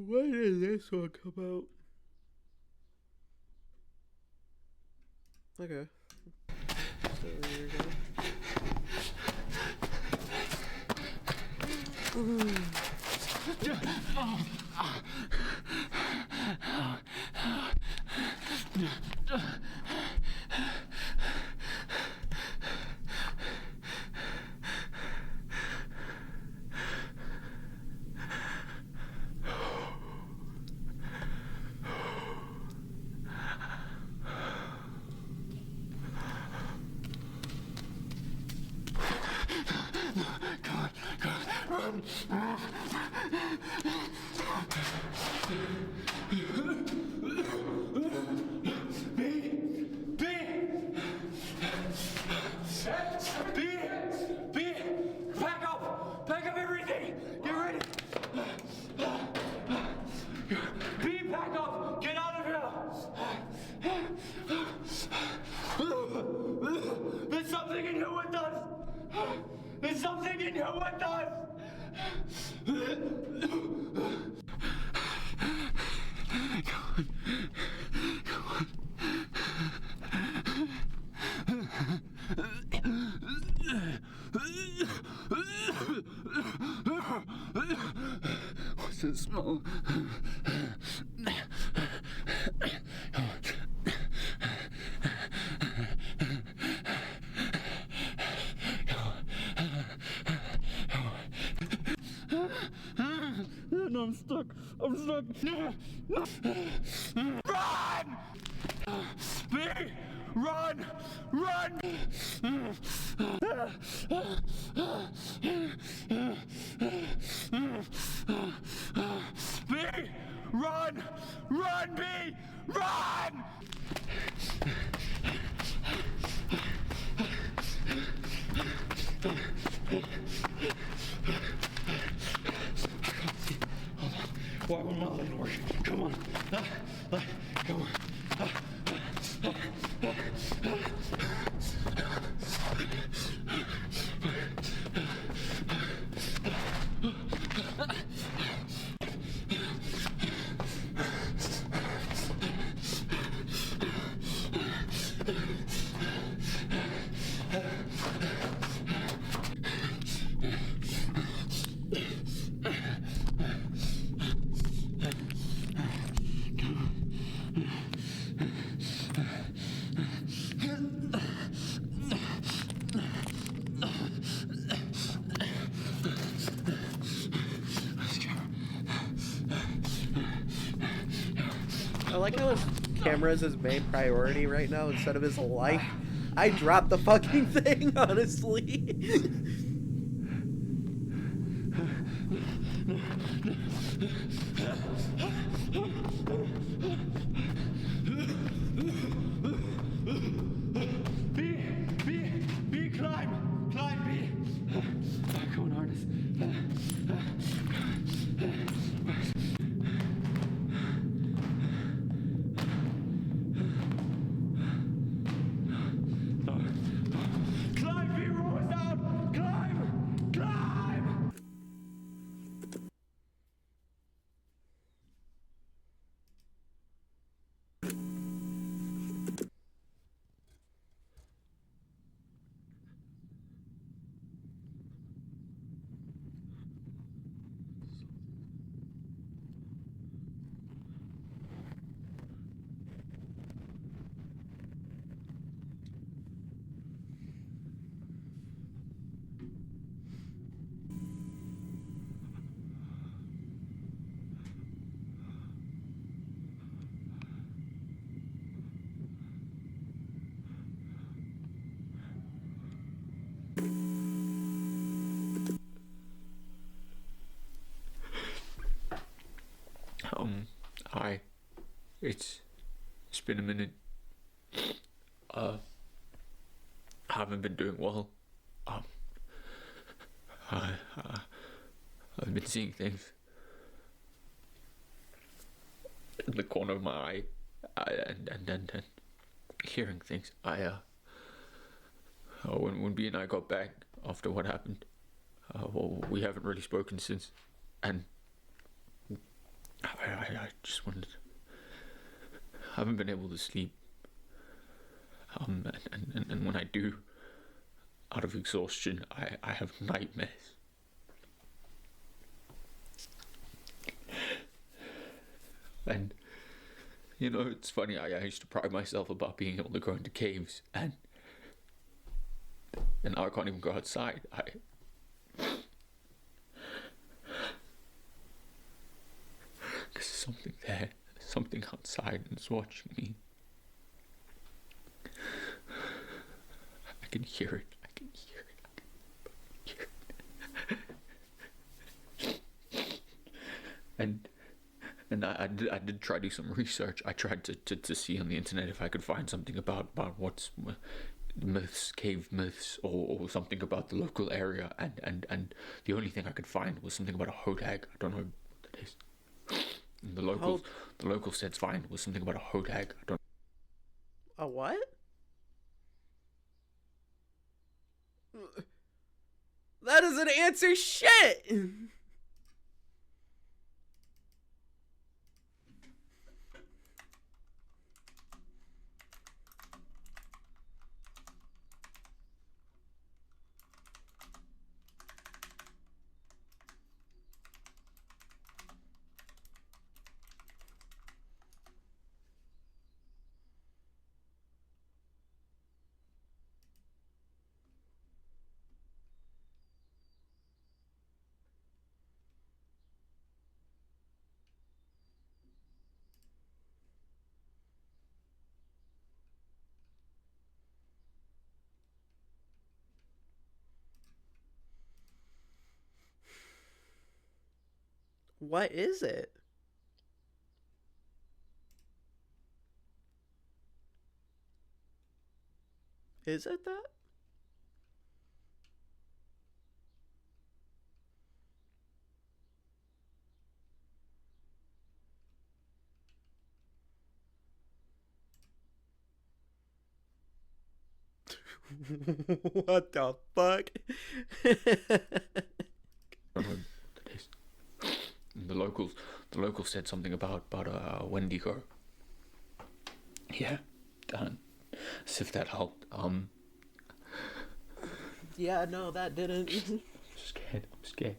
When did this one come out? Okay. So here we go. Pack up everything! Get ready! B, pack up! Get out of here! There's something in here with us! There's something in here with us! What's that smell? No, I'm stuck. I'm stuck. Run! B! Run! Run! B! Run! Run, B! Run! Why will not let it work? Come on. Come on. I like how his camera is his main priority right now instead of his life. I dropped the fucking thing, honestly. B, climb! Climb, B! Come on, artist. Climb, B, roll us out! Climb! Climb! been a minute. I haven't been doing well. I, I've been seeing things in the corner of my eye, and hearing things. When B and I got back after what happened, well, we haven't really spoken since, and I just wanted. I haven't been able to sleep. And when I do, out of exhaustion, I have nightmares. And, you know, it's funny, I used to pride myself about being able to go into caves, and now I can't even go outside. There's something there, something outside, and it's watching me. I can hear it. I can hear it. And I did try to do some research. I tried to see on the internet if I could find something about what's myths, cave myths, or something about the local area. And the only thing I could find was something about a hotag. I don't know what that is. And the local said fine was something about a hotag. I don't. A what? That doesn't answer shit! What is it? Is it that? What the fuck? The locals said something about a Wendigo. Yeah, as if that helped. Yeah, no, that didn't. I'm scared.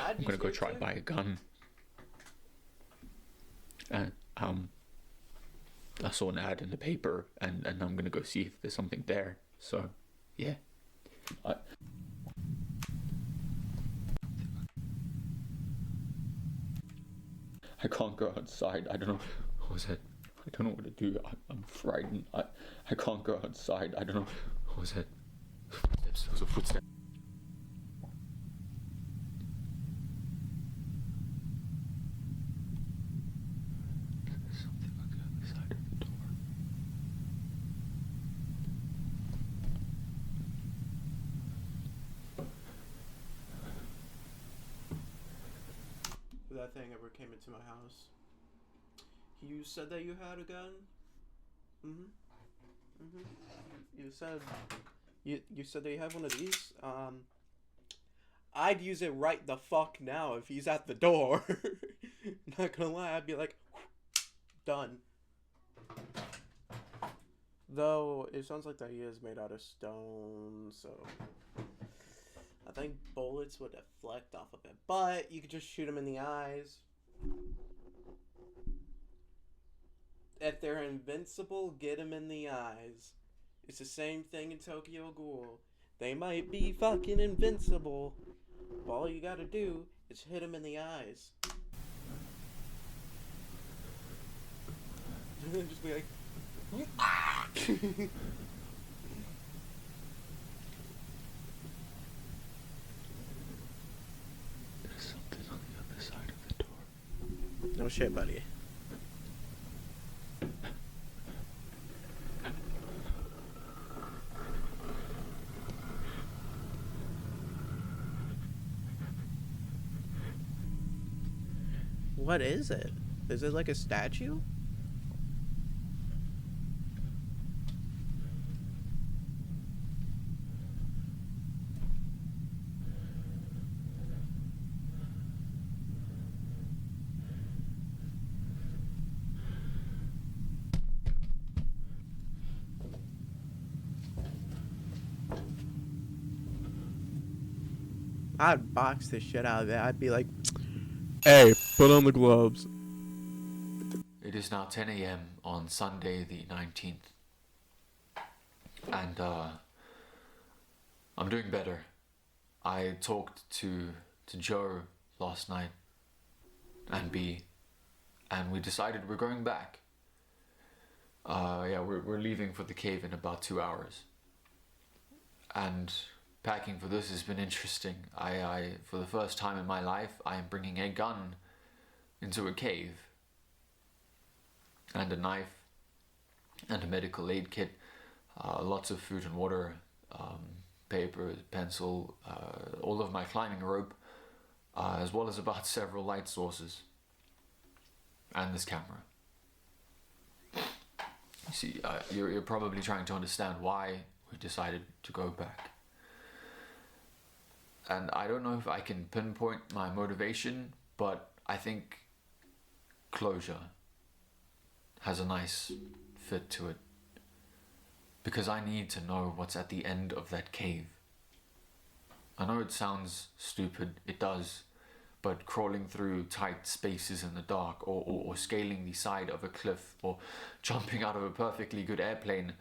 I'm gonna go try and buy a gun. And I saw an ad in the paper, and I'm gonna go see if there's something there. So, yeah. I can't go outside. I don't know. What was it? I don't know what to do. I'm frightened. I can't go outside. I don't know. What was it? Footsteps. There was a footstep. There's something on the other side of the door. If that thing ever came into my house, you said that you had a gun? You said you said that you have one of these. I'd use it right the fuck now if he's at the door. Not gonna lie, I'd be like, done. Though it sounds like that he is made out of stone, so I think bullets would deflect off of it. But you could just shoot him in the eyes. If they're invincible, get him in the eyes. It's the same thing in Tokyo Ghoul. They might be fucking invincible, but all you gotta do is hit him in the eyes. Just be like, There's something on the other side of the door. no shit, buddy. What is it? Is it like a statue? I'd box the shit out of it. I'd be like, hey, put on the gloves. It is now 10 a.m. on Sunday the 19th. And I'm doing better. I talked to Joe last night and B, and we decided we're going back. Yeah, we're leaving for the cave in about 2 hours. And packing for this has been interesting. I for the first time in my life, I am bringing a gun into a cave, and a knife, and a medical aid kit, lots of food and water, paper, pencil, all of my climbing rope, as well as about several light sources, and this camera. You see, you're probably trying to understand why we decided to go back. And I don't know if I can pinpoint my motivation, but I think closure has a nice fit to it. Because I need to know what's at the end of that cave. I know it sounds stupid, it does, but crawling through tight spaces in the dark, or scaling the side of a cliff, or jumping out of a perfectly good airplane,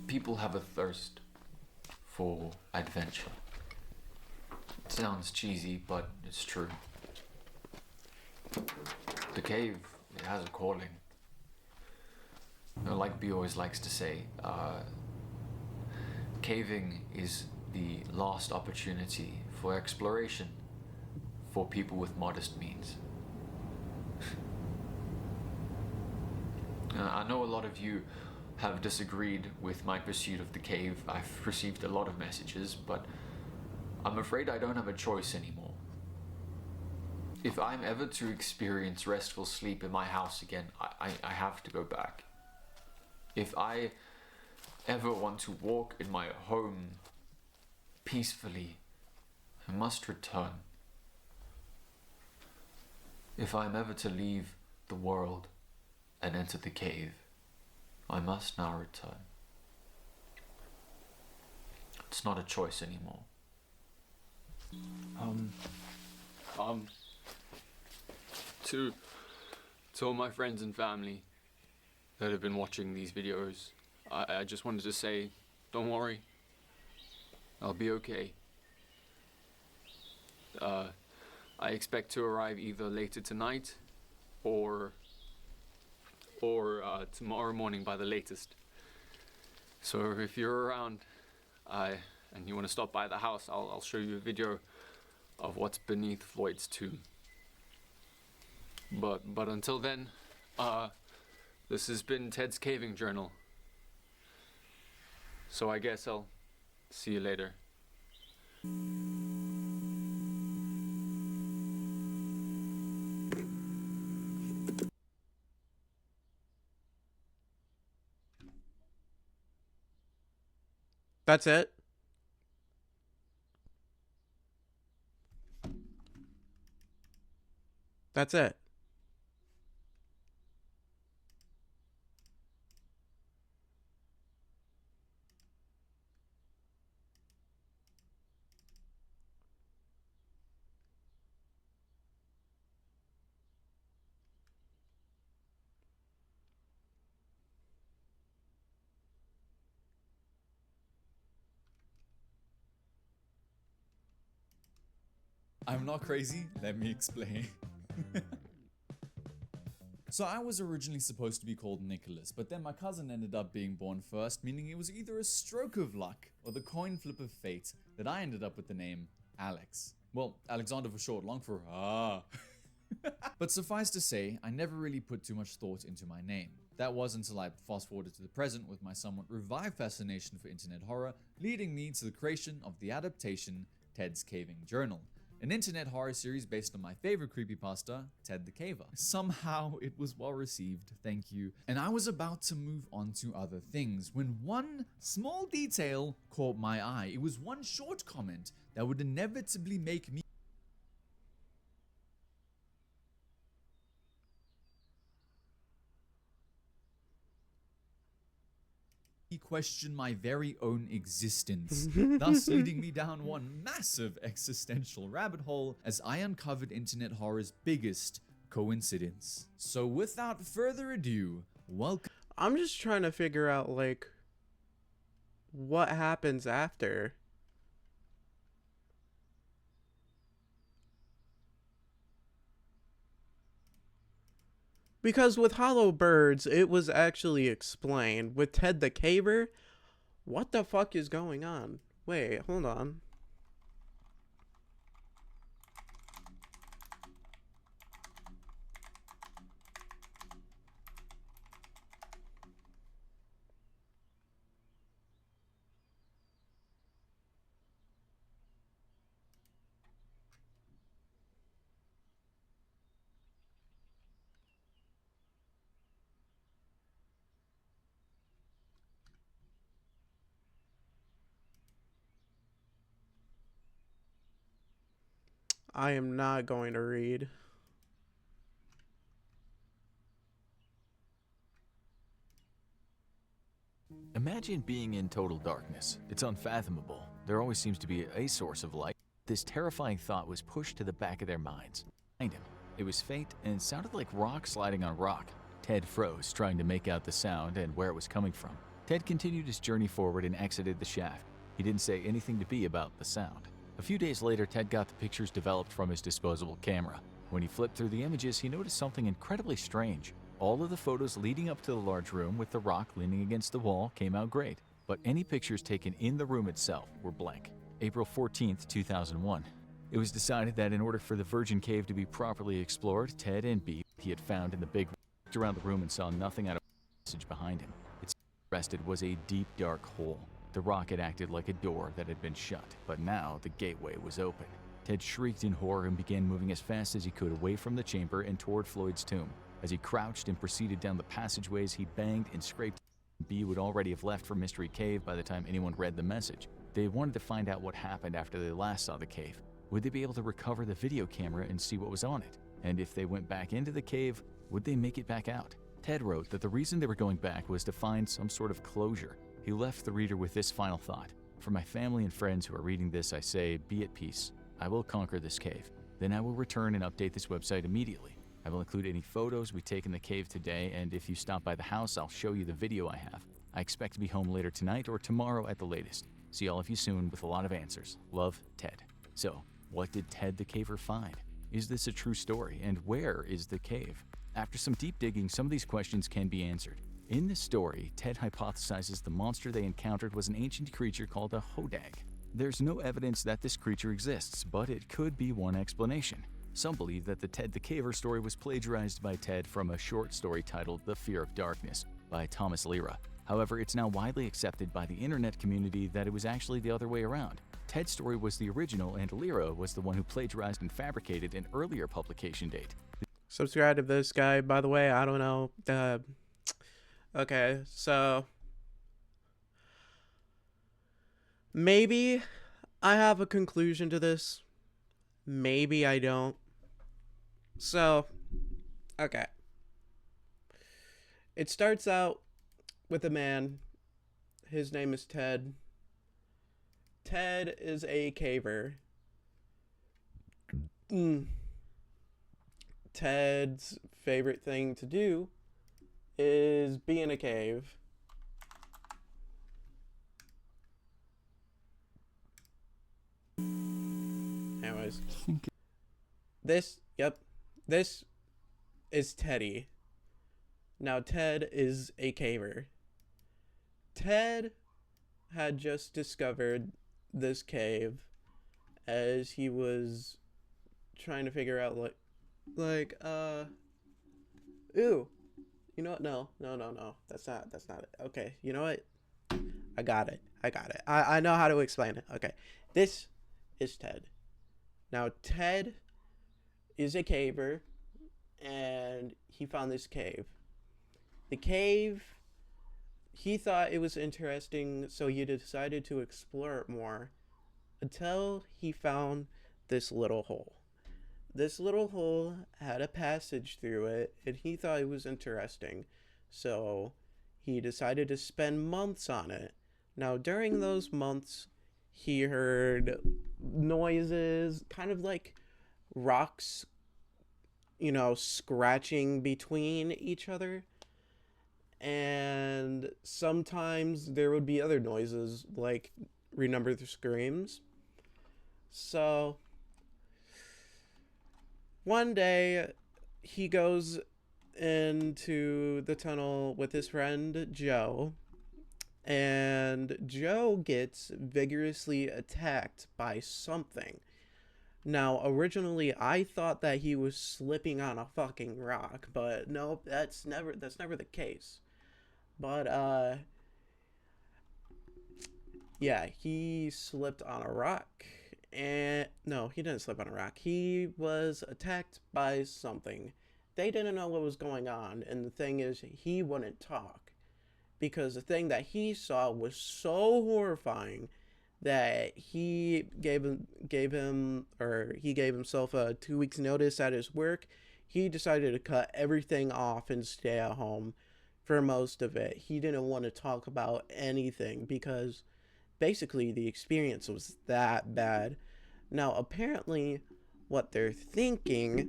people have a thirst for adventure. It sounds cheesy, but it's true. The cave, it has a calling. Like B always likes to say, caving is the last opportunity for exploration for people with modest means. I know a lot of you have disagreed with my pursuit of the cave. I've received a lot of messages, but I'm afraid I don't have a choice anymore. If I'm ever to experience restful sleep in my house again, I have to go back. If I ever want to walk in my home peacefully, I must return. If I'm ever to leave the world and enter the cave, I must now return. It's not a choice anymore. To all my friends and family that have been watching these videos, I just wanted to say, don't worry, I'll be okay. I expect to arrive either later tonight or tomorrow morning by the latest. So if you're around and you want to stop by the house, I'll show you a video of what's beneath Floyd's tomb. But until then, this has been Ted's Caving Journal. So I guess I'll see you later. That's it? That's it. I'm not crazy, let me explain. So I was originally supposed to be called Nicholas, but then my cousin ended up being born first, meaning it was either a stroke of luck or the coin flip of fate that I ended up with the name Alex. Well, Alexander for short, long for But suffice to say, I never really put too much thought into my name. That was until I fast forwarded to the present with my somewhat revived fascination for internet horror, leading me to the creation of the adaptation Ted's Caving Journal. an internet horror series based on my favorite creepypasta, Ted the Caver. Somehow it was well received, thank you. And I was about to move on to other things when one small detail caught my eye. It was one short comment that would inevitably make me question my very own existence, thus leading me down one massive existential rabbit hole as I uncovered internet horror's biggest coincidence. So without further ado, welcome. I'm just trying to figure out, like, what happens after. Because with Hollow Birds, it was actually explained. With Ted the Caver, what the fuck is going on? Wait, hold on. I am not going to read. Imagine being in total darkness. It's unfathomable. There always seems to be a source of light. This terrifying thought was pushed to the back of their minds. Behind him, it was faint and sounded like rock sliding on rock. Ted froze, trying to make out the sound and where it was coming from. Ted continued his journey forward and exited the shaft. He didn't say anything to B about the sound. A few days later, Ted got the pictures developed from his disposable camera. When he flipped through the images, he noticed something incredibly strange. All of the photos leading up to the large room with the rock leaning against the wall came out great, but any pictures taken in the room itself were blank. April 14th, 2001. It was decided that in order for the Virgin Cave to be properly explored, Ted and B he had found in the big looked around the room and saw nothing out of the passage behind him. Its rested was a deep, dark hole. The rock had acted like a door that had been shut, but now the gateway was open. Ted shrieked in horror and began moving as fast as he could away from the chamber and toward Floyd's tomb. As he crouched and proceeded down the passageways, he banged and scraped. B would already have left for Mystery Cave by the time anyone read the message. They wanted to find out what happened after they last saw the cave. Would they be able to recover the video camera and see what was on it? And if they went back into the cave, would they make it back out? Ted wrote that the reason they were going back was to find some sort of closure. He left the reader with this final thought. For my family and friends who are reading this, I say, be at peace. I will conquer this cave. Then I will return and update this website immediately. I will include any photos we take in the cave today, and if you stop by the house, I'll show you the video I have. I expect to be home later tonight or tomorrow at the latest. See all of you soon with a lot of answers. Love, Ted. So, what did Ted the Caver find? Is this a true story, and where is the cave? After some deep digging, some of these questions can be answered. In this story, Ted hypothesizes the monster they encountered was an ancient creature called a hodag. There's no evidence that this creature exists, but it could be one explanation. Some believe that the Ted the Caver story was plagiarized by Ted from a short story titled The Fear of Darkness by Thomas Lira. However, it's now widely accepted by the internet community that it was actually the other way around. Ted's story was the original, and Lira was the one who plagiarized and fabricated an earlier publication date. Subscribe to this guy, by the way. I don't know. Okay, so maybe I have a conclusion to this. Maybe I don't. So, okay. It starts out with a man. His name is Ted. Ted is a caver. Ted's favorite thing to do is be in a cave. Anyways. This is Teddy. Now Ted is a caver. Ted had just discovered this cave as he was trying to figure out ooh, you know what? No. That's not it. Okay, you know what? I got it. I know how to explain it. Okay. This is Ted. Now, Ted is a caver, and he found this cave. The cave, he thought it was interesting, so he decided to explore it more until he found this little hole. This little hole had a passage through it, and he thought it was interesting, so he decided to spend months on it. Now, during those months, he heard noises, kind of like rocks, scratching between each other. And sometimes there would be other noises, like remember the screams. So one day he goes into the tunnel with his friend Joe, and Joe gets vigorously attacked by something. Now, originally I thought that he was slipping on a fucking rock, but nope, that's never the case. But yeah, he slipped on a rock. And no, he didn't slip on a rock. He was attacked by something. They didn't know what was going on, and the thing is, he wouldn't talk because the thing that he saw was so horrifying that he gave himself a 2 weeks notice at his work. He decided to cut everything off and stay at home for most of it. He didn't want to talk about anything because basically the experience was that bad. Now, apparently, what they're thinking.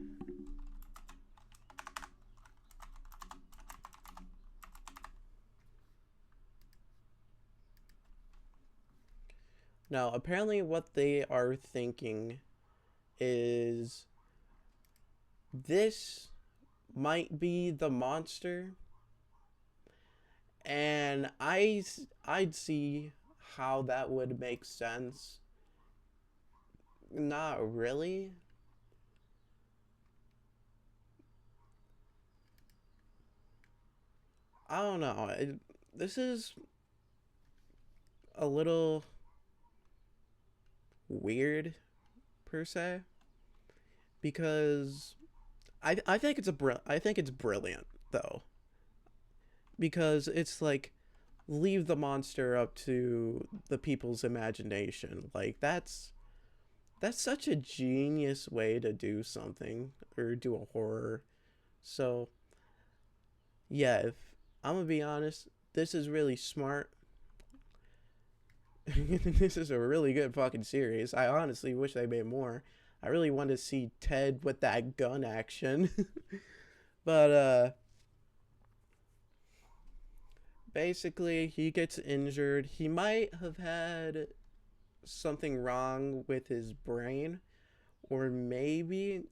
Now, apparently, what they are thinking is this might be the monster, and I'd see how that would make sense. Not really. I don't know. This is a little weird per se because I think it's brilliant though, because it's like leave the monster up to the people's imagination. Like that's such a genius way to do something or do a horror. So yeah, if I'm gonna be honest, this is really smart. This is a really good fucking series. I honestly wish they made more. I really want to see Ted with that gun action. But basically he gets injured. He might have had something wrong with his brain, or maybe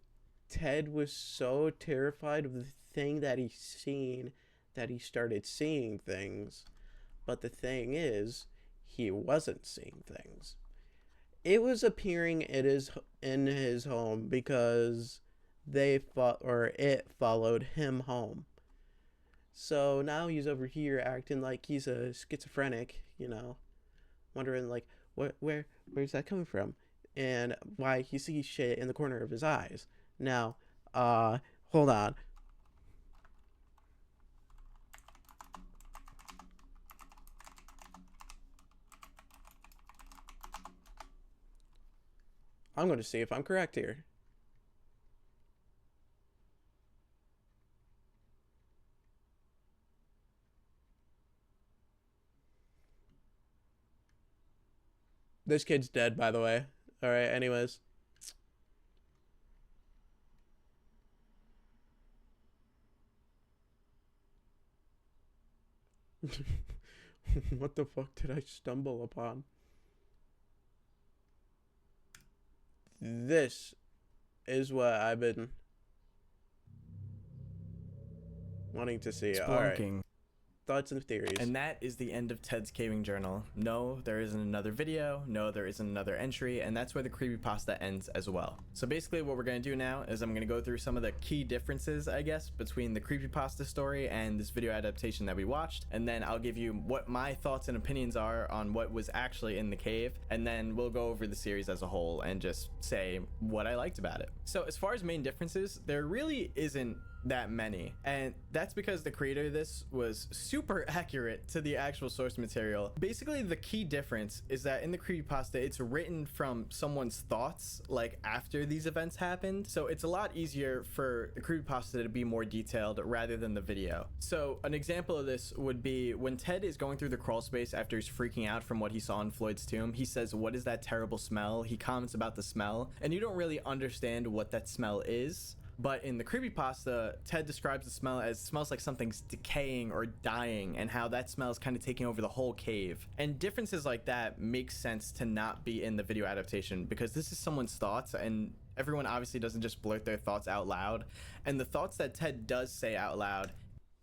Ted was so terrified of the thing that he's seen that he started seeing things. But the thing is, he wasn't seeing things. It was appearing in his home because it followed him home. So now he's over here acting like he's a schizophrenic, wondering like where's that coming from, and why he sees shit in the corner of his eyes. Now, hold on. I'm going to see if I'm correct here. This kid's dead, by the way. All right, anyways. What the fuck did I stumble upon? This is what I've been wanting to see. All right. thoughts and theories. And that is the end of Ted's caving journal. No, there isn't another video. No, there isn't another entry. And that's where the creepypasta ends as well. So basically what we're going to do now is I'm going to go through some of the key differences, I guess, between the creepypasta story and this video adaptation that we watched. And then I'll give you what my thoughts and opinions are on what was actually in the cave. And then we'll go over the series as a whole and just say what I liked about it. So as far as main differences, there really isn't that many, and that's because the creator of this was super accurate to the actual source material. Basically, the key difference is that in the creepypasta, it's written from someone's thoughts, like after these events happened, so it's a lot easier for the creepypasta to be more detailed rather than the video. So an example of this would be when Ted is going through the crawl space after he's freaking out from what he saw in Floyd's tomb. He says, "What is that terrible smell?" He comments about the smell, and you don't really understand what that smell is. But in the creepypasta, Ted describes the smell as smells like something's decaying or dying, and how that smell is kind of taking over the whole cave. And differences like that make sense to not be in the video adaptation, because this is someone's thoughts, and everyone obviously doesn't just blurt their thoughts out loud. And the thoughts that Ted does say out loud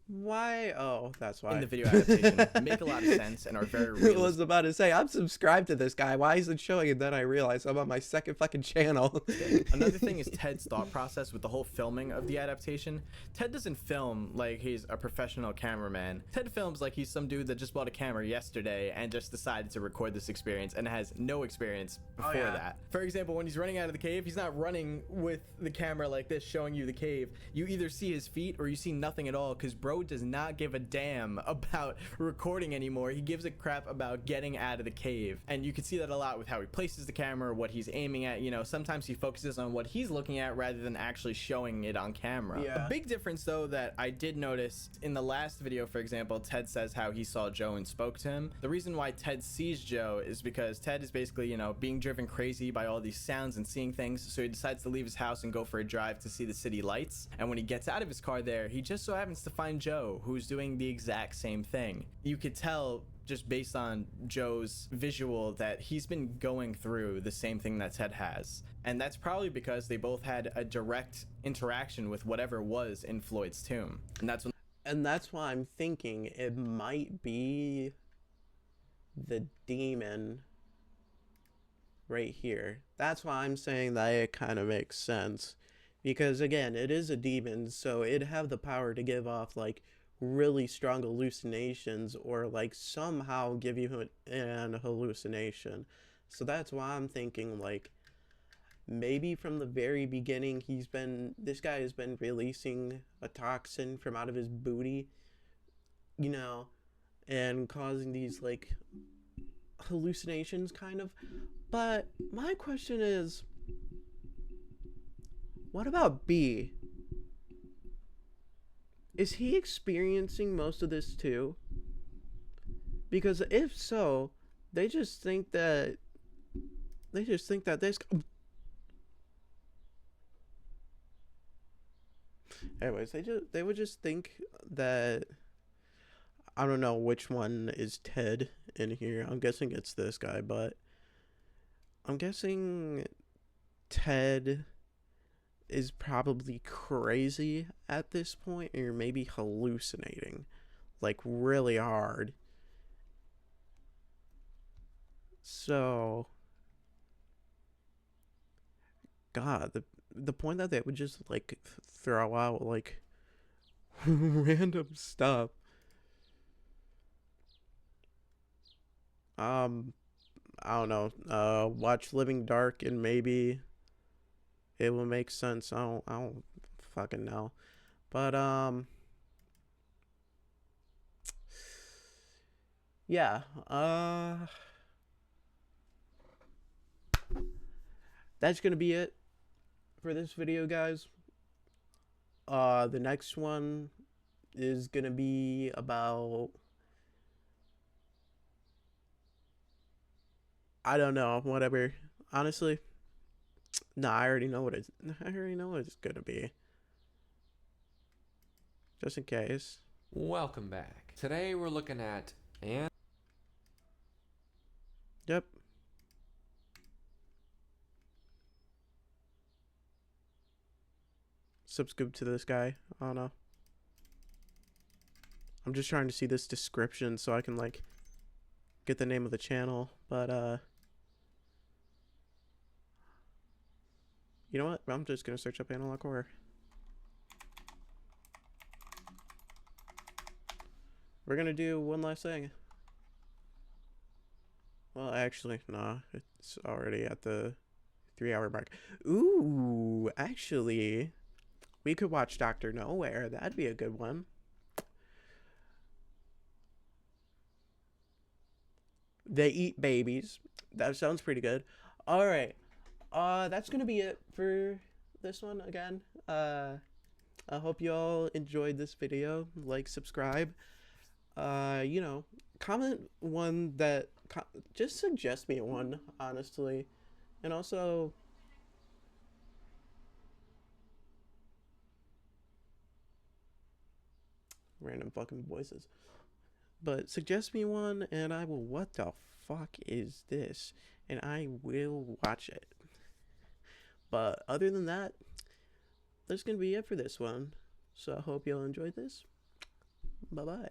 Why? Oh, that's why. in the video adaptation make a lot of sense and are very I realistic. was about to say, I'm subscribed to this guy. Why is it showing? And then I realized I'm on my second fucking channel. Another thing is Ted's thought process with the whole filming of the adaptation. Ted doesn't film like he's a professional cameraman. Ted films like he's some dude that just bought a camera yesterday and just decided to record this experience and has no experience before that. For example, when he's running out of the cave, he's not running with the camera like this showing you the cave. You either see his feet or you see nothing at all, because bro does not give a damn about recording anymore. He gives a crap about getting out of the cave. And you can see that a lot with how he places the camera, what he's aiming at. You know, sometimes he focuses on what he's looking at rather than actually showing it on camera. Yeah. A big difference though that I did notice in the last video, for example, Ted says how he saw Joe and spoke to him. The reason why Ted sees Joe is because Ted is basically, you know, being driven crazy by all these sounds and seeing things, so he decides to leave his house and go for a drive to see the city lights. And when he gets out of his car there, he just so happens to find Joe, who's doing the exact same thing. You could tell just based on Joe's visual that he's been going through the same thing that Ted has. And that's probably because they both had a direct interaction with whatever was in Floyd's tomb. And that's why I'm thinking it might be the demon right here. That's why I'm saying that it kind of makes sense. Because again, it is a demon, so it'd have the power to give off like really strong hallucinations, or like somehow give you an hallucination. So that's why I'm thinking like maybe from the very beginning this guy has been releasing a toxin from out of his booty, you know, and causing these like hallucinations kind of. But my question is, what about B? Is he experiencing most of this too? Because if so, they just think that this. Anyways, they would just think that, I don't know which one is Ted in here. I'm guessing it's this guy, but I'm guessing Ted is probably crazy at this point, or maybe hallucinating like really hard. So God, the point that they would just like throw out like random stuff. I don't know. Watch Living Dark and maybe it will make sense. I don't fucking know. But yeah. That's gonna be it for this video, guys. The next one is gonna be about, I don't know, whatever. Honestly, nah, I already know what it's gonna be. Just in case. Welcome back. Today we're looking at Yep. Subscribe to this guy. I don't know. I'm just trying to see this description so I can like get the name of the channel, but you know what? I'm just gonna search up analog horror. We're gonna do one last thing. Well, actually, nah, it's already at the 3-hour mark. Ooh, actually, we could watch Dr. Nowhere. That'd be a good one. They eat babies. That sounds pretty good. All right. That's gonna be it for this one again. I hope you all enjoyed this video. Like, subscribe. You know, comment one that just suggest me one, honestly, and also random fucking voices. But suggest me one, and I will. What the fuck is this? And I will watch it. But other than that, that's gonna be it for this one. So I hope y'all enjoyed this. Bye bye.